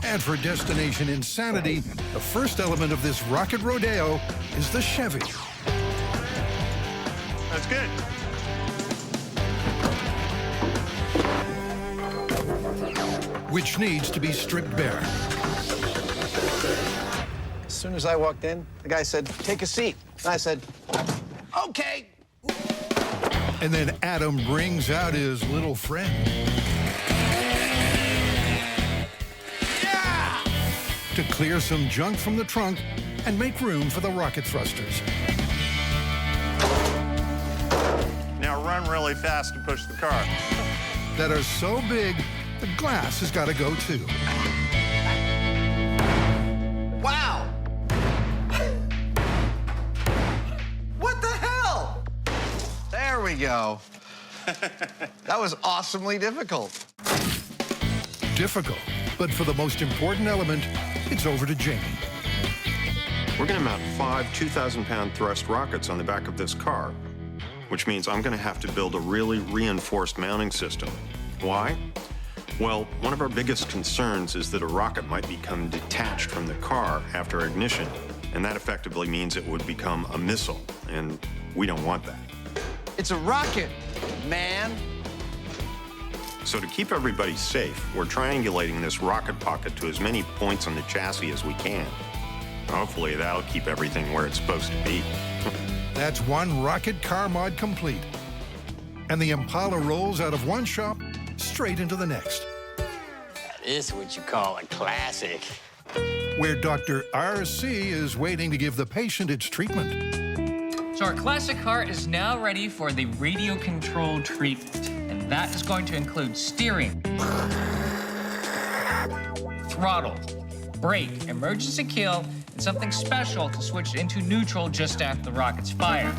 And for destination insanity, the first element of this rocket rodeo is the Chevy. That's good. Which needs to be stripped bare. As soon as I walked in, the guy said, "Take a seat." And I said, "Okay." And then Adam brings out his little friend. Yeah! To clear some junk from the trunk and make room for the rocket thrusters. Now run really fast and push the car. That are so big, the glass has got to go too. Wow! What the hell? There we go. That was awesomely difficult. Difficult, but for the most important element, it's over to Jamie. We're going to mount 5 2,000-pound thrust rockets on the back of this car, which means I'm going to have to build a really reinforced mounting system. Why? Well, one of our biggest concerns is that a rocket might become detached from the car after ignition, and that effectively means it would become a missile, and we don't want that. It's a rocket, man. So to keep everybody safe, we're triangulating this rocket pocket to as many points on the chassis as we can. Hopefully that'll keep everything where it's supposed to be. That's one rocket car mod complete. And the Impala rolls out of one shop straight into the next. That is what you call a classic. Where Dr. RC is waiting to give the patient its treatment. So our classic car is now ready for the radio control treatment, and that is going to include steering, throttle, brake, emergency kill, and something special to switch into neutral just after the rockets fire.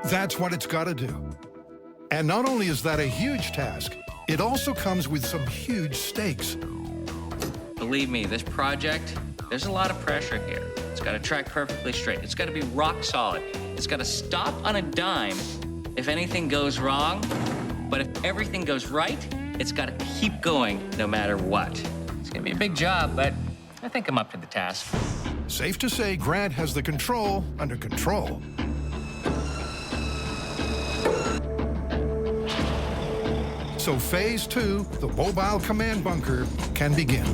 That's what it's got to do. And not only is that a huge task, it also comes with some huge stakes. Believe me, this project, there's a lot of pressure here. It's got to track perfectly straight. It's got to be rock solid. It's got to stop on a dime if anything goes wrong. But if everything goes right, it's got to keep going no matter what. It's going to be a big job, but I think I'm up to the task. Safe to say Grant has the control under control. So phase 2, the mobile command bunker, can begin.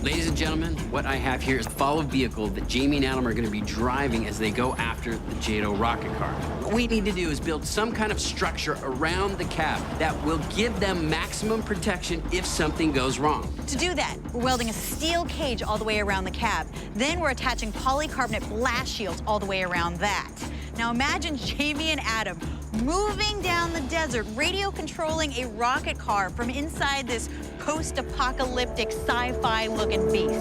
Ladies and gentlemen, what I have here is the follow vehicle that Jamie and Adam are going to be driving as they go after the JATO rocket car. What we need to do is build some kind of structure around the cab that will give them maximum protection if something goes wrong. To do that, we're welding a steel cage all the way around the cab. Then we're attaching polycarbonate blast shields all the way around that. Now imagine Jamie and Adam moving down the desert, radio controlling a rocket car from inside this post-apocalyptic sci-fi looking beast.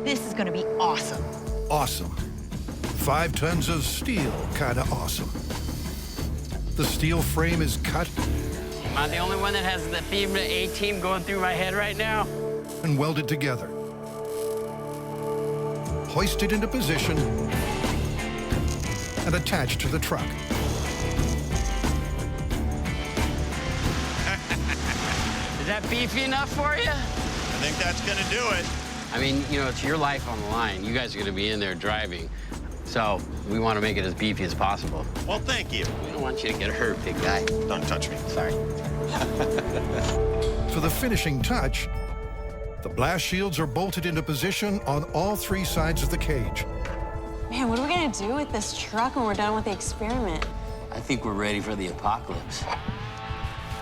This is gonna be awesome. Awesome. 5 tons of steel, kinda awesome. The steel frame is cut. Am I the only one that has the theme of A-Team going through my head right now? And welded together. Hoisted into position and attached to the truck. Is that beefy enough for you? I think that's going to do it. I mean, you know, it's your life on the line. You guys are going to be in there driving. So we want to make it as beefy as possible. Well, thank you. We don't want you to get hurt, big guy. Don't touch me. Sorry. For the finishing touch, the blast shields are bolted into position on all 3 sides of the cage. Man, what are we gonna do with this truck when we're done with the experiment? I think we're ready for the apocalypse.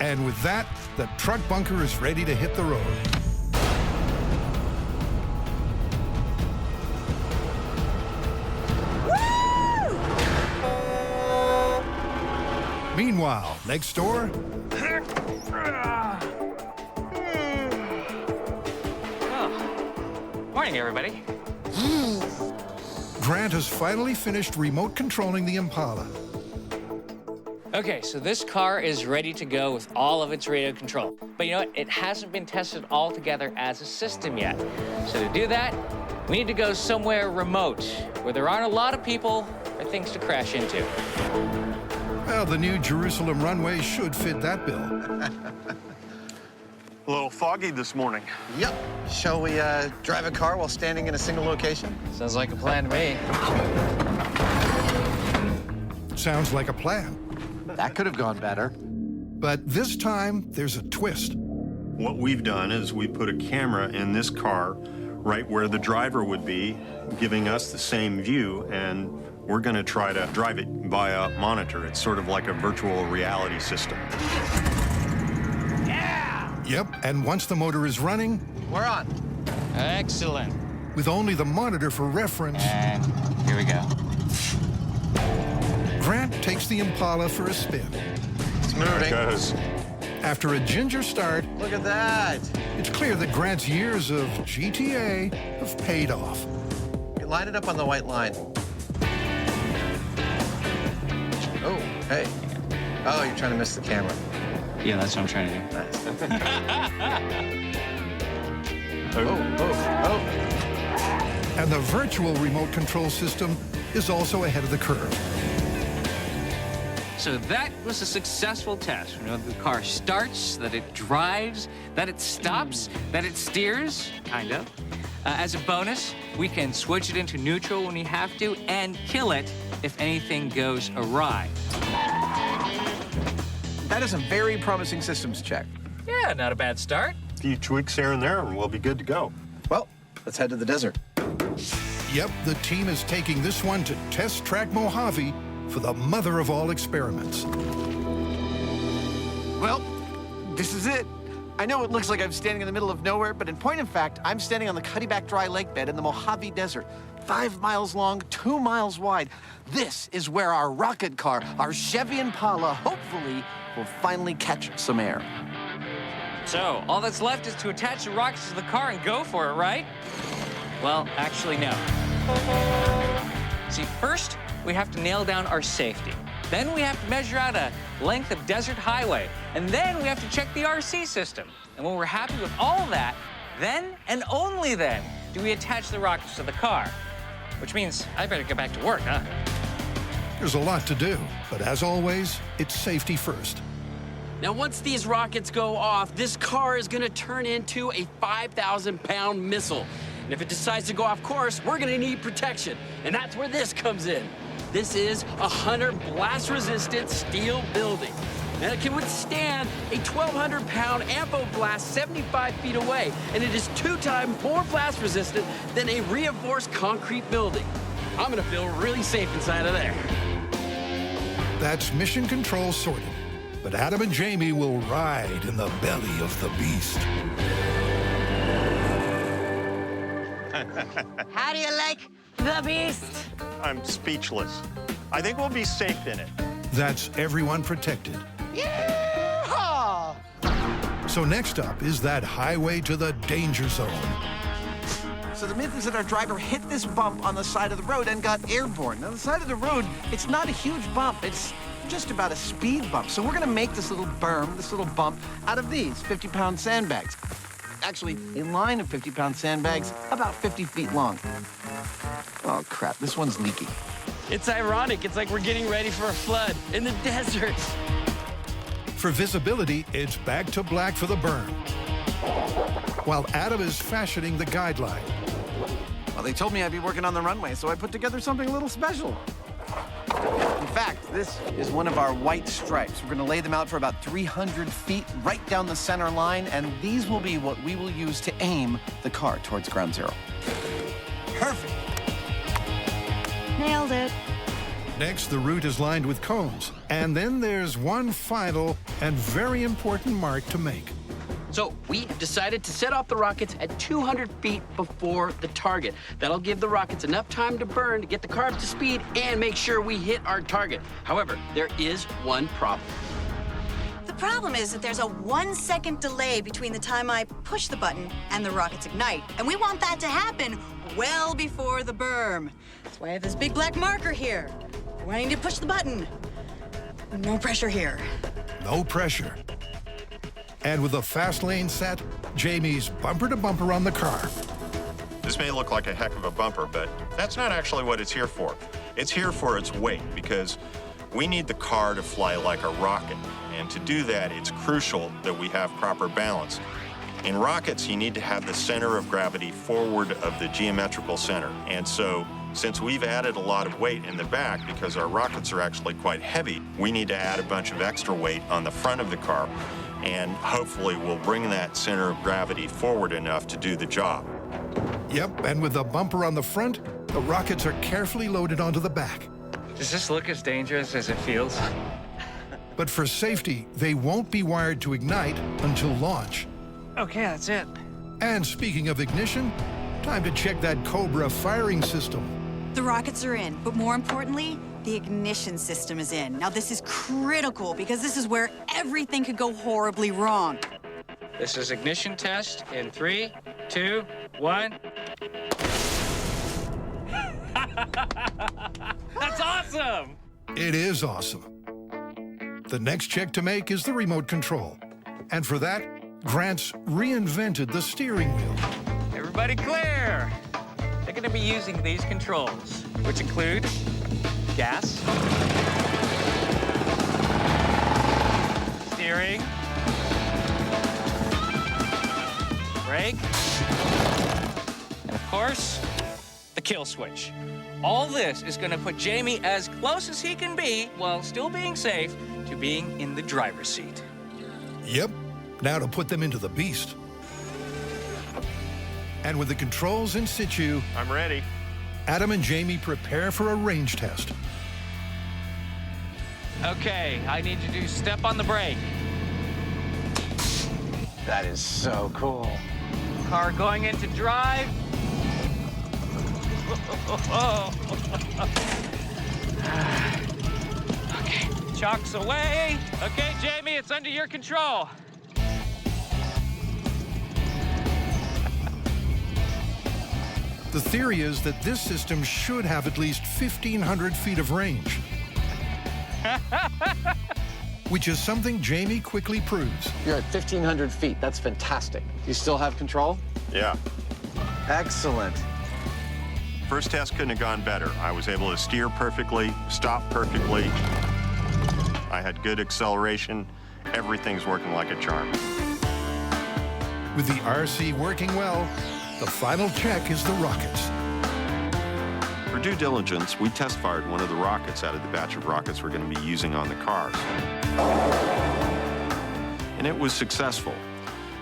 And with that, the truck bunker is ready to hit the road. Woo! Meanwhile, next door, Morning, everybody. Grant has finally finished remote controlling the Impala. Okay, so this car is ready to go with all of its radio control. But you know what? It hasn't been tested all together as a system yet. So to do that, we need to go somewhere remote, where there aren't a lot of people or things to crash into. Well, the new Jerusalem runway should fit that bill. A little foggy this morning. Yep. Shall we drive a car while standing in a single location? Sounds like a plan to me. Sounds like a plan. That could have gone better. But this time, there's a twist. What we've done is we put a camera in this car right where the driver would be, giving us the same view, and we're going to try to drive it via monitor. It's sort of like a virtual reality system. Yep, and once the motor is running, we're on. Excellent. with only the monitor for reference, And here we go. Grant takes the Impala for a spin. It's moving. After a ginger start, Look at that. it's clear that Grant's years of GTA have paid off. Line it up on the white line. Oh, hey. Oh, you're trying to miss the camera. Yeah, that's what I'm trying to do. Oh. And the virtual remote control system is also ahead of the curve. So that was a successful test. You know, the car starts, that it drives, that it stops, that it steers, kind of. As a bonus, we can switch it into neutral when we have to and kill it if anything goes awry. That is a very promising systems check. Yeah, not a bad start. A few tweaks here and there, and we'll be good to go. Well, let's head to the desert. Yep, the team is taking this one to Test Track Mojave for the mother of all experiments. Well, this is it. I know it looks like I'm standing in the middle of nowhere, but in point of fact, I'm standing on the Cuddyback Dry Lake bed in the Mojave Desert. 5 miles long, 2 miles wide. This is where our rocket car, our Chevy Impala, hopefully will finally catch some air. So, all that's left is to attach the rockets to the car and go for it, right? Well, actually, no. See, first, we have to nail down our safety. Then we have to measure out a length of desert highway. And then we have to check the RC system. And when we're happy with all that, then and only then do we attach the rockets to the car. Which means I better get back to work, huh? There's a lot to do, but as always, it's safety first. Now, once these rockets go off, this car is gonna turn into a 5,000-pound missile. And if it decides to go off course, we're gonna need protection. And that's where this comes in. This is a 100 blast-resistant steel building. And it can withstand a 1,200-pound ampo blast 75 feet away. And it is 2 times more blast-resistant than a reinforced concrete building. I'm gonna feel really safe inside of there. That's mission control sorted. But Adam and Jamie will ride in the belly of the beast. How do you like the beast? I'm speechless. I think we'll be safe in it. That's everyone protected. Yeehaw! So next up is that highway to the danger zone. So the myth is that our driver hit this bump on the side of the road and got airborne. Now, the side of the road, it's not a huge bump. It's just about a speed bump. So we're gonna make this little berm, this little bump, out of these 50-pound sandbags. Actually, a line of 50-pound sandbags about 50 feet long. Oh, crap, this one's leaky. It's ironic. It's like we're getting ready for a flood in the desert. For visibility, it's back to black for the berm. While Adam is fashioning the guideline. Well, they told me I'd be working on the runway, so I put together something a little special. In fact, this is one of our white stripes. We're gonna lay them out for about 300 feet right down the center line, and these will be what we will use to aim the car towards ground zero. Perfect. Nailed it. Next, the route is lined with cones. And then there's one final and very important mark to make. So we have decided to set off the rockets at 200 feet before the target. That'll give the rockets enough time to burn to get the car up to speed and make sure we hit our target. However, there is one problem. The problem is that there's a 1-second delay between the time I push the button and the rockets ignite. And we want that to happen well before the berm. That's why I have this big black marker here. Wanting to push the button. No pressure here. No pressure. And with the fast lane set, Jamie's bumper to bumper on the car. This may look like a heck of a bumper, but that's not actually what it's here for. It's here for its weight, because we need the car to fly like a rocket. And to do that, it's crucial that we have proper balance. In rockets, you need to have the center of gravity forward of the geometrical center. And so, since we've added a lot of weight in the back because our rockets are actually quite heavy, we need to add a bunch of extra weight on the front of the car, and hopefully we'll bring that center of gravity forward enough to do the job. Yep, and with the bumper on the front, the rockets are carefully loaded onto the back. Does this look as dangerous as it feels? But for safety, they won't be wired to ignite until launch. Okay, that's it. And speaking of ignition, time to check that Cobra firing system. The rockets are in, but more importantly, the ignition system is in. Now, this is critical because this is where everything could go horribly wrong. This is ignition test in 3, 2, 1. That's awesome! It is awesome. The next check to make is the remote control. And for that, Grant's reinvented the steering wheel. Everybody clear! They're gonna be using these controls, which include gas, steering, brake, and of course, the kill switch. All this is gonna put Jamie as close as he can be while still being safe to being in the driver's seat. Yep, now to put them into the beast. And with the controls in situ, I'm ready. Adam and Jamie prepare for a range test. Okay, I need you to step on the brake. That is so cool. Car going into drive. Okay, chocks away. Okay, Jamie, it's under your control. The theory is that this system should have at least 1,500 feet of range, which is something Jamie quickly proves. You're at 1,500 feet. That's fantastic. You still have control? Yeah. Excellent. First test couldn't have gone better. I was able to steer perfectly, stop perfectly. I had good acceleration. Everything's working like a charm. With the RC working well, the final check is the rockets. For due diligence, we test fired one of the rockets out of the batch of rockets we're going to be using on the cars. And it was successful.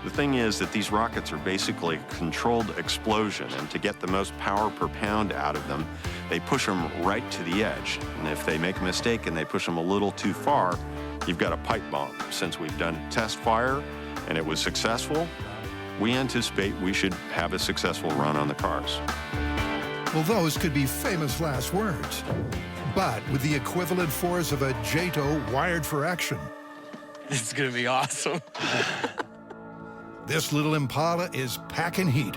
The thing is that these rockets are basically a controlled explosion, and to get the most power per pound out of them, they push them right to the edge. And if they make a mistake and they push them a little too far, you've got a pipe bomb. Since we've done test fire and it was successful, we anticipate we should have a successful run on the cars. Well, those could be famous last words. But with the equivalent force of a JATO wired for action, This is gonna be awesome. this little Impala is packing heat.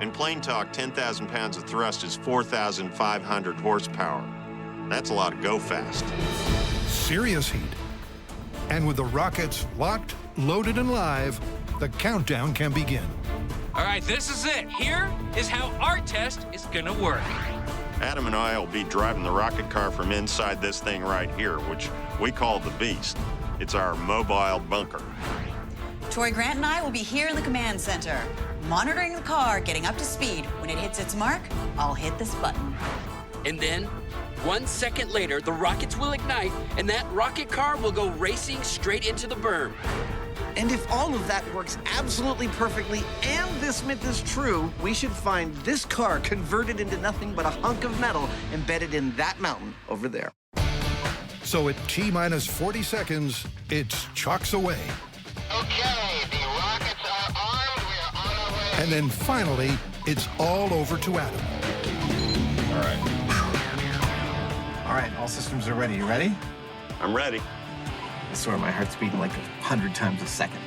In plain talk, 10,000 pounds of thrust is 4,500 horsepower. That's a lot of go fast. Serious heat. And with the rockets locked, loaded, and live, the countdown can begin. All right, this is it. Here is how our test is gonna work. Adam and I will be driving the rocket car from inside this thing right here, which we call the Beast. It's our mobile bunker. Tori Grant and I will be here in the command center, monitoring the car, getting up to speed. When it hits its mark, I'll hit this button. And then, 1 second later, the rockets will ignite, and that rocket car will go racing straight into the berm. And if all of that works absolutely perfectly and this myth is true, we should find this car converted into nothing but a hunk of metal embedded in that mountain over there. So at T-minus 40 seconds, it's chocks away. Okay, the rockets are armed. We're on our way. And then finally, it's all over to Adam. All right. All right, all systems are ready. You ready? I'm ready. I swear my heart's beating like 100 times a second.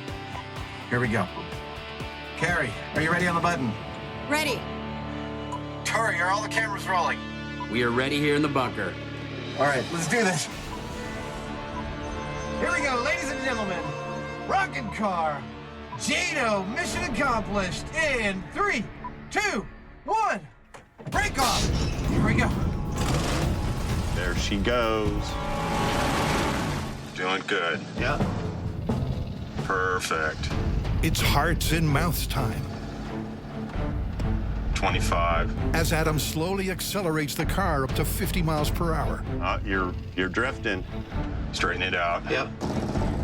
Here we go. Carrie, are you ready on the button? Ready. Tori, are all the cameras rolling? We are ready here in the bunker. All right, let's do this. Here we go, ladies and gentlemen. Rocket car, JATO, mission accomplished in 3, 2, 1. Break off. Here we go. There she goes. Doing good. Yeah. Perfect. It's hearts and mouths time 25. as Adam slowly accelerates the car up to 50 miles per hour. You're drifting. Straighten it out. Yep.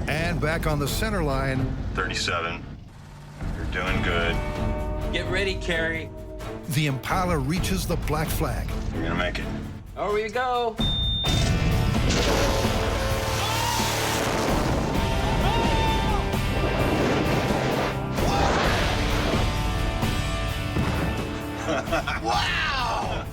And back on the center line, 37. You're doing good. Get ready, Carrie. the Impala reaches the black flag. You're gonna make it. Over you go. Wow!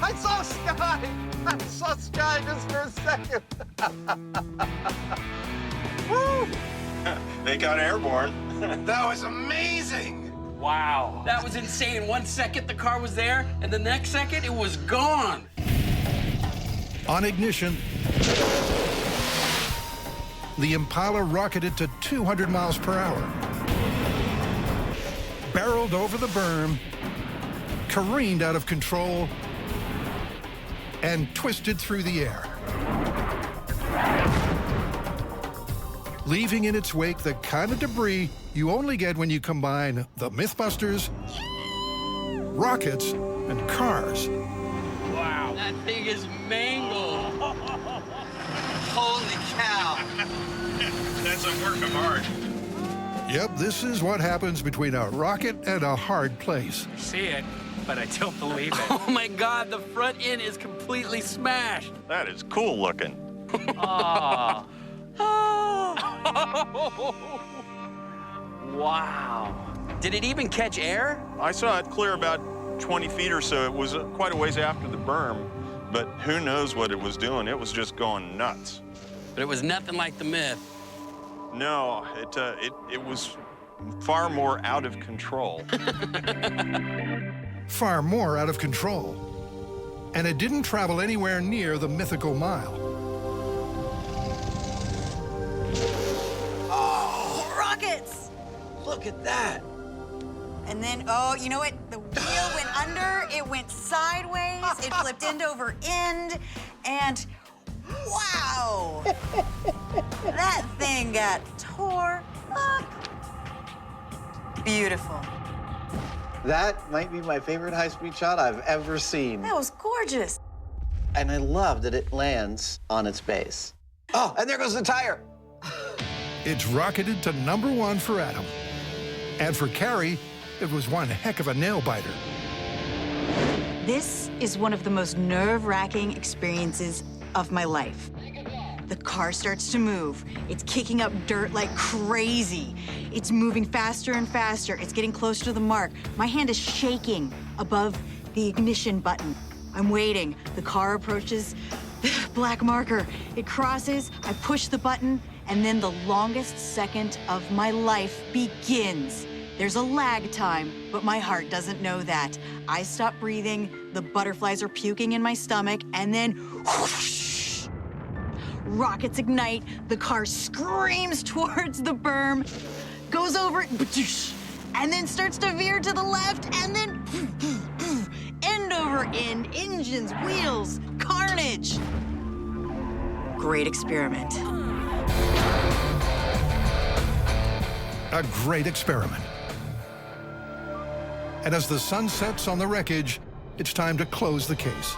I saw Sky! I saw Sky just for a second. Woo! They got airborne. That was amazing! Wow. That was insane. 1 second the car was there, and the next second it was gone. On ignition, the Impala rocketed to 200 miles per hour, barreled over the berm, careened out of control, and twisted through the air, leaving in its wake the kind of debris you only get when you combine the MythBusters, rockets, and cars. Wow. That thing is mangled. Holy cow. That's a work of art. Yep, this is what happens between a rocket and a hard place. See it, but I don't believe it. Oh my God, the front end is completely smashed. That is cool looking. Aw. Wow. Did it even catch air? I saw it clear about 20 feet or so. It was quite a ways after the berm, but who knows what it was doing. It was just going nuts. But it was nothing like the Myth. No, it was far more out of control. Far more out of control. And it didn't travel anywhere near the mythical mile. Oh, rockets! Look at that. And then, oh, you know what? The wheel went under, it went sideways, it flipped end over end, and wow! That thing got tore up. Beautiful. That might be my favorite high-speed shot I've ever seen. That was gorgeous. And I love that it lands on its base. Oh, and there goes the tire. It's rocketed to #1 for Adam. And for Carrie, it was one heck of a nail-biter. This is one of the most nerve-wracking experiences of my life. The car starts to move. It's kicking up dirt like crazy. It's moving faster and faster. It's getting close to the mark. My hand is shaking above the ignition button. I'm waiting. The car approaches the black marker. It crosses, I push the button, and then the longest second of my life begins. There's a lag time, but my heart doesn't know that. I stop breathing, the butterflies are puking in my stomach, and then whoosh, rockets ignite, the car screams towards the berm, goes over it, and then starts to veer to the left, and then end over end, engines, wheels, carnage. Great experiment. A great experiment. And as the sun sets on the wreckage, it's time to close the case.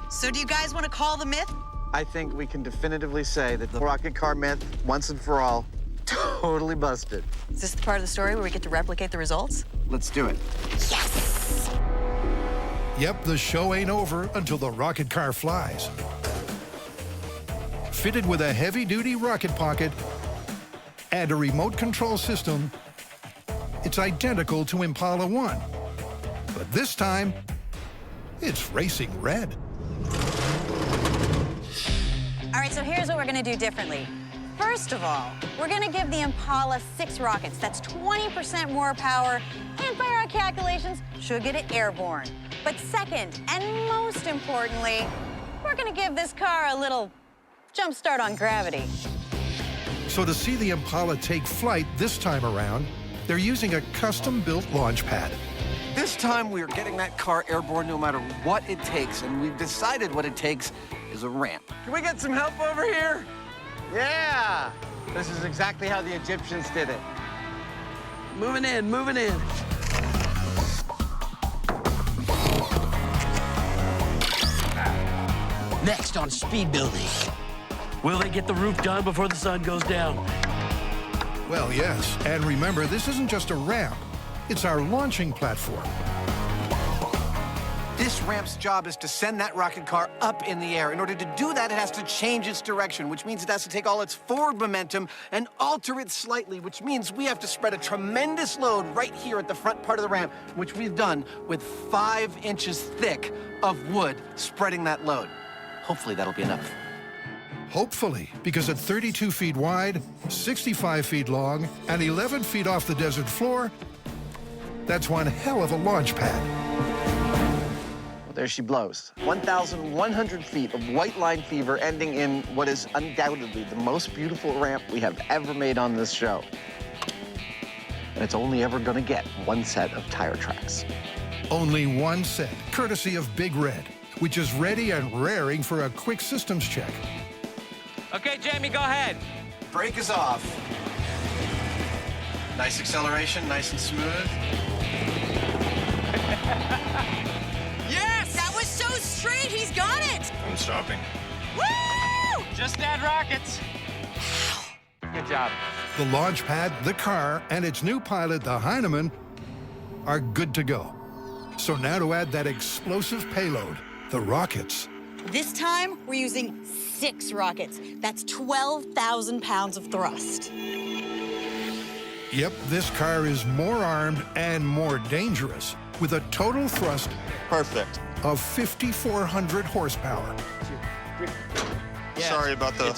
So do you guys want to call the myth? I think we can definitively say that the rocket car myth, once and for all, totally busted. Is this the part of the story where we get to replicate the results? Let's do it. Yes! Yep, the show ain't over until the rocket car flies. Fitted with a heavy-duty rocket pocket and a remote control system, it's identical to Impala 1. But this time, it's racing red. All right, so here's what we're gonna do differently. First of all, we're gonna give the Impala 6 rockets. That's 20% more power, and by our calculations, should get it airborne. But second, and most importantly, we're gonna give this car a little jump start on gravity. So to see the Impala take flight this time around, they're using a custom-built launch pad. This time we are getting that car airborne no matter what it takes, and we've decided what it takes is a ramp. Can we get some help over here? Yeah! This is exactly how the Egyptians did it. Moving in, moving in. Next on speed building. Will they get the roof done before the sun goes down? Well, yes. And remember, this isn't just a ramp. It's our launching platform. This ramp's job is to send that rocket car up in the air. In order to do that, it has to change its direction, which means it has to take all its forward momentum and alter it slightly, which means we have to spread a tremendous load right here at the front part of the ramp, which we've done with 5 inches thick of wood spreading that load. Hopefully that'll be enough. Hopefully, because at 32 feet wide, 65 feet long, and 11 feet off the desert floor, that's one hell of a launch pad. There she blows. 1,100 feet of white line fever ending in what is undoubtedly the most beautiful ramp we have ever made on this show. And it's only ever gonna get 1 set of tire tracks. Only 1 set, courtesy of Big Red, which is ready and raring for a quick systems check. Okay, Jamie, go ahead. Brake is off. Nice acceleration, nice and smooth. Yes! That was so straight, he's got it! I'm stopping. Woo! Just add rockets. Good job. The launch pad, the car, and its new pilot, the Heinemann, are good to go. So now to add that explosive payload, the rockets. This time, we're using 6 rockets. That's 12,000 pounds of thrust. Yep, this car is more armed and more dangerous, with a total thrust Perfect. of 5,400 horsepower. Yeah, Sorry about the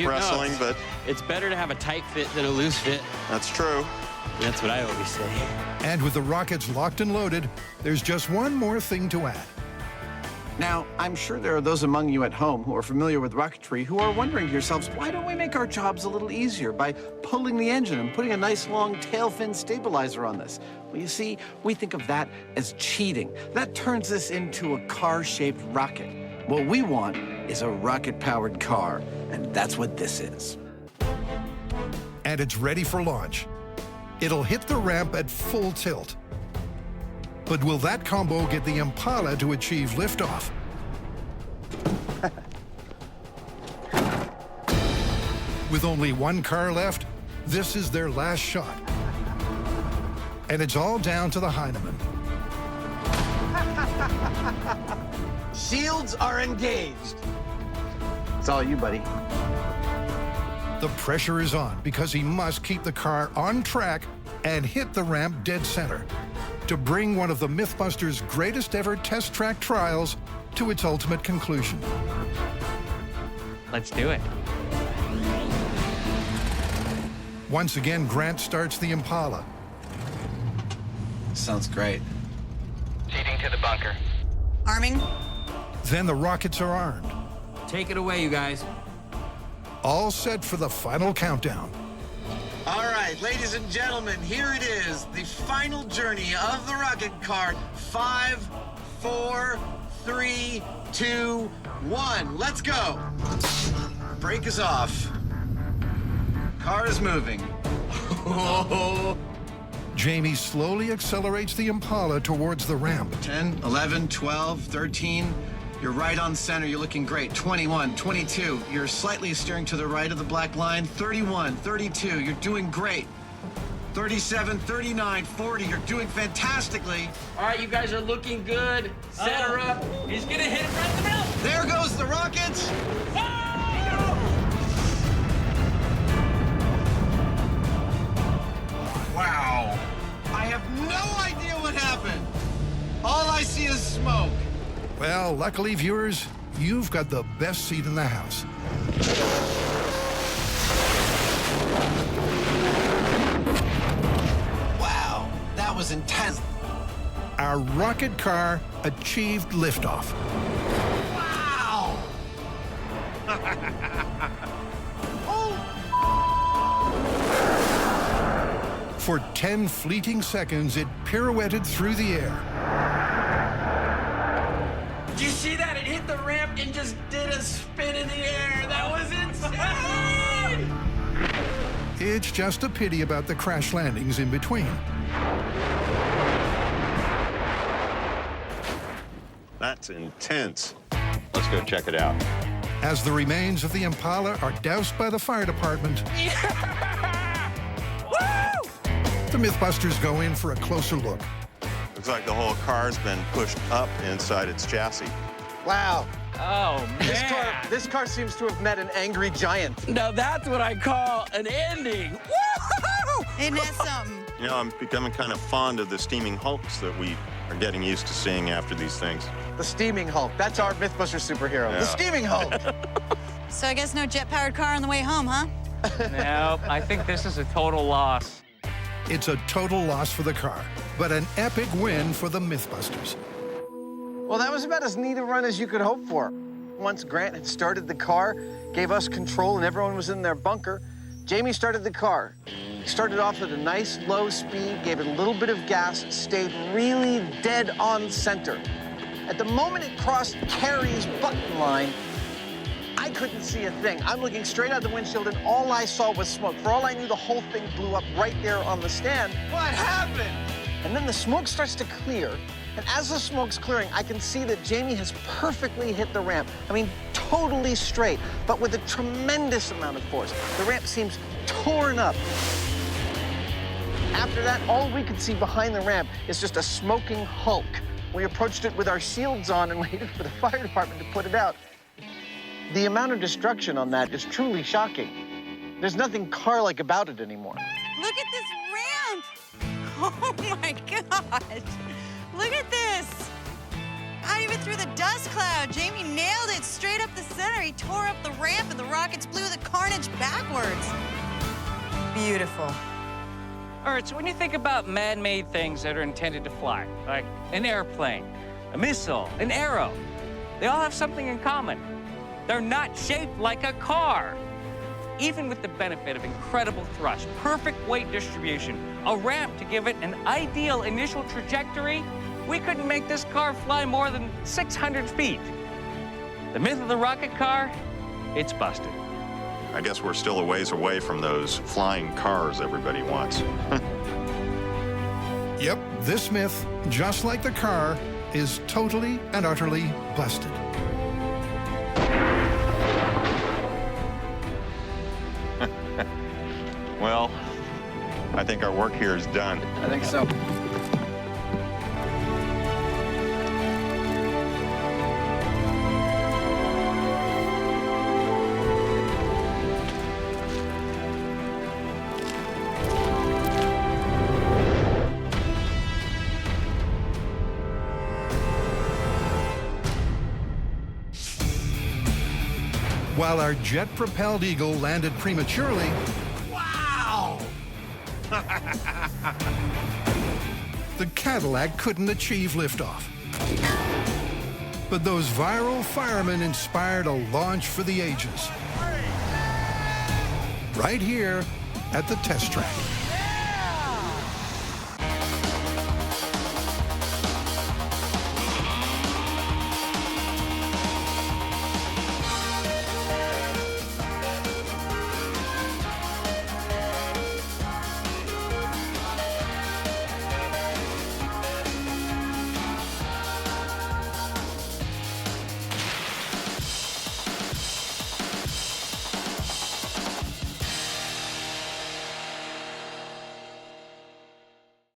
wrestling, but it's better to have a tight fit than a loose fit. that's true. That's what I always say. And with the rockets locked and loaded, there's just one more thing to add. Now, I'm sure there are those among you at home who are familiar with rocketry who are wondering to yourselves, why don't we make our jobs a little easier by pulling the engine and putting a nice long tail fin stabilizer on this? Well, you see, we think of that as cheating. That turns this into a car-shaped rocket. What we want is a rocket-powered car, and that's what this is. And it's ready for launch. It'll hit the ramp at full tilt. But will that combo get the Impala to achieve liftoff? With only 1 car left, this is their last shot. And it's all down to the Heinemann. Shields are engaged. It's all you, buddy. The pressure is on because he must keep the car on track and hit the ramp dead center to bring one of the MythBusters' greatest ever test track trials to its ultimate conclusion. Let's do it. Once again, Grant starts the Impala. Sounds great. Seating to the bunker. Arming. Then the rockets are armed. Take it away, you guys. All set for the final countdown. All right, ladies and gentlemen, here it is, the final journey of the rocket car. 5, 4, 3, 2, 1. Let's go. Brake is off. Car is moving. Jamie slowly accelerates the Impala towards the ramp. 10, 11, 12, 13. You're right on center. You're looking great. 21, 22. You're slightly steering to the right of the black line. 31, 32. You're doing great. 37, 39, 40. You're doing fantastically. All right, you guys are looking good. Set her up. He's gonna hit it right in the middle. There goes the rockets. Wow. I have no idea what happened. All I see is smoke. Well, luckily, viewers, you've got the best seat in the house. Wow, that was intense. Our rocket car achieved liftoff. Wow! For 10 fleeting seconds, it pirouetted through the air. Do you see that? It hit the ramp and just did a spin in the air. That was insane! It's just a pity about the crash landings in between. That's intense. Let's go check it out. As the remains of the Impala are doused by the fire department, the MythBusters go in for a closer look. Looks like the whole car's been pushed up inside its chassis. Wow. Oh, man. This car seems to have met an angry giant. Now that's what I call an ending. Woo! Isn't that something? You know, I'm becoming kind of fond of the steaming hulks that we are getting used to seeing after these things. The Steaming Hulk. That's our MythBusters superhero. Yeah. The Steaming Hulk. So I guess no jet-powered car on the way home, huh? No, I think this is a total loss. It's a total loss for the car, but an epic win for the MythBusters. Well, that was about as neat a run as you could hope for. Once Grant had started the car, gave us control, and everyone was in their bunker, Jamie started the car. Started off at a nice low speed, gave it a little bit of gas, stayed really dead on center. At the moment it crossed Carrie's button line, I couldn't see a thing. I'm looking straight out the windshield, and all I saw was smoke. For all I knew, the whole thing blew up right there on the stand. What happened? And then the smoke starts to clear, and as the smoke's clearing, I can see that Jamie has perfectly hit the ramp. I mean, totally straight, but with a tremendous amount of force. The ramp seems torn up. After that, all we could see behind the ramp is just a smoking hulk. We approached it with our shields on and waited for the fire department to put it out. The amount of destruction on that is truly shocking. There's nothing car-like about it anymore. Look at this ramp! Oh my gosh! Look at this! Not even through the dust cloud. Jamie nailed it straight up the center. He tore up the ramp and the rockets blew the carnage backwards. Beautiful. All right, so when you think about man-made things that are intended to fly, like an airplane, a missile, an arrow, they all have something in common. They're not shaped like a car. Even with the benefit of incredible thrust, perfect weight distribution, a ramp to give it an ideal initial trajectory, we couldn't make this car fly more than 600 feet. The myth of the rocket car, it's busted. I guess we're still a ways away from those flying cars everybody wants. Yep, this myth, just like the car, is totally and utterly busted. Well, I think our work here is done. I think so. While our jet-propelled Eagle landed prematurely, Wow! the Cadillac couldn't achieve liftoff. But those viral firemen inspired a launch for the ages. Right here at the test track.